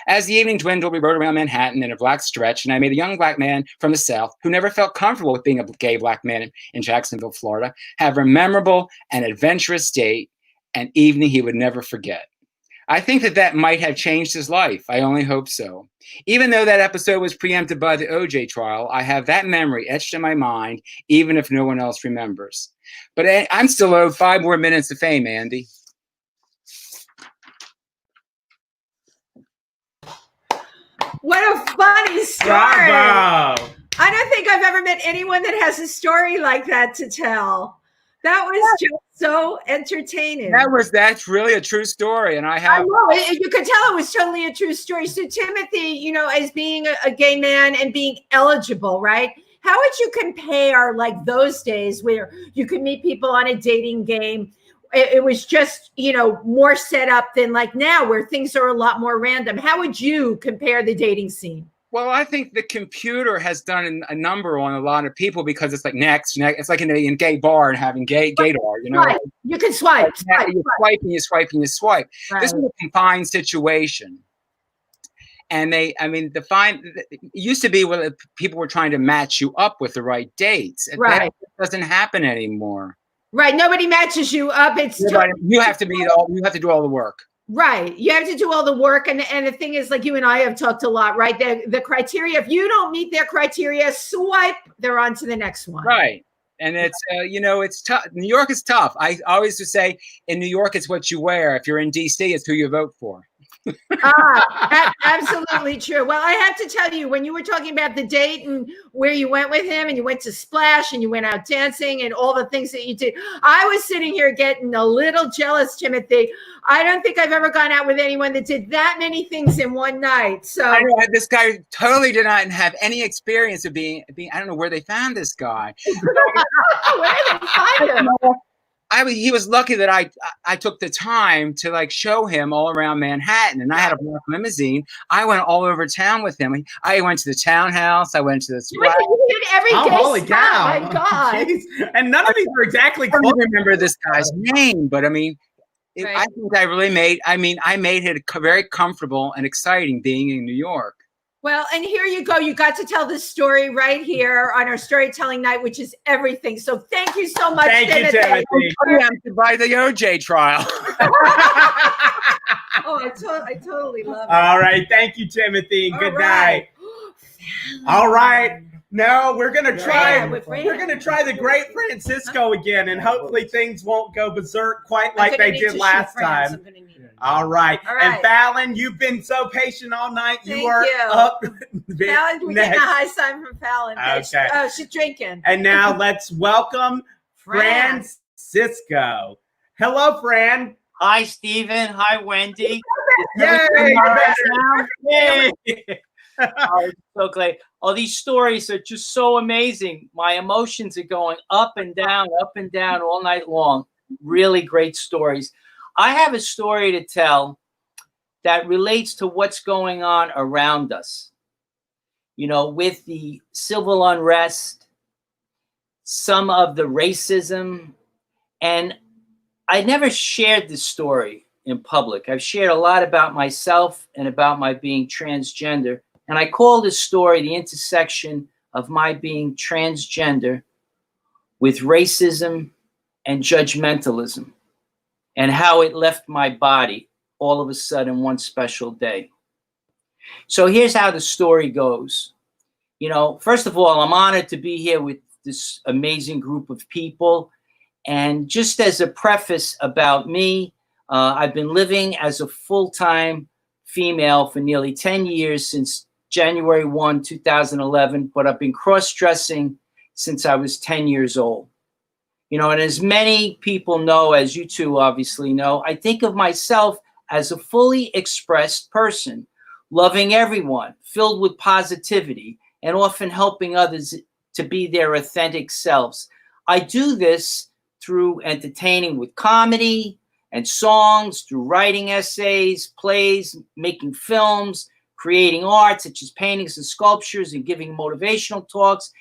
J: As the evening dwindled, we rode around Manhattan in a black stretch, and I made a young black man from the South who never felt comfortable with being a gay black man in Jacksonville, Florida, have a memorable and adventurous date, an evening he would never forget. I think that might have changed his life. I only hope so. Even though that episode was preempted by the OJ trial, I have that memory etched in my mind, even if no one else remembers. But I'm still owed 5 more minutes of fame, Andy.
B: What a funny story.
A: Bravo.
B: I don't think I've ever met anyone that has a story like that to tell. That was just so entertaining.
J: That's really a true story. And I know,
B: you could tell it was totally a true story. So Timothy, as being a gay man and being eligible, right? How would you compare like those days where you could meet people on a dating game? It was just, more set up than like now where things are a lot more random. How would you compare the dating scene?
J: Well, I think the computer has done a number on a lot of people because it's like next. It's like in a gay bar and having gaydar, you know.
B: Right. You can swipe.
J: You swipe and you swipe and you swipe.
B: Right.
J: This is a confined situation. And it used to be when people were trying to match you up with the right dates.
B: Right.
J: That doesn't happen anymore.
B: Right. Nobody matches you up.
J: You have to do all the work.
B: Right. You have to do all the work. And the thing is, like you and I have talked a lot, right? The criteria, if you don't meet their criteria, swipe, they're on to the next one.
J: Right. And it's, it's tough. New York is tough. I always would say in New York, it's what you wear. If you're in DC, it's who you vote for.
B: Absolutely true. Well, I have to tell you, when you were talking about the date and where you went with him and you went to Splash and you went out dancing and all the things that you did, I was sitting here getting a little jealous, Timothy. I don't think I've ever gone out with anyone that did that many things in one night. So
J: I know, this guy totally did not have any experience of being. I don't know where they found this guy.
B: Where did they find him?
J: He was lucky that I took the time to like show him all around Manhattan, and I had a black limousine. I went all over town with him. I went to the townhouse. I went to the Splash.
B: You did every day.
A: Holy cow!
B: My God!
A: Jeez. And none of these are exactly.
J: I don't remember this guy's name, but I mean,
B: Right.
J: I think I really made. I made it very comfortable and exciting being in New York.
B: Well, and here you go. You got to tell this story right here on our storytelling night, which is everything. So thank you so much.
A: Thank you, Timothy.
J: Preempted by the OJ trial.
B: Oh, I totally love it.
A: All right. Thank you, Timothy. Good night.
B: Right.
A: All right. No, we're gonna try.
B: Yeah, with Fran.
A: We're gonna try the great Fran Sisco again, and hopefully things won't go berserk quite like they did last time. All right.
B: All right.
A: And Falon, you've been so patient all night.
B: Thank
A: you are
B: you.
A: up.
B: Fallon, we're getting a high sign from Fallon.
A: Okay.
B: Oh, she's drinking.
A: And now let's welcome Fran Sisco. Hello, Fran.
I: Hi, Stephen. Hi, Wendy.
A: Yay!
I: Yay! Oh, it's so great. Oh, these stories are just so amazing. My emotions are going up and down all night long. Really great stories. I have a story to tell that relates to what's going on around us. You know, with the civil unrest, some of the racism, and I never shared this story in public. I've shared a lot about myself and about my being transgender. And I call this story the intersection of my being transgender with racism and judgmentalism, and how it left my body all of a sudden one special day. So here's how the story goes. You know, first of all, I'm honored to be here with this amazing group of people. And just as a preface about me, I've been living as a full-time female for nearly 10 years, since January 1, 2011, but I've been cross-dressing since I was 10 years old. You know, and as many people know, as you two obviously know, I think of myself as a fully expressed person, loving everyone, filled with positivity, and often helping others to be their authentic selves. I do this through entertaining with comedy and songs, through writing essays, plays, making films, creating art such as paintings and sculptures, and giving motivational talks,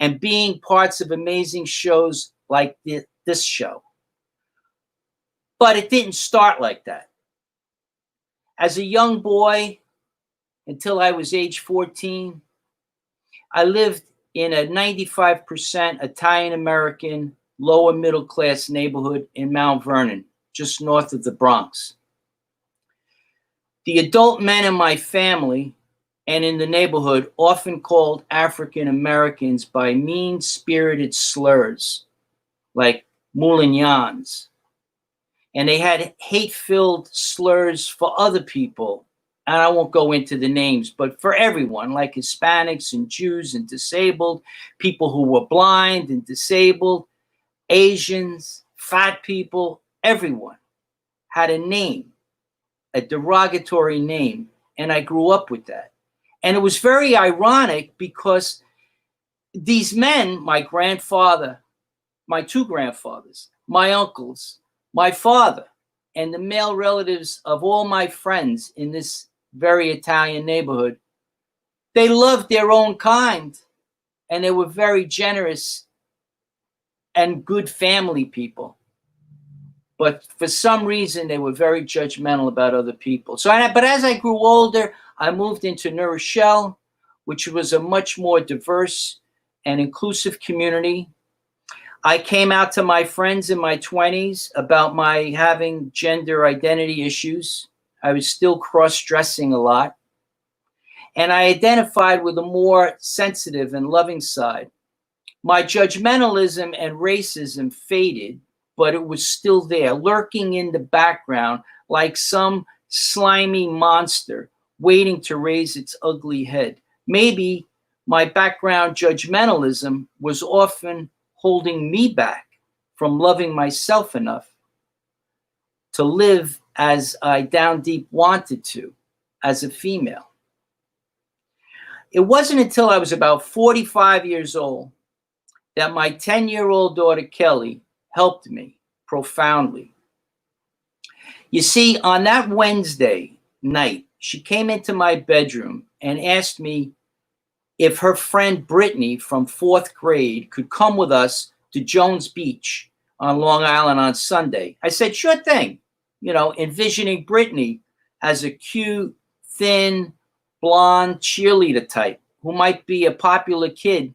I: and being parts of amazing shows like this show. But it didn't start like that. As a young boy, until I was age 14, I lived in a 95% Italian-American, lower middle-class neighborhood in Mount Vernon, just north of the Bronx. The adult men in my family and in the neighborhood often called African Americans by mean-spirited slurs like moulignons. And they had hate-filled slurs for other people. And I won't go into the names, but for everyone, like Hispanics and Jews and disabled, people who were blind and disabled, Asians, fat people, everyone had a name, a derogatory name, and I grew up with that. And it was very ironic because these men, my grandfather, my two grandfathers, my uncles, my father, and the male relatives of all my friends in this very Italian neighborhood They loved their own kind, and they were very generous and good family people. But for some reason, they were very judgmental about other people. But as I grew older, I moved into New Rochelle, which was a much more diverse and inclusive community. I came out to my friends in my 20s about my having gender identity issues. I was still cross-dressing a lot. And I identified with a more sensitive and loving side. My judgmentalism and racism faded, but it was still there, lurking in the background like some slimy monster waiting to raise its ugly head. Maybe my background judgmentalism was often holding me back from loving myself enough to live as I down deep wanted to as a female. It wasn't until I was about 45 years old that my 10-year-old daughter, Kelly, helped me profoundly. You see, on that Wednesday night, she came into my bedroom and asked me if her friend Brittany from 4th grade could come with us to Jones Beach on Long Island on Sunday. I said, sure thing. You know, envisioning Brittany as a cute, thin, blonde cheerleader type who might be a popular kid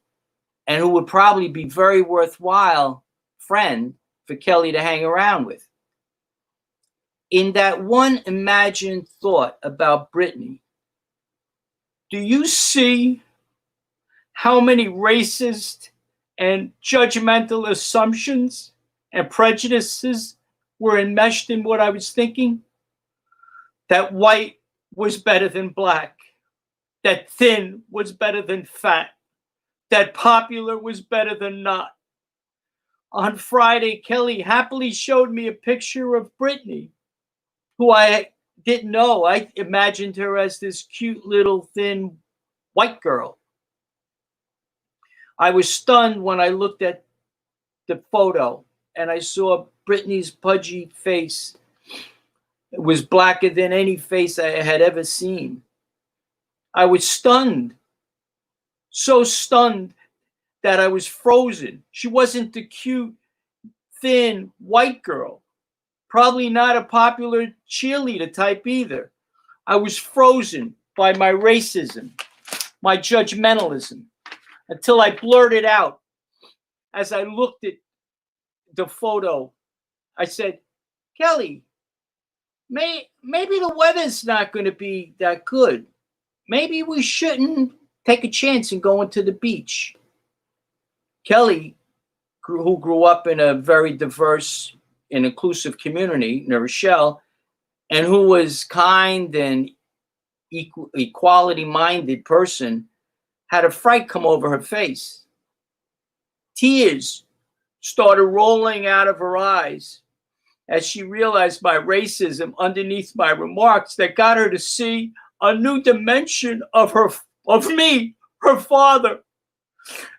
I: and who would probably be very worthwhile friend for Kelly to hang around with. In that one imagined thought about Brittany, do you see how many racist and judgmental assumptions and prejudices were enmeshed in what I was thinking? That white was better than black, that thin was better than fat, that popular was better than not. On Friday, Kelly happily showed me a picture of Brittany, who I didn't know. I imagined her as this cute little thin white girl. I was stunned when I looked at the photo and I saw Brittany's pudgy face. It was blacker than any face I had ever seen. I was stunned, so stunned that I was frozen. She wasn't the cute, thin, white girl. Probably not a popular cheerleader type either. I was frozen by my racism, my judgmentalism, until I blurted out as I looked at the photo. I said, Kelly, maybe the weather's not going to be that good. Maybe we shouldn't take a chance and go into the beach. Kelly, who grew up in a very diverse and inclusive community, New Rochelle, and who was kind and equality-minded person, had a fright come over her face. Tears started rolling out of her eyes as she realized my racism underneath my remarks that got her to see a new dimension of me, her father,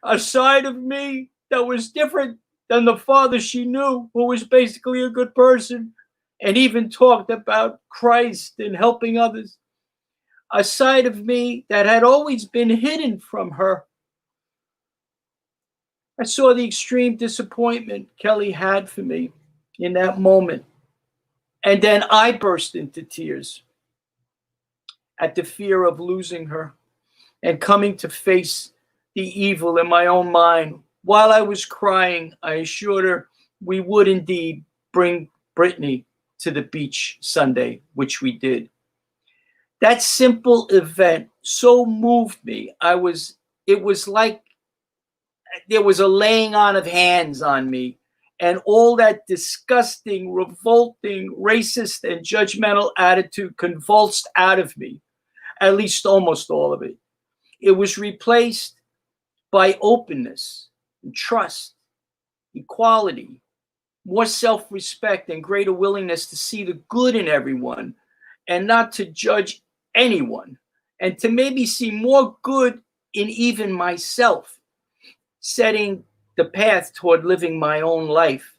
I: a side of me that was different than the father she knew, who was basically a good person and even talked about Christ and helping others. A side of me that had always been hidden from her. I saw the extreme disappointment Kelly had for me in that moment. And then I burst into tears at the fear of losing her and coming to face the evil in my own mind. While I was crying, I assured her we would indeed bring Brittany to the beach Sunday, which we did. That simple event so moved me. It was like there was a laying on of hands on me, and all that disgusting, revolting, racist, and judgmental attitude convulsed out of me, at least almost all of it. It was replaced by openness, and trust, equality, more self-respect, and greater willingness to see the good in everyone and not to judge anyone, and to maybe see more good in even myself, setting the path toward living my own life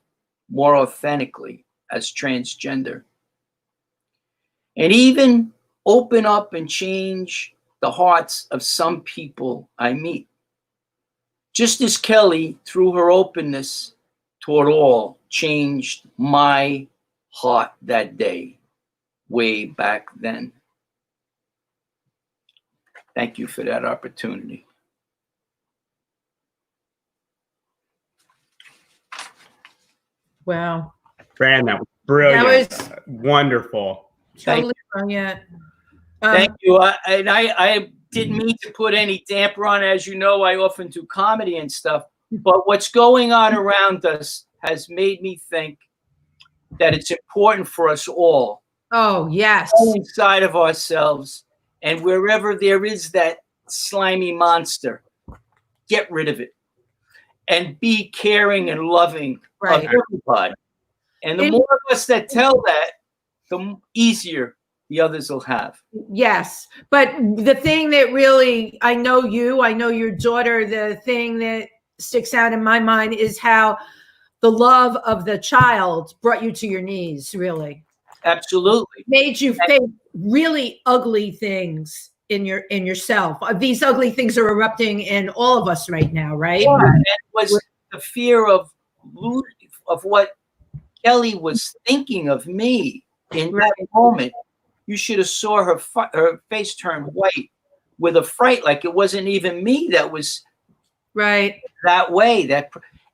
I: more authentically as transgender. And even open up and change the hearts of some people I meet. Just as Kelly, through her openness toward all, changed my heart that day, way back then. Thank you for that opportunity.
B: Wow.
A: Fran, that was brilliant.
B: That was
A: wonderful.
B: totally brilliant.
I: Thank you. I didn't mean to put any damper on. As you know, I often do comedy and stuff. But what's going on around us has made me think that it's important for us all.
B: Oh, yes.
I: Inside of ourselves, and wherever there is that slimy monster, get rid of it. And be caring and loving of everybody. And the more of us that tell that, the easier the others will have.
B: Yes. But the thing that really, I know your daughter, the thing that sticks out in my mind is how the love of the child brought you to your knees, really.
I: Absolutely.
B: Made you face really ugly things in yourself. These ugly things are erupting in all of us right now, right?
I: Yeah, and it was the fear of what Kelly was thinking of me in that moment. You should have saw her face turn white with a fright, like it wasn't even me that was that way.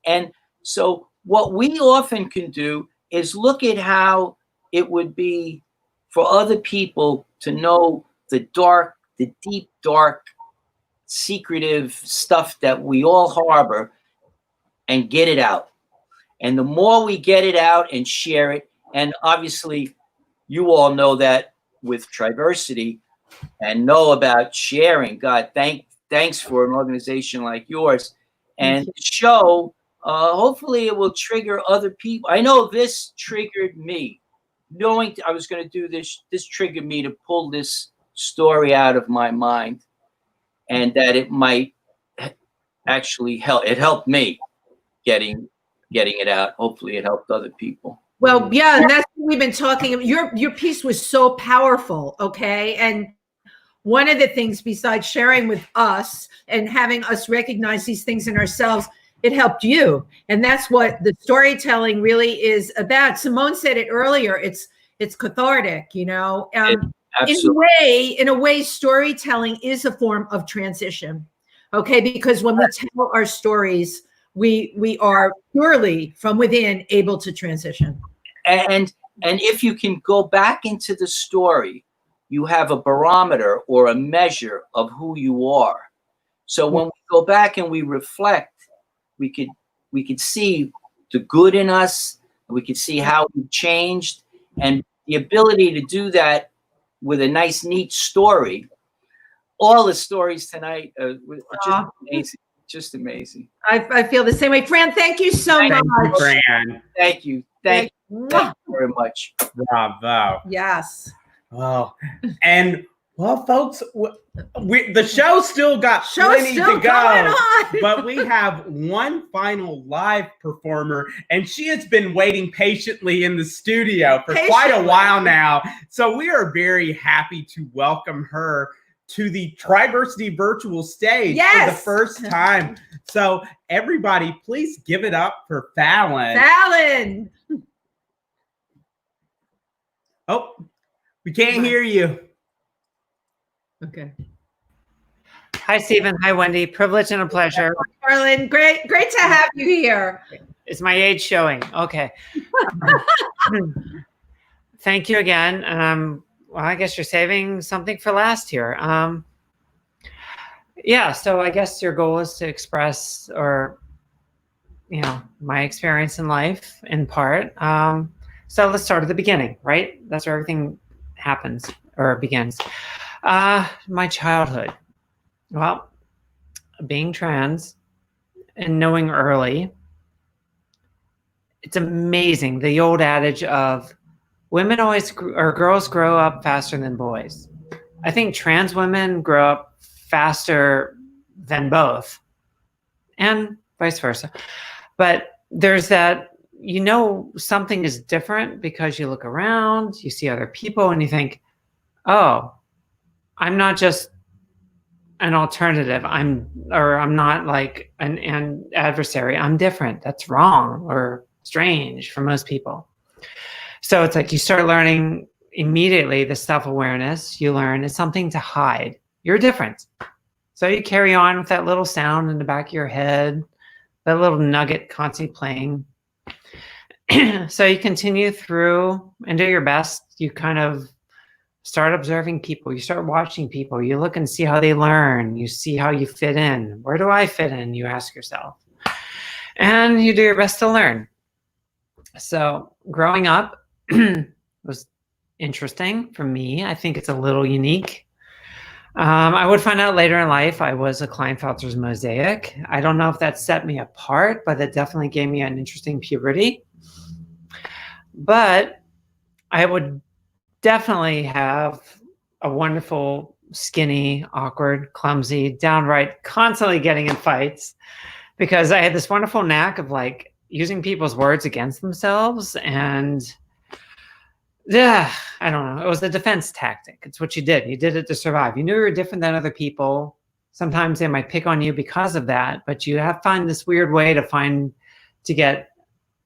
I: And so what we often can do is look at how it would be for other people to know the deep, dark, secretive stuff that we all harbor and get it out. And the more we get it out and share it, and obviously you all know that with TriVersity and know about sharing. God, thanks for an organization like yours. And the show, hopefully it will trigger other people. I know this triggered me. Knowing I was going to do this triggered me to pull this story out of my mind, and that it might actually help. It helped me getting it out. Hopefully it helped other people.
B: Well, yeah, and that's what we've been talking about. Your piece was so powerful, okay? And one of the things, besides sharing with us and having us recognize these things in ourselves, it helped you. And that's what the storytelling really is about. Simone said it earlier. It's cathartic, you know. In a way, storytelling is a form of transition, okay? Because when we tell our stories, we are purely from within able to transition.
I: And if you can go back into the story, you have a barometer or a measure of who you are. So when we go back and we reflect, we could see the good in us. We could see how we've changed, and the ability to do that with a nice, neat story. All the stories tonight are just amazing. Just amazing.
B: I feel the same way. Fran, thank you so much.
A: Thank you, Fran.
I: Thank you. Thank you very much.
A: Bravo.
B: Yes.
A: Well, and folks, the show still got plenty to go, but we have one final live performer, and she has been waiting patiently in the studio for quite a while now. So we are very happy to welcome her to the TriVersity virtual stage for the first time. So everybody, please give it up for Falon.
B: Falon!
A: Oh, we can't hear you.
B: Okay.
K: Hi, Stephen. Hi, Wendy. Privilege and a pleasure.
B: Marlon, great to have you here.
K: Is my age showing? Okay. Thank you again. Well, I guess you're saving something for last year. Yeah, so I guess your goal is to express, or, you know, my experience in life in part. So let's start at the beginning, right? That's where everything happens or begins. My childhood. Well, being trans and knowing early, it's amazing. The old adage of women girls grow up faster than boys. I think trans women grow up faster than both, and vice versa. But there's that, you know, something is different because you look around, you see other people, and you think, oh, I'm not just an alternative. I'm not like an adversary. I'm different. That's wrong or strange for most people. So it's like you start learning immediately the self-awareness. You learn it's something to hide. You're different. So you carry on with that little sound in the back of your head, that little nugget constantly playing. So you continue through and do your best. You kind of start observing people. You start watching people. You look and see how they learn. You see how you fit in. Where do I fit in? You ask yourself. And you do your best to learn. So growing up was interesting for me. I think it's a little unique. I would find out later in life I was a Klinefelter's mosaic. I don't know if that set me apart, but it definitely gave me an interesting puberty. But I would definitely have a wonderful, skinny, awkward, clumsy, downright constantly getting in fights, because I had this wonderful knack of like using people's words against themselves. And yeah, I don't know. It was a defense tactic. It's what you did. You did it to survive. You knew you were different than other people. Sometimes they might pick on you because of that, but you have to find this weird way to get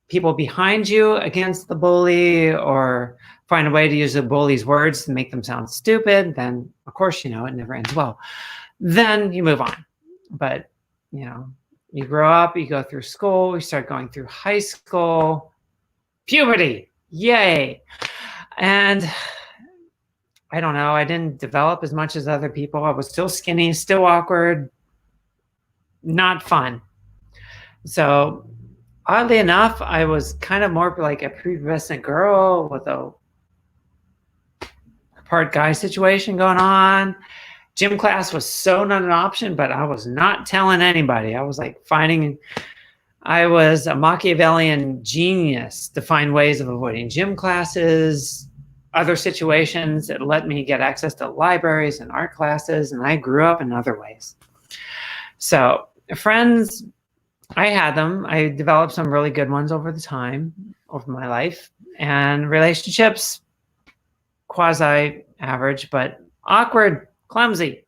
K: people behind you against the bully, or find a way to use the bully's words to make them sound stupid. Then of course, it never ends well. Then you move on. But, you grow up, you go through school, you start going through high school, puberty, yay. And I don't know, I didn't develop as much as other people. I was still skinny, still awkward, not fun. So oddly enough, I was kind of more like a prepubescent girl with a part guy situation going on. Gym class was so not an option, but I was not telling anybody. I was like I was a Machiavellian genius to find ways of avoiding gym classes, other situations that let me get access to libraries and art classes, and I grew up in other ways. So friends, I had them. I developed some really good ones over my life. And relationships, quasi-average, but awkward, clumsy.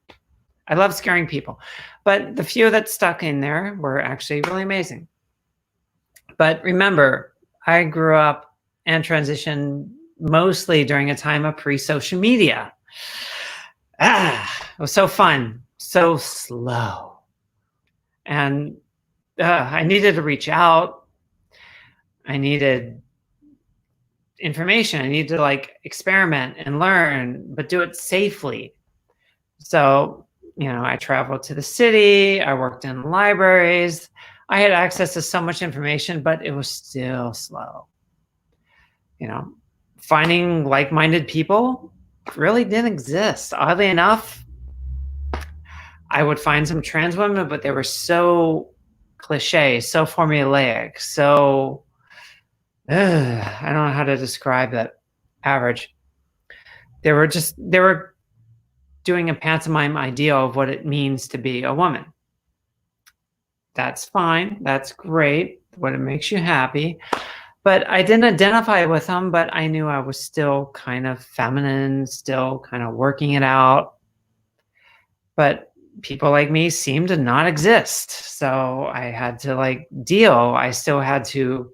K: I love scaring people. But the few that stuck in there were actually really amazing. But remember, I grew up and transitioned mostly during a time of pre-social media. It was so fun, so slow. And I needed to reach out. I needed information. I needed to experiment and learn, but do it safely. So, I traveled to the city. I worked in libraries. I had access to so much information, but it was still slow. Finding like-minded people really didn't exist. Oddly enough, I would find some trans women, but they were so cliche, so formulaic, so I don't know how to describe that. Average. They were doing a pantomime ideal of what it means to be a woman. That's fine. That's great. When it makes you happy. But I didn't identify with them, but I knew I was still kind of feminine, still kind of working it out. But people like me seemed to not exist. So I had to deal. I still had to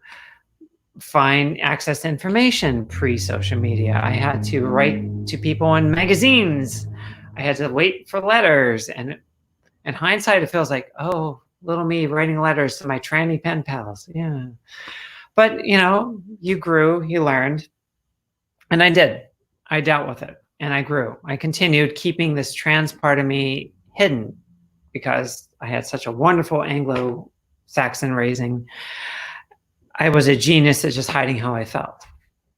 K: find access to information pre-social media. I had to write to people in magazines. I had to wait for letters. And in hindsight, it feels like, oh, little me writing letters to my tranny pen pals. Yeah. But, you grew, you learned. And I did. I dealt with it. And I grew. I continued keeping this trans part of me hidden because I had such a wonderful Anglo-Saxon raising. I was a genius at just hiding how I felt.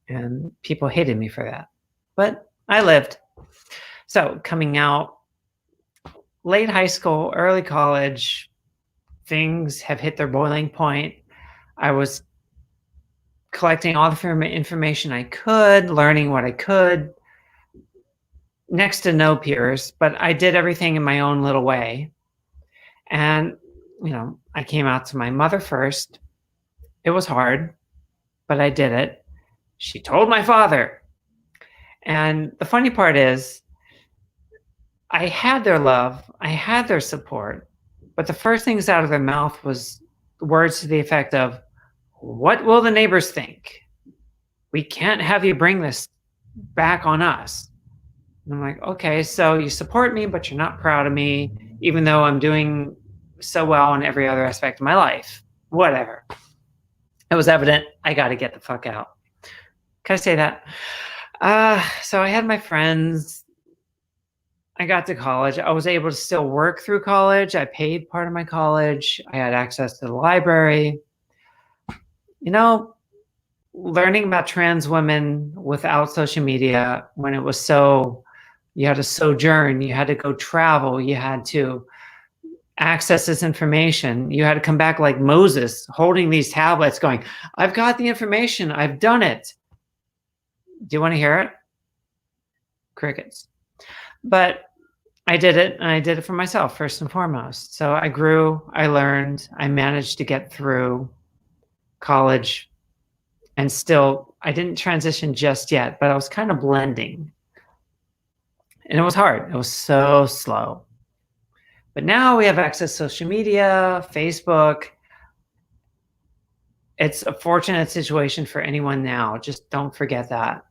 K: And people hated me for that. But I lived. So coming out late high school, early college, things have hit their boiling point. I was collecting all the information I could, learning what I could. Next to no peers, but I did everything in my own little way. And, I came out to my mother first. It was hard, but I did it. She told my father. And the funny part is, I had their love, I had their support, but the first things out of their mouth was words to the effect of, "What will the neighbors think? We can't have you bring this back on us." And I'm like, okay, so you support me, but you're not proud of me, even though I'm doing so well in every other aspect of my life. Whatever. It was evident I got to get the fuck out. Can I say that? So I had my friends. I got to college. I was able to still work through college. I paid part of my college. I had access to the library. You know, learning about trans women without social media, when it was so, you had to sojourn, you had to go travel, you had to access this information, you had to come back like Moses holding these tablets going, "I've got the information, I've done it." Do you want to hear it? Crickets. But I did it, and I did it for myself first and foremost. So I grew, I learned, I managed to get through college, and still I didn't transition just yet, but I was kind of blending. And it was hard. It was so slow. But now we have access to social media, Facebook. It's a fortunate situation for anyone now. Just don't forget that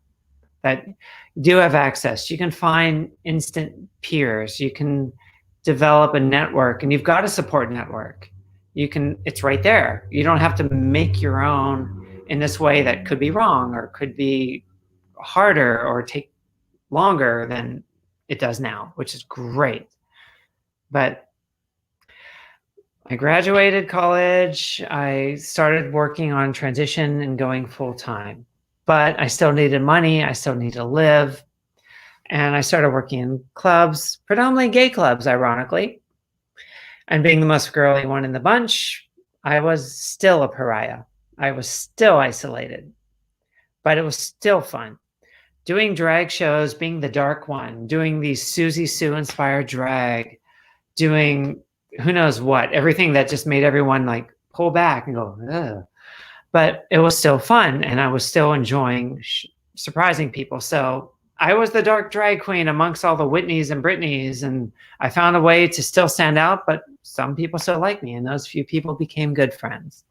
K: you do have access. You can find instant peers. You can develop a network, and you've got a support network. It's right there. You don't have to make your own in this way that could be wrong or could be harder or take longer than it does now, which is great. But I graduated college. I started working on transition and going full time, but I still needed money. I still needed to live. And I started working in clubs, predominantly gay clubs, ironically. And being the most girly one in the bunch, I was still a pariah. I was still isolated, but it was still fun. Doing drag shows, being the dark one, doing these Susie Sue inspired drag, doing who knows what, everything that just made everyone like pull back and go, ugh. But it was still fun, and I was still enjoying surprising people. So I was the dark drag queen amongst all the Whitneys and Britneys, and I found a way to still stand out, but some people still like me, and those few people became good friends.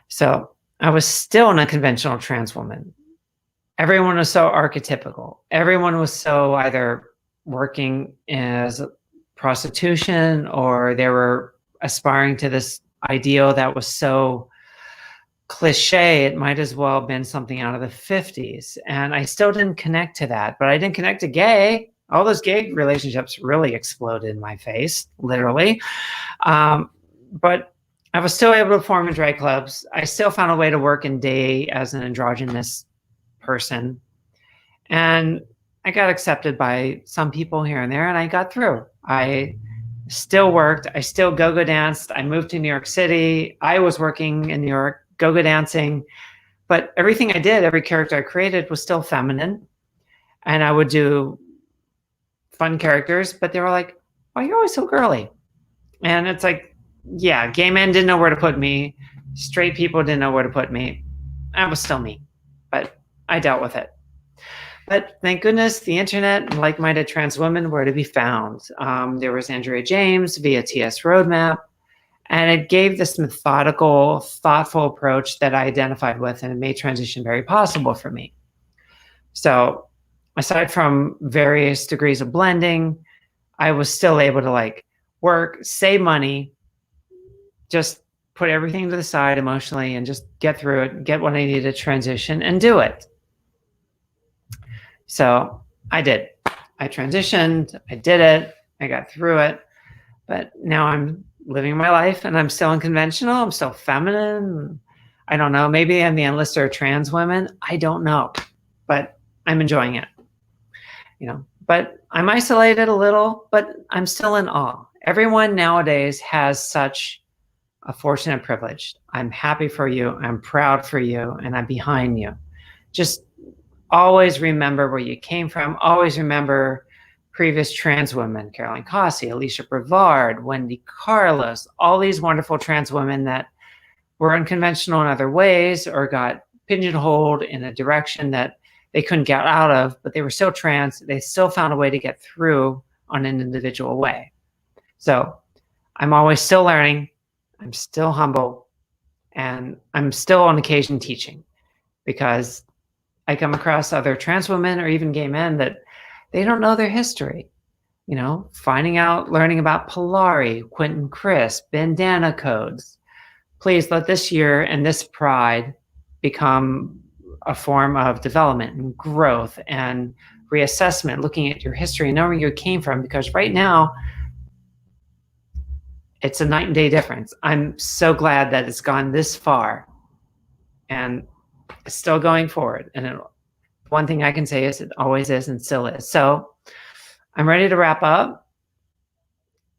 K: So I was still an unconventional trans woman. Everyone was so archetypical. Everyone was so either working as prostitution, or they were aspiring to this ideal that was so cliche, it might as well have been something out of the 50s. And I still didn't connect to that, but I didn't connect to gay. All those gay relationships really exploded in my face, literally. But I was still able to perform in drag clubs. I still found a way to work in day as an androgynous person. And I got accepted by some people here and there, and I got through. I still worked. I still go-go danced. I moved to New York City. I was working in New York, go-go dancing. But everything I did, every character I created was still feminine. And I would do fun characters, but they were like, "Oh, you're always so girly." And it's like, yeah, gay men didn't know where to put me. Straight people didn't know where to put me. I was still me, but I dealt with it. But thank goodness the internet and like-minded trans women were to be found. There was Andrea James via TS Roadmap, and it gave this methodical, thoughtful approach that I identified with, and it made transition very possible for me. So aside from various degrees of blending, I was still able to like work, save money, just put everything to the side emotionally and just get through it, get what I needed to transition and do it. So I did. I transitioned, I did it, I got through it, but now I'm living my life and I'm still unconventional, I'm still feminine. I don't know, maybe I'm the enlisted or trans women, I don't know, but I'm enjoying it, you know. But I'm isolated a little, but I'm still in awe. Everyone nowadays has such a fortunate privilege. I'm happy for you, I'm proud for you, and I'm behind you. Just always remember where you came from. Always remember previous trans women, Caroline Cossey, Alicia Brevard, Wendy Carlos, all these wonderful trans women that were unconventional in other ways or got pigeonholed in a direction that they couldn't get out of, but they were still trans. They still found a way to get through on an individual way. So I'm always still learning. I'm still humble, and I'm still on occasion teaching, because I come across other trans women or even gay men that they don't know their history. You know, finding out, learning about Polari, Quentin Crisp, bandana codes. Please let this year and this Pride become a form of development and growth and reassessment, looking at your history, knowing where you came from, because right now it's a night and day difference. I'm so glad that it's gone this far, and it's still going forward. And one thing I can say is it always is and still is. So I'm ready to wrap up.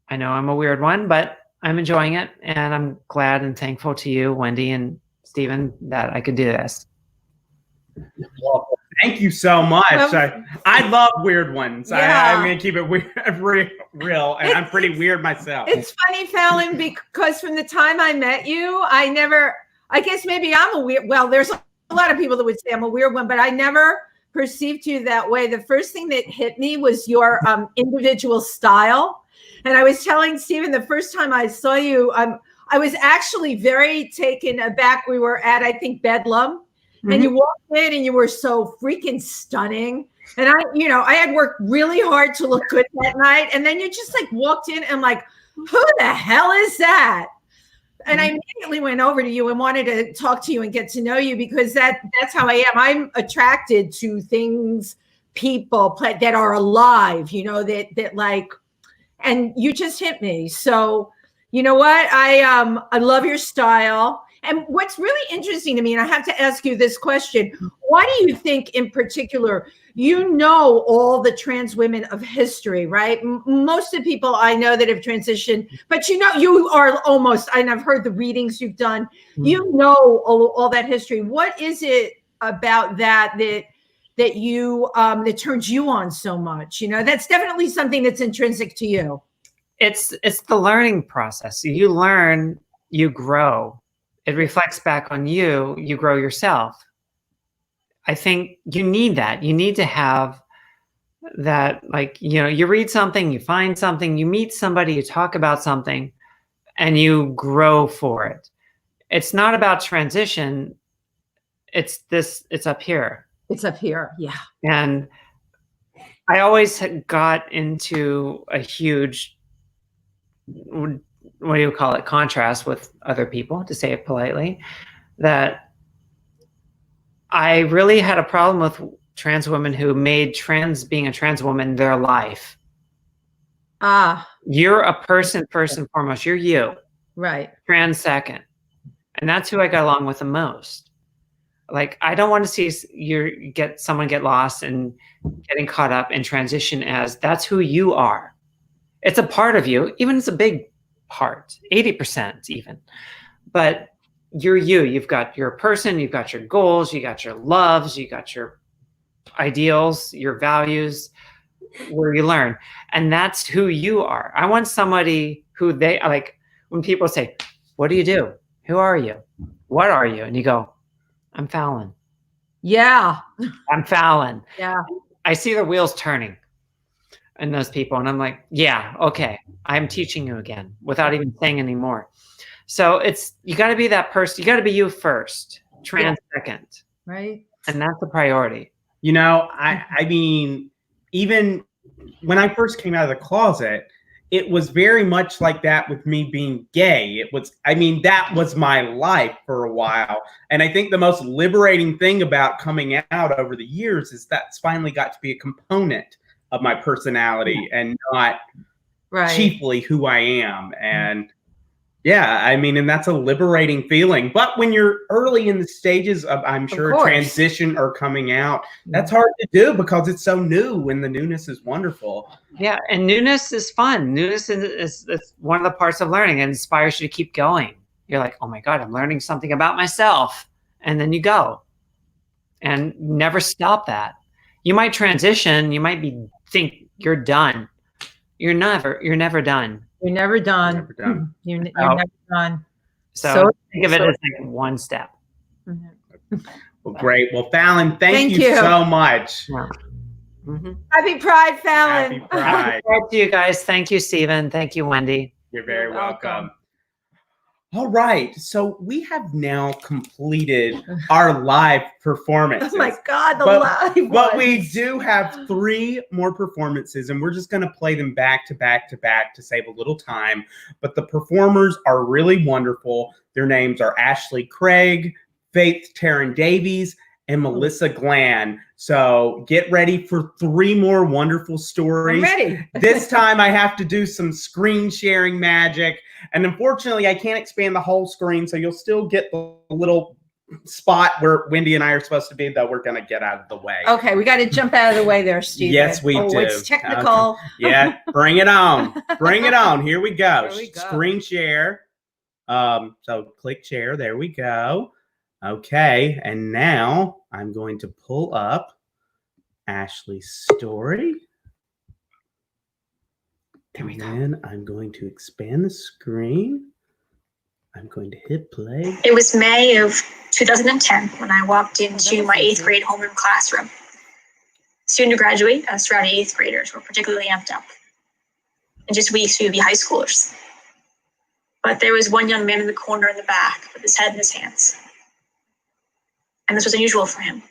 K: I know I'm a weird one, but I'm enjoying it, and I'm glad and thankful to you, Wendy and Stephen, that I could do this.
A: Well, thank you so much. I love weird ones.
B: Yeah.
A: I'm going to keep it real, and I'm pretty weird myself.
B: It's funny, Falon, because from the time I met you, I guess maybe I'm a weird, well, there's a lot of people that would say I'm a weird one, but I never perceived you that way. The first thing that hit me was your individual style. And I was telling Stephen the first time I saw you, I was actually very taken aback. We were at, I think, Bedlam, and you walked in and you were so freaking stunning. And I had worked really hard to look good that night. And then you just like walked in and I'm like, who the hell is that? And I immediately went over to you and wanted to talk to you and get to know you, because that's how I am. I'm attracted to things, people that are alive, that like, and you just hit me. So you know what? I love your style. And what's really interesting to me, and I have to ask you this question, why do you think in particular, all the trans women of history, right? Most of the people I know that have transitioned, but you are almost, and I've heard the readings you've done, all that history. What is it about that turns you on so much? That's definitely something that's intrinsic to you.
K: It's the learning process. You learn, you grow. It reflects back on you. You grow yourself. I think you need that. You need to have that, like, you read something, you find something, you meet somebody, you talk about something, and you grow for it. It's not about transition. It's up here.
B: It's up here. Yeah.
K: And I always got into a huge, what do you call it, contrast with other people, to say it politely, that I really had a problem with trans women who made being a trans woman their life. You're a person first and foremost. You're you.
B: Right.
K: Trans second. And that's who I got along with the most. Like, I don't want to see someone get lost and getting caught up in transition, as that's who you are. It's a part of you, even it's a big part, 80% even. But you're you. You've got your person, you've got your goals, you got your loves, you got your ideals, your values, where you learn. And that's who you are. I want somebody who they like, when people say, what do you do? Who are you? What are you? And you go, I'm Falon.
B: Yeah.
K: I'm Falon.
B: Yeah.
K: I see the wheels turning in those people. And I'm like, yeah, okay. I'm teaching you again without even saying any more. So you got to be that person. You got to be you first, trans second.
B: Right.
K: And that's the priority.
A: I mean, even when I first came out of the closet, it was very much like that with me being gay. That was my life for a while. And I think the most liberating thing about coming out over the years is that's finally got to be a component of my personality and not chiefly who I am. And and that's a liberating feeling. But when you're early in the stages of, I'm sure, transition or coming out, that's hard to do because it's so new and the newness is wonderful.
K: Yeah, and newness is fun. Newness is one of the parts of learning. It inspires you to keep going. You're like, oh my God, I'm learning something about myself. And then you go. And never stop that. You might transition. You might think you're done. You're never done.
B: You're never done. You're never done.
K: So think of it as like one step.
A: Well, great. Well, Falon, thank you so much.
K: Yeah. Mm-hmm.
B: Happy Pride, Falon.
A: Happy Pride.
K: Thank you, guys. Thank you, Stephen. Thank you, Wendy.
A: You're very welcome. All right. So we have now completed our live performances.
B: Oh my God, the live ones.
A: But we do have 3 more performances, and we're just going to play them back to back to back to save a little time. But the performers are really wonderful. Their names are Ashley Craig, Faith Taryn Davies, and Melissa Glann. So get ready for 3 more wonderful stories.
B: I'm ready.
A: This time I have to do some screen sharing magic. And unfortunately, I can't expand the whole screen, so you'll still get the little spot where Wendy and I are supposed to be, though we're going to get out of the way.
B: Okay, we got to jump out of the way there, Steve.
A: Yes, we do.
B: It's technical.
A: Okay. Yeah, bring it on. Bring it on. Here we go.
B: Here we go.
A: Screen share. So click share. There we go. Okay, and now I'm going to pull up Ashley's story. There we go. And I'm going to expand the screen. I'm going to hit play.
L: It was May of 2010 when I walked into my 8th grade homeroom classroom. Soon to graduate, surrounding 8th graders were particularly amped up. In just weeks, we would be high schoolers. But there was one young man in the corner in the back with his head in his hands. And this was unusual for him.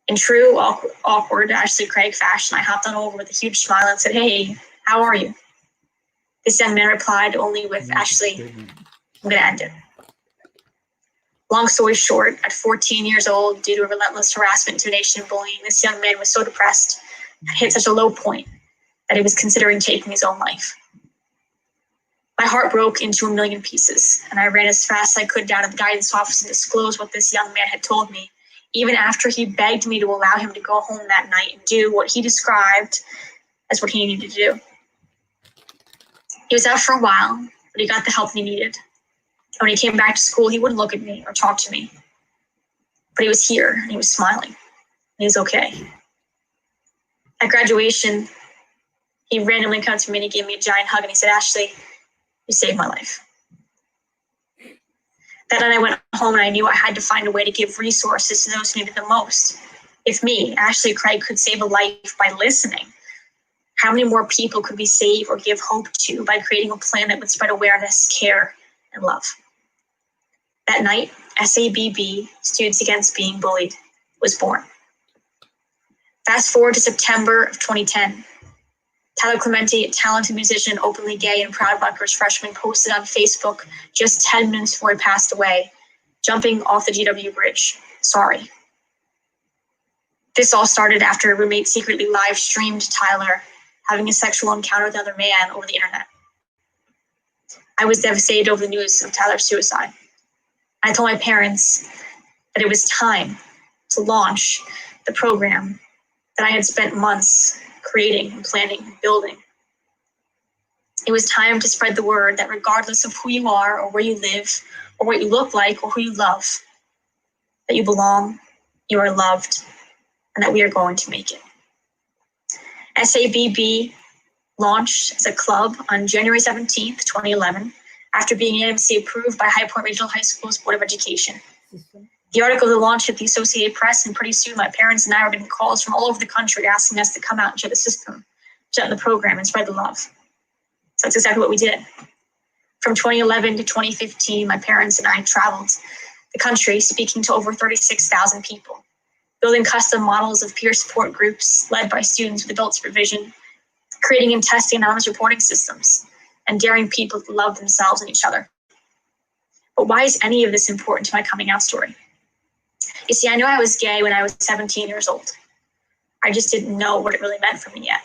L: In true awkward Ashley Craig fashion, I hopped on over with a huge smile and said, "Hey, how are you?" This young man replied only with, "Ashley, I'm going to end it." Long story short, at 14 years old, due to relentless harassment, intimidation, and bullying, this young man was so depressed and hit such a low point that he was considering taking his own life. My heart broke into a million pieces, and I ran as fast as I could down to the guidance office and disclosed what this young man had told me, even after he begged me to allow him to go home that night and do what he described as what he needed to do. He was out for a while, but he got the help he needed. And when he came back to school, he wouldn't look at me or talk to me. But he was here, and he was smiling, and he was okay. At graduation, he randomly came to me and he gave me a giant hug, and he said, "Ashley, you saved my life." That night I went home and I knew I had to find a way to give resources to those who needed the most. If me, Ashley Craig, could save a life by listening, how many more people could we save or give hope to by creating a plan that would spread awareness, care, and love? That night, SABB, Students Against Being Bullied, was born. Fast forward to September of 2010. Tyler Clementi, a talented musician, openly gay and proud Rutgers freshman, posted on Facebook just 10 minutes before he passed away, jumping off the GW Bridge. "Sorry." This all started after a roommate secretly live streamed Tyler having a sexual encounter with another man over the internet. I was devastated over the news of Tyler's suicide. I told my parents that it was time to launch the program that I had spent months creating and planning and building. It was time to spread the word that regardless of who you are or where you live or what you look like or who you love, that you belong, you are loved, and that we are going to make it. SABB launched as a club on January 17th, 2011, after being unanimously approved by High Point Regional High School's Board of Education. The article that launched hit the Associated Press, and pretty soon my parents and I were getting calls from all over the country asking us to come out and share the system, share the program, and spread the love. So that's exactly what we did. From 2011 to 2015, my parents and I traveled the country speaking to over 36,000 people, building custom models of peer support groups led by students with adult supervision, creating and testing anonymous reporting systems, and daring people to love themselves and each other. But why is any of this important to my coming out story? You see, I knew I was gay when I was 17 years old. I just didn't know what it really meant for me yet.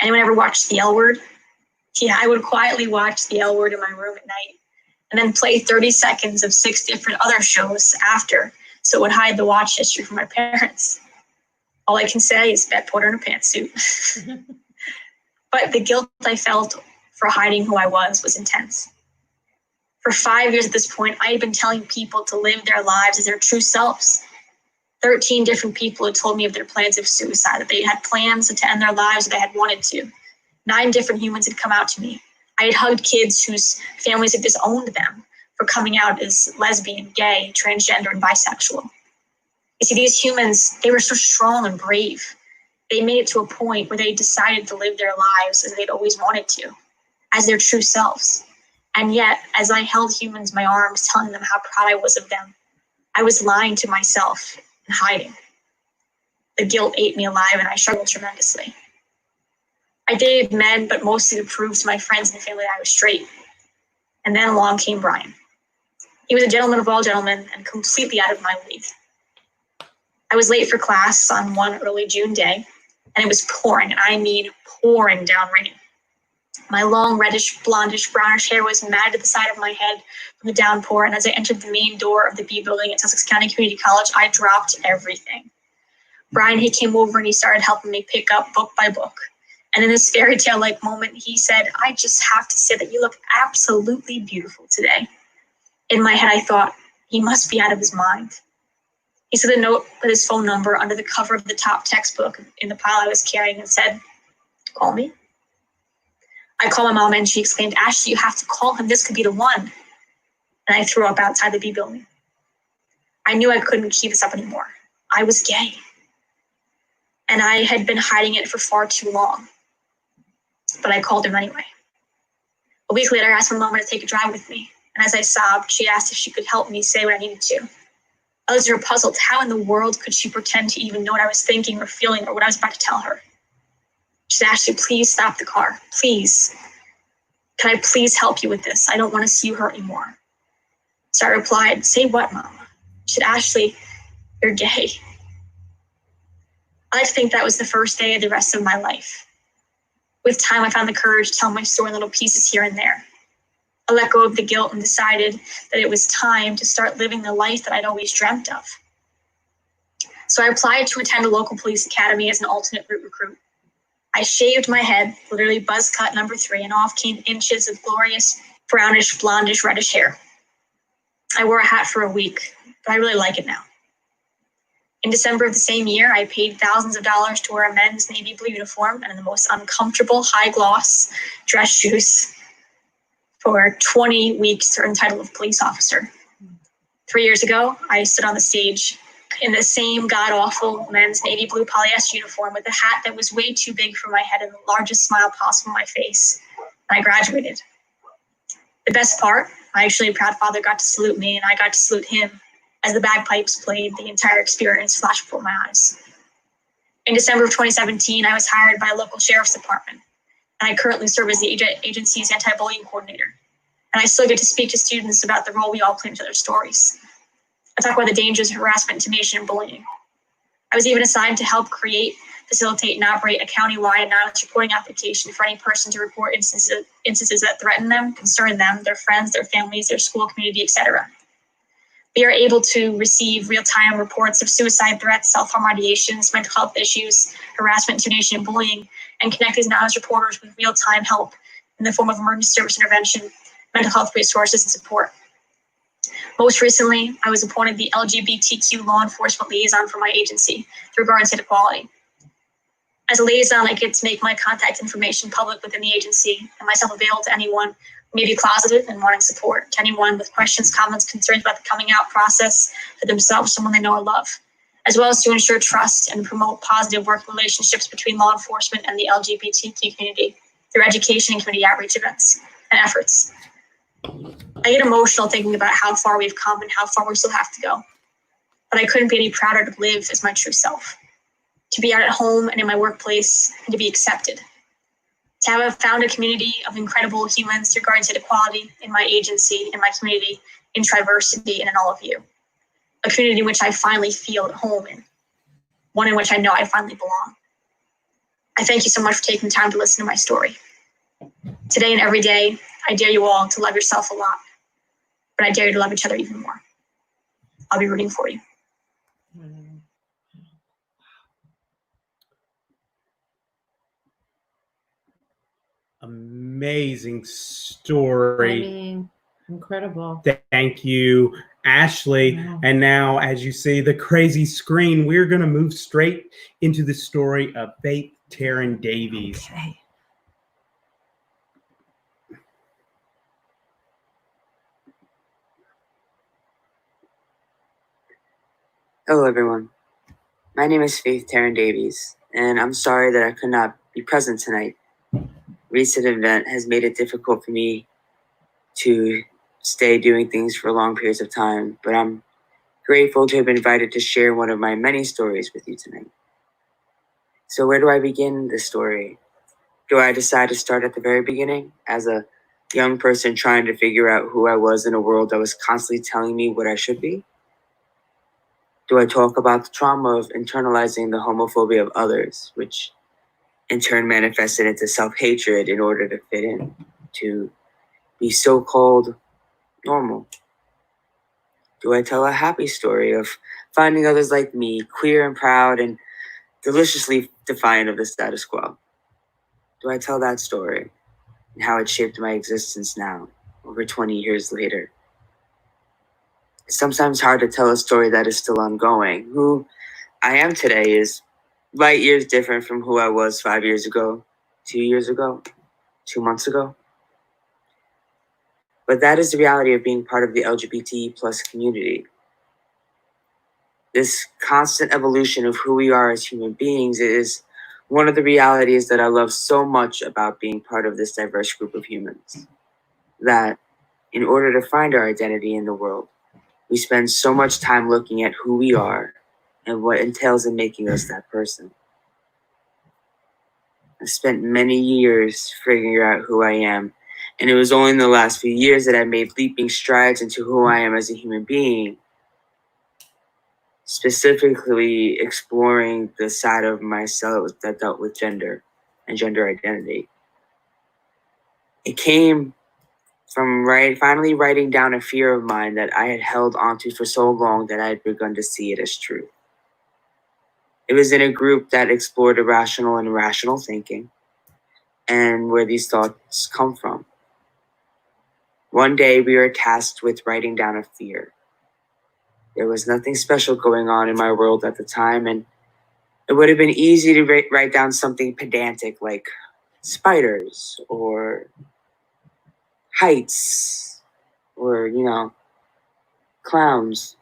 L: Anyone ever watched The L Word? Yeah, I would quietly watch The L Word in my room at night and then play 30 seconds of 6 different other shows after, so it would hide the watch history from my parents. All I can say is bet Porter in a pantsuit. But the guilt I felt for hiding who I was intense. For 5 years at this point, I had been telling people to live their lives as their true selves. 13 different people had told me of their plans of suicide, that they had plans to end their lives if they had wanted to. 9 different humans had come out to me. I had hugged kids whose families had disowned them for coming out as lesbian, gay, transgender, and bisexual. You see, these humans, they were so strong and brave. They made it to a point where they decided to live their lives as they'd always wanted to, as their true selves. And yet, as I held humans in my arms, telling them how proud I was of them, I was lying to myself and hiding. The guilt ate me alive, and I struggled tremendously. I dated men, but mostly to prove to my friends and family that I was straight. And then along came Brian. He was a gentleman of all gentlemen and completely out of my league. I was late for class on one early June day, and it was pouring, and I mean pouring down rain. My long reddish, blondish, brownish hair was matted to the side of my head from the downpour, and as I entered the main door of the B building at Sussex County Community College, I dropped everything. Brian, he came over and he started helping me pick up book by book. And in this fairy tale-like moment, he said, "I just have to say that you look absolutely beautiful today." In my head, I thought, he must be out of his mind. He slid a note with his phone number under the cover of the top textbook in the pile I was carrying and said, "Call me." I called my mom and she exclaimed, "Ashley, you have to call him. This could be the one." And I threw up outside the B building. I knew I couldn't keep this up anymore. I was gay. And I had been hiding it for far too long. But I called him anyway. A week later, I asked my mom to take a drive with me. And as I sobbed, she asked if she could help me say what I needed to. Others were puzzled. How in the world could she pretend to even know what I was thinking or feeling or what I was about to tell her? She said, "Ashley, please stop the car. Please. Can I please help you with this? I don't want to see you hurt anymore." So I replied, "Say what, Mom?" She said, "Ashley, you're gay." I like to think that was the first day of the rest of my life. With time, I found the courage to tell my story in little pieces here and there. I let go of the guilt and decided that it was time to start living the life that I'd always dreamt of. So I applied to attend a local police academy as an alternate route recruit. I shaved my head, literally buzz cut number 3, and off came inches of glorious brownish, blondish, reddish hair. I wore a hat for a week, but I really like it now. In December of the same year, I paid thousands of dollars to wear a men's navy blue uniform and the most uncomfortable high-gloss dress shoes for 20 weeks to earn the title of police officer. 3 years ago, I stood on the stage in the same god-awful men's navy blue polyester uniform with a hat that was way too big for my head and the largest smile possible on my face. And I graduated. The best part, my actually proud father got to salute me and I got to salute him as the bagpipes played. The entire experience flashed before my eyes. In December of 2017, I was hired by a local sheriff's department, and I currently serve as the agency's anti-bullying coordinator. And I still get to speak to students about the role we all play in each other's stories. I talk about the dangers of harassment, intimidation, and bullying. I was even assigned to help create, facilitate, and operate a county-wide anonymous reporting application for any person to report instances that threaten them, concern them, their friends, their families, their school community, etc. We are able to receive real-time reports of suicide threats, self-harm ideations, mental health issues, harassment, intimidation, and bullying, and connect these anonymous reporters with real-time help in the form of emergency service intervention, mental health resources, and support. Most recently, I was appointed the LGBTQ law enforcement liaison for my agency through Guardians to Equality. As a liaison, I get to make my contact information public within the agency and myself available to anyone who may be closeted and wanting support, to anyone with questions, comments, concerns about the coming out process for themselves, someone they know or love, as well as to ensure trust and promote positive working relationships between law enforcement and the LGBTQ community through education and community outreach events and efforts. I get emotional thinking about how far we've come and how far we still have to go. But I couldn't be any prouder to live as my true self, to be out at home and in my workplace and to be accepted. To have found a community of incredible humans through Guardians to Equality in my agency, in my community, in TriVersity, and in all of you. A community in which I finally feel at home in, one in which I know I finally belong. I thank you so much for taking the time to listen to my story. Today and every day, I dare you all to love yourself a lot, but I dare you to love each other even more. I'll be rooting for you.
A: Amazing story.
B: I mean, incredible.
A: Thank you, Ashley.
B: Yeah.
A: And now, as you see the crazy screen, we're going to move straight into the story of Faith Taryn Davies.
B: Okay.
M: Hello, everyone. My name is Faith Taryn Davies, and I'm sorry that I could not be present tonight. Recent event has made it difficult for me to stay doing things for long periods of time, but I'm grateful to have been invited to share one of my many stories with you tonight. So where do I begin this story? Do I decide to start at the very beginning as a young person trying to figure out who I was in a world that was constantly telling me what I should be? Do I talk about the trauma of internalizing the homophobia of others, which in turn manifested into self-hatred in order to fit in, to be so-called normal? Do I tell a happy story of finding others like me, queer and proud and deliciously defiant of the status quo? Do I tell that story and how it shaped my existence now, over 20 years later? It's sometimes hard to tell a story that is still ongoing. Who I am today is light years different from who I was 5 years ago, 2 years ago, 2 months ago. But that is the reality of being part of the LGBT plus community. This constant evolution of who we are as human beings is one of the realities that I love so much about being part of this diverse group of humans. That in order to find our identity in the world, we spend so much time looking at who we are and what entails in making us that person. I spent many years figuring out who I am, and it was only in the last few years that I made leaping strides into who I am as a human being, specifically exploring the side of myself that dealt with gender and gender identity. It came from finally writing down a fear of mine that I had held onto for so long that I had begun to see it as truth. It was in a group that explored irrational and rational thinking and where these thoughts come from. One day we were tasked with writing down a fear. There was nothing special going on in my world at the time, and it would have been easy to write down something pedantic like spiders or heights or, clowns.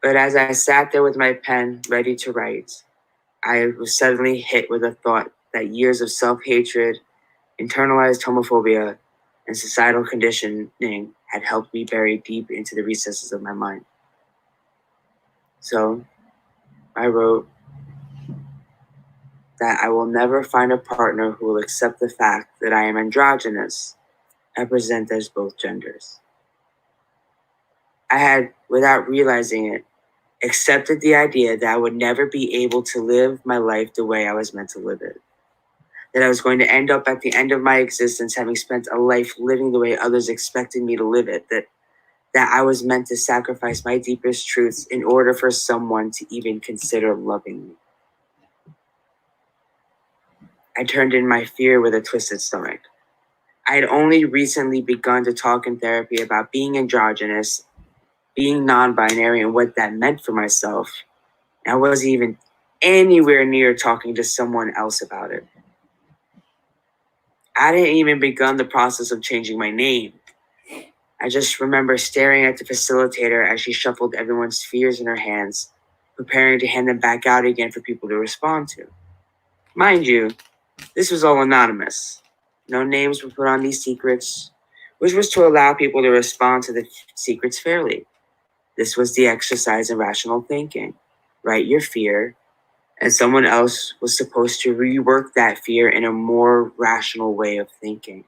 M: But as I sat there with my pen ready to write, I was suddenly hit with a thought that years of self-hatred, internalized homophobia, and societal conditioning had helped me bury deep into the recesses of my mind. So I wrote that I will never find a partner who will accept the fact that I am androgynous and present as both genders. I had, without realizing it, accepted the idea that I would never be able to live my life the way I was meant to live it. That I was going to end up at the end of my existence having spent a life living the way others expected me to live it. That I was meant to sacrifice my deepest truths in order for someone to even consider loving me. I turned in my fear with a twisted stomach. I had only recently begun to talk in therapy about being androgynous, being non-binary, and what that meant for myself. And I wasn't even anywhere near talking to someone else about it. I didn't even begun the process of changing my name. I just remember staring at the facilitator as she shuffled everyone's fears in her hands, preparing to hand them back out again for people to respond to. Mind you, this was all anonymous. No names were put on these secrets, which was to allow people to respond to the secrets fairly. This was the exercise in rational thinking. Write your fear, and someone else was supposed to rework that fear in a more rational way of thinking.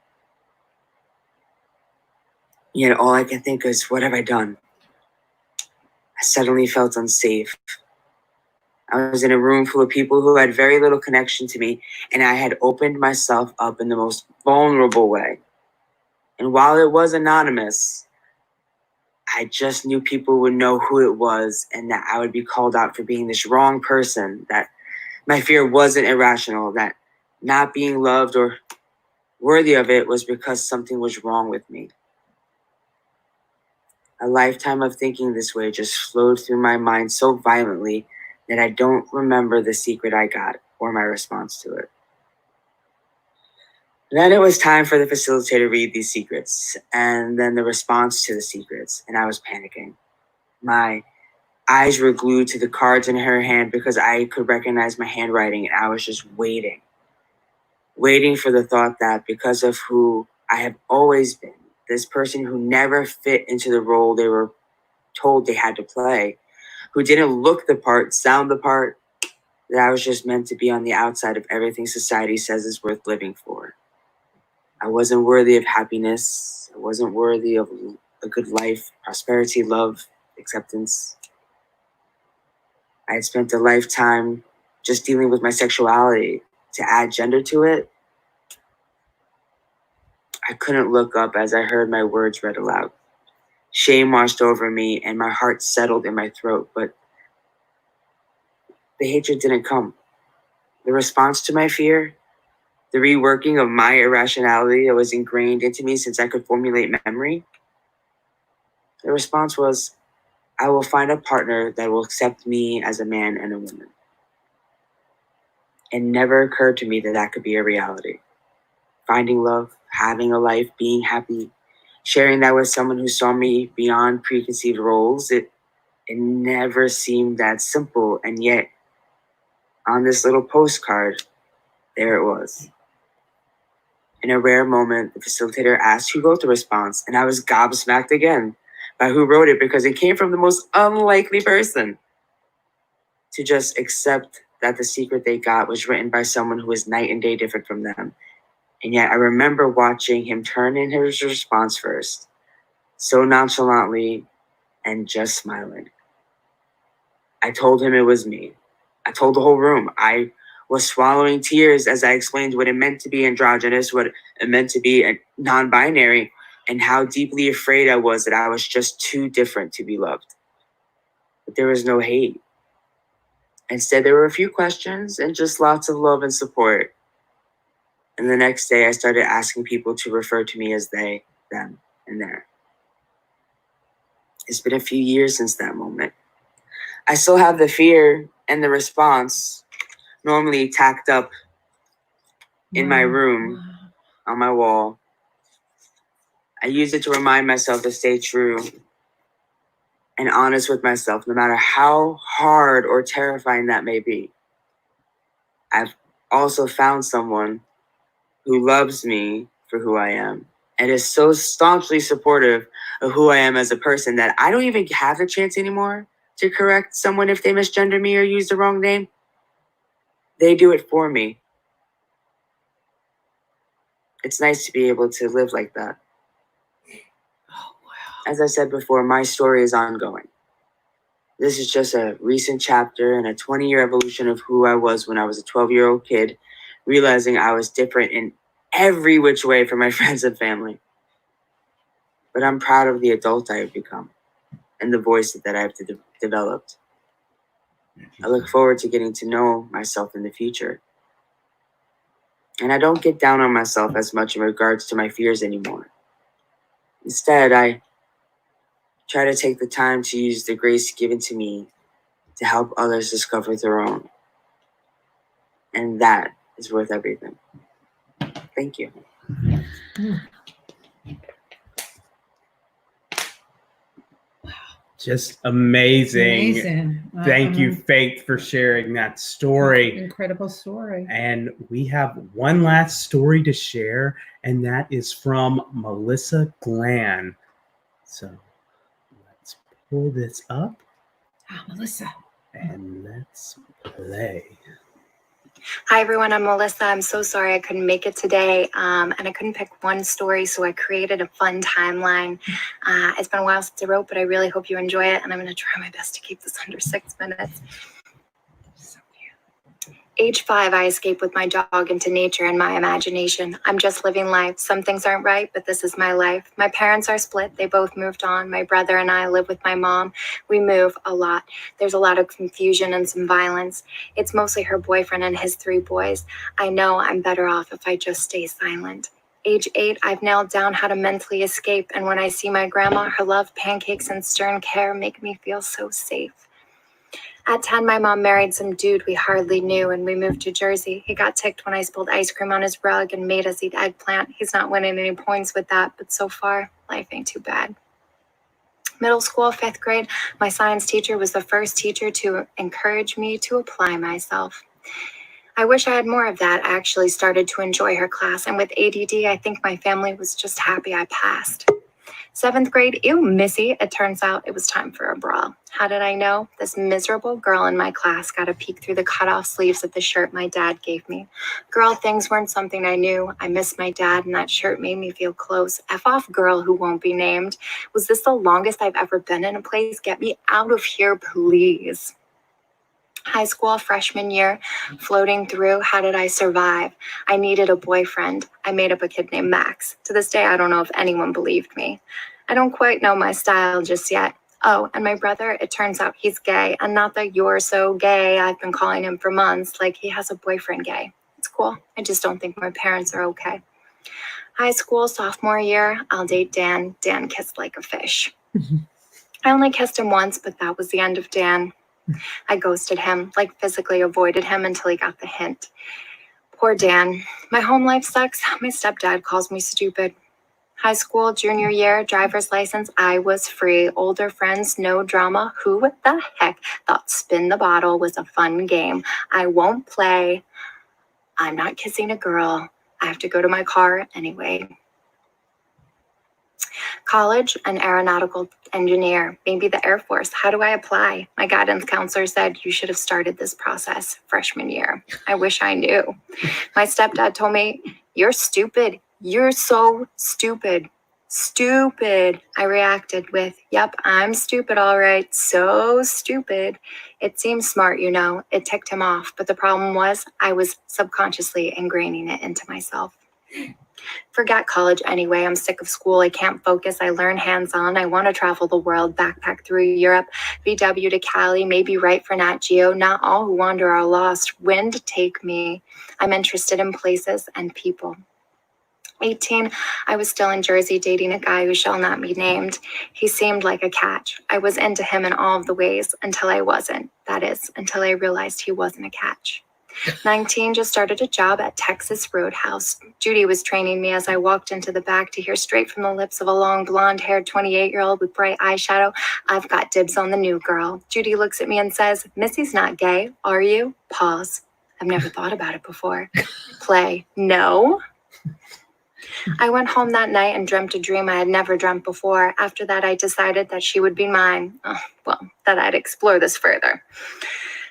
M: Yet all I can think is, what have I done? I suddenly felt unsafe. I was in a room full of people who had very little connection to me, and I had opened myself up in the most vulnerable way. And while it was anonymous, I just knew people would know who it was and that I would be called out for being this wrong person, that my fear wasn't irrational, that not being loved or worthy of it was because something was wrong with me. A lifetime of thinking this way just flowed through my mind so violently that I don't remember the secret I got or my response to it. Then it was time for the facilitator to read these secrets, and then the response to the secrets, and I was panicking. My eyes were glued to the cards in her hand because I could recognize my handwriting, and I was just waiting for the thought that because of who I have always been, this person who never fit into the role they were told they had to play, who didn't look the part, sound the part, that I was just meant to be on the outside of everything society says is worth living for. I wasn't worthy of happiness. I wasn't worthy of a good life, prosperity, love, acceptance. I had spent a lifetime just dealing with my sexuality. To add gender to it, I couldn't look up as I heard my words read aloud. Shame washed over me and my heart settled in my throat, but the hatred didn't come. The response to my fear, the reworking of my irrationality that was ingrained into me since I could formulate memory, the response was, I will find a partner that will accept me as a man and a woman. It never occurred to me that that could be a reality. Finding love, having a life, being happy, sharing that with someone who saw me beyond preconceived roles, it never seemed that simple. And yet, on this little postcard, there it was. In a rare moment, the facilitator asked who wrote the response, and I was gobsmacked again by who wrote it because it came from the most unlikely person. To just accept that the secret they got was written by someone who was night and day different from them. And yet I remember watching him turn in his response first, so nonchalantly and just smiling. I told him it was me. I told the whole room. I was swallowing tears as I explained what it meant to be androgynous, what it meant to be a non-binary, and how deeply afraid I was that I was just too different to be loved. But there was no hate. Instead, there were a few questions and just lots of love and support. And the next day, I started asking people to refer to me as they, them, and their. It's been a few years since that moment. I still have the fear and the response normally tacked up in my room on my wall. I use it to remind myself to stay true and honest with myself, no matter how hard or terrifying that may be. I've also found someone who loves me for who I am and is so staunchly supportive of who I am as a person that I don't even have a chance anymore to correct someone if they misgender me or use the wrong name. They do it for me. It's nice to be able to live like that.
B: Oh, wow.
M: As I said before, my story is ongoing. This is just a recent chapter in a 20-year evolution of who I was when I was a 12-year-old kid, realizing I was different in every which way from my friends and family. But I'm proud of the adult I have become and the voice that I have developed. I look forward to getting to know myself in the future. And I don't get down on myself as much in regards to my fears anymore. Instead, I try to take the time to use the grace given to me to help others discover their own. And that is worth everything. Thank you.
A: Just amazing.
B: Amazing.
A: Thank you, Faith, for sharing that story.
B: Incredible story.
A: And we have one last story to share, and that is from Melissa Glann. So let's pull this up.
B: Oh, Melissa.
A: And let's play.
N: Hi, everyone. I'm Melissa. I'm so sorry I couldn't make it today. And I couldn't pick one story, so I created a fun timeline. It's been a while since I wrote, but I really hope you enjoy it. And I'm going to try my best to keep this under 6 minutes. Age 5, I escape with my dog into nature and my imagination. I'm just living life. Some things aren't right, but this is my life. My parents are split. They both moved on. My brother and I live with my mom. We move a lot. There's a lot of confusion and some violence. It's mostly her boyfriend and his 3 boys. I know I'm better off if I just stay silent. Age 8, I've nailed down how to mentally escape. And when I see my grandma, her love, pancakes, and stern care make me feel so safe. At 10, my mom married some dude we hardly knew, and we moved to Jersey. He got ticked when I spilled ice cream on his rug and made us eat eggplant. He's not winning any points with that, but so far, life ain't too bad. Middle school, 5th grade, my science teacher was the first teacher to encourage me to apply myself. I wish I had more of that. I actually started to enjoy her class, and with ADD, I think my family was just happy I passed. 7th grade, ew, Missy, it turns out it was time for a brawl. How did I know? This miserable girl in my class got a peek through the cutoff sleeves of the shirt my dad gave me. Girl things weren't something I knew. I missed my dad, and that shirt made me feel close. F off girl who won't be named. Was this the longest I've ever been in a place? Get me out of here, please. High school, freshman year, floating through, how did I survive? I needed a boyfriend. I made up a kid named Max. To this day, I don't know if anyone believed me. I don't quite know my style just yet. Oh, and my brother, it turns out he's gay. And not that you're so gay, I've been calling him for months, like he has a boyfriend gay. It's cool. I just don't think my parents are okay. High school, sophomore year, I'll date Dan. Dan kissed like a fish. I only kissed him once, but that was the end of Dan. I ghosted him, like physically avoided him until he got the hint. Poor Dan. My home life sucks. My stepdad calls me stupid. High school, junior year, driver's license, I was free. Older friends, no drama. Who the heck thought spin the bottle was a fun game? I won't play. I'm not kissing a girl. I have to go to my car anyway. College, an aeronautical engineer, maybe the Air Force. How do I apply? My guidance counselor said you should have started this process freshman year. I wish I knew. My stepdad told me, you're stupid. You're so stupid. Stupid. I reacted with, yep, I'm stupid, all right. So stupid. It seems smart, you know. It ticked him off. But the problem was I was subconsciously ingraining it into myself. Forget college anyway. I'm sick of school. I can't focus. I learn hands-on. I want to travel the world, backpack through Europe, VW to Cali, maybe write for Nat Geo. Not all who wander are lost. Wind, take me. I'm interested in places and people. 18, I was still in Jersey dating a guy who shall not be named. He seemed like a catch. I was into him in all of the ways until I wasn't. That is, until I realized he wasn't a catch. 19, just started a job at Texas Roadhouse. Judy was training me as I walked into the back to hear straight from the lips of a long blonde-haired 28-year-old with bright eyeshadow, I've got dibs on the new girl. Judy looks at me and says, Missy's not gay, are you? Pause. I've never thought about it before. Play. No. I went home that night and dreamt a dream I had never dreamt before. After that, I decided that she would be mine. That I'd explore this further.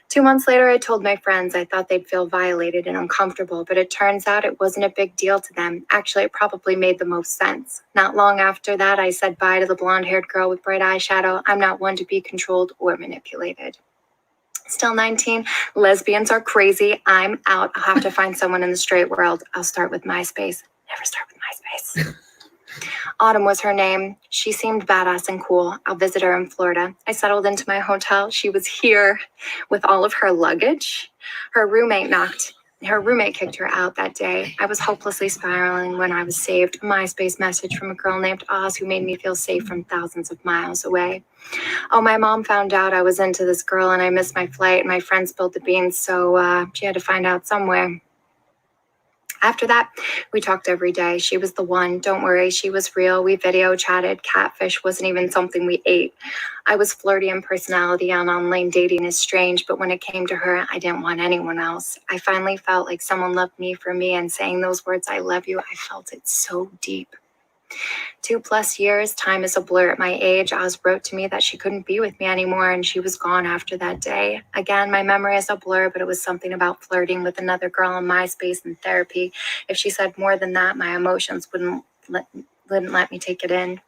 N: 2 months later, I told my friends I thought they'd feel violated and uncomfortable, but it turns out it wasn't a big deal to them. Actually, it probably made the most sense. Not long after that, I said bye to the blonde-haired girl with bright eyeshadow. I'm not one to be controlled or manipulated. Still 19, lesbians are crazy. I'm out. I'll have to find someone in the straight world. I'll start with MySpace. Never start with MySpace. Autumn was her name. She seemed badass and cool. I'll visit her in Florida. I settled into my hotel. She was here with all of her luggage. Her roommate kicked her out that day. I was hopelessly spiraling when I was saved. A MySpace message from a girl named Oz who made me feel safe from thousands of miles away. Oh, my mom found out I was into this girl and I missed my flight. My friend spilled the beans, so she had to find out somewhere. After that, we talked every day. She was the one. Don't worry, she was real. We video chatted. Catfish wasn't even something we ate. I was flirty in personality and online dating is strange, but when it came to her, I didn't want anyone else. I finally felt like someone loved me for me, and saying those words, I love you, I felt it so deep. 2+ years, time is a blur at my age. Oz wrote to me that she couldn't be with me anymore and she was gone after that day. Again, my memory is a blur, but it was something about flirting with another girl on MySpace and therapy. If she said more than that, my emotions wouldn't let me take it in.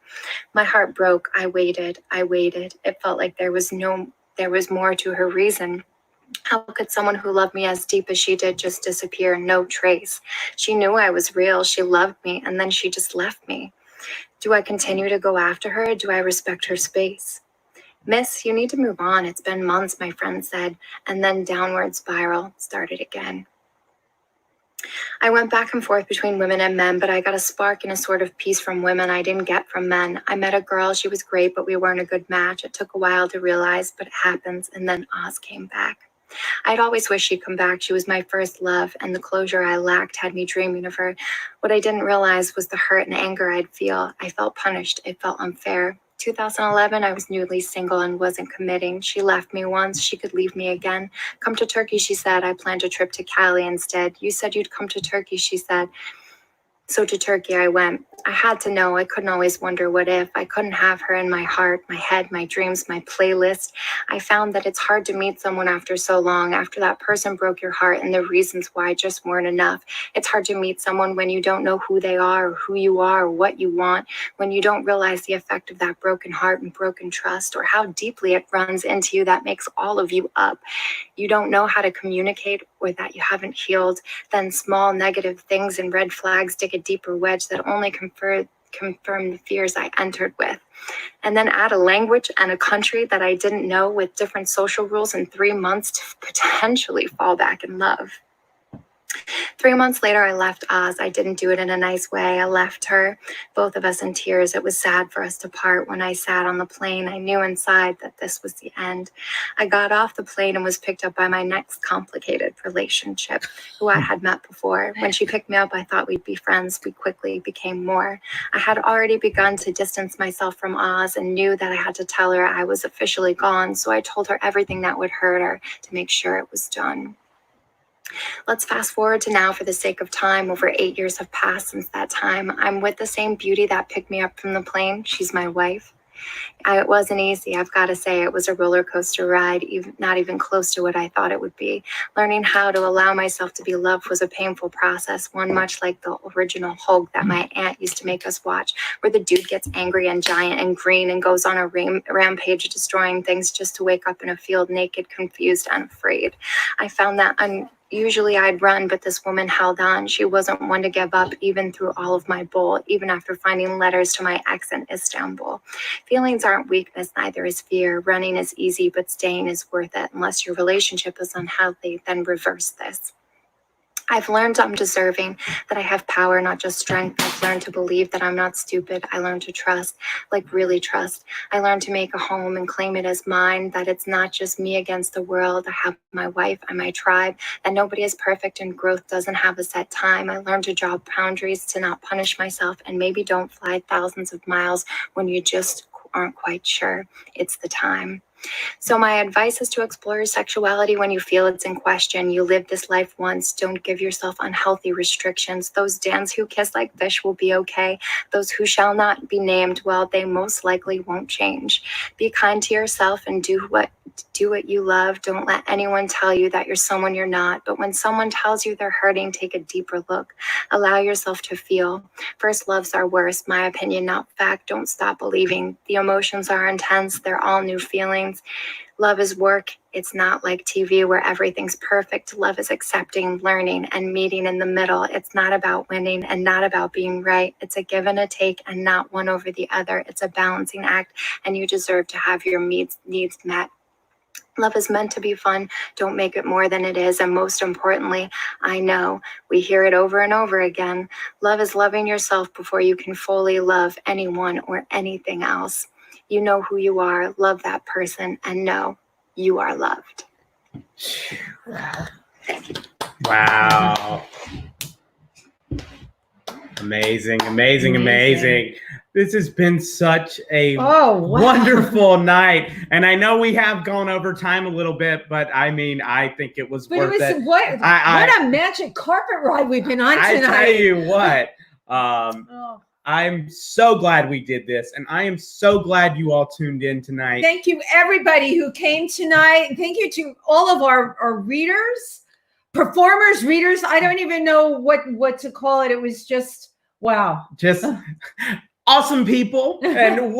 N: My heart broke. I waited. It felt like there was more to her reason. How could someone who loved me as deep as she did just disappear? No trace. She knew I was real. She loved me, and then she just left me. Do I continue to go after her, or do I respect her space? Miss, you need to move on. It's been months, my friend said, and then downward spiral started again. I went back and forth between women and men, but I got a spark and a sort of peace from women I didn't get from men. I met a girl. She was great, but we weren't a good match. It took a while to realize, but it happens, and then Oz came back. I'd always wished she'd come back. She was my first love, and the closure I lacked had me dreaming of her. What I didn't realize was the hurt and anger I'd feel. I felt punished. It felt unfair. 2011, I was newly single and wasn't committing. She left me once, she could leave me again. Come to Turkey, she said. I planned a trip to Cali instead. You said you'd come to Turkey, she said. So to Turkey I went. I had to know. I couldn't always wonder what if. I couldn't have her in my heart, my head, my dreams, my playlist. I found that it's hard to meet someone after so long, after that person broke your heart and the reasons why just weren't enough. It's hard to meet someone when you don't know who they are or who you are or what you want, when you don't realize the effect of that broken heart and broken trust or how deeply it runs into you that makes all of you up. You don't know how to communicate or that you haven't healed. Then small negative things and red flags dig a deeper wedge that only confirm the fears I entered with. And then add a language and a country that I didn't know with different social rules in 3 months to potentially fall back in love. 3 months later, I left Oz. I didn't do it in a nice way. I left her, both of us in tears. It was sad for us to part. When I sat on the plane, I knew inside that this was the end. I got off the plane and was picked up by my next complicated relationship, who I had met before. When she picked me up, I thought we'd be friends. We quickly became more. I had already begun to distance myself from Oz and knew that I had to tell her I was officially gone. So I told her everything that would hurt her to make sure it was done. Let's fast forward to now for the sake of time. Over 8 years have passed since that time. I'm with the same beauty that picked me up from the plane. She's my wife. It wasn't easy, I've got to say. It was a roller coaster ride, not even close to what I thought it would be. Learning how to allow myself to be loved was a painful process, one much like the original Hulk that my aunt used to make us watch, where the dude gets angry and giant and green and goes on a rampage destroying things just to wake up in a field naked, confused, and afraid. I found that usually I'd run, but this woman held on. She wasn't one to give up, even through all of my bull, even after finding letters to my ex in Istanbul. Feelings aren't weakness, neither is fear. Running is easy, but staying is worth it. Unless your relationship is unhealthy, then reverse this. I've learned I'm deserving, that I have power, not just strength. I've learned to believe that I'm not stupid. I learned to trust, like really trust. I learned to make a home and claim it as mine, that it's not just me against the world. I have my wife and my tribe, that nobody is perfect and growth doesn't have a set time. I learned to draw boundaries, to not punish myself, and maybe don't fly thousands of miles when you just aren't quite sure it's the time. So my advice is to explore your sexuality when you feel it's in question. You live this life once. Don't give yourself unhealthy restrictions. Those Dans who kiss like fish will be okay. Those who shall not be named, well, they most likely won't change. Be kind to yourself and do what you love. Don't let anyone tell you that you're someone you're not. But when someone tells you they're hurting, take a deeper look. Allow yourself to feel. First loves are worst. My opinion, not fact. Don't stop believing. The emotions are intense. They're all new feelings. Love is work. It's not like TV where everything's perfect. Love is accepting, learning, and meeting in the middle. It's not about winning and not about being right. It's a give and a take and not one over the other. It's a balancing act, and you deserve to have your needs met. Love is meant to be fun. Don't make it more than it is. And most importantly, I know we hear it over and over again. Love is loving yourself before you can fully love anyone or anything else. You know who you are. Love that person and know you are loved. Thank you.
A: Wow. Amazing. This has been such a wonderful night. And I know we have gone over time a little bit, but I mean, I think it was worth it.
B: What a magic carpet ride we've been on tonight.
A: I tell you what, I'm so glad we did this, and I am so glad you all tuned in tonight.
B: Thank you, everybody who came tonight. Thank you to all of our readers, performers, readers. I don't even know what to call it. It was just, wow.
A: Just awesome people, and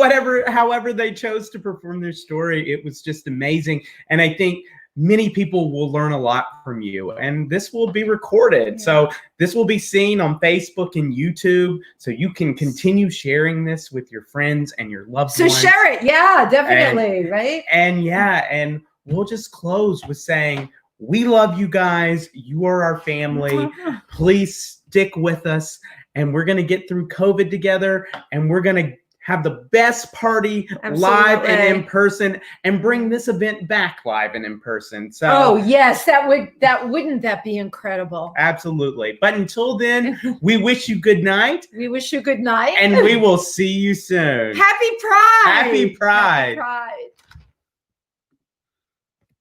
A: however they chose to perform their story, it was just amazing. And I think many people will learn a lot from you, and this will be recorded. So this will be seen on Facebook and YouTube, so you can continue sharing this with your friends and your loved ones.
B: So share it. Yeah, definitely. Right.
A: And we'll just close with saying, we love you guys. You are our family. Please stick with us, and we're going to get through COVID together, and we're going to have the best party live and in person, and bring this event back live and in person. So,
B: oh yes, wouldn't that be incredible?
A: Absolutely. But until then, we wish you good night.
B: We wish you good night,
A: and we will see you soon.
B: Happy Pride.
A: Happy Pride.
B: Happy Pride.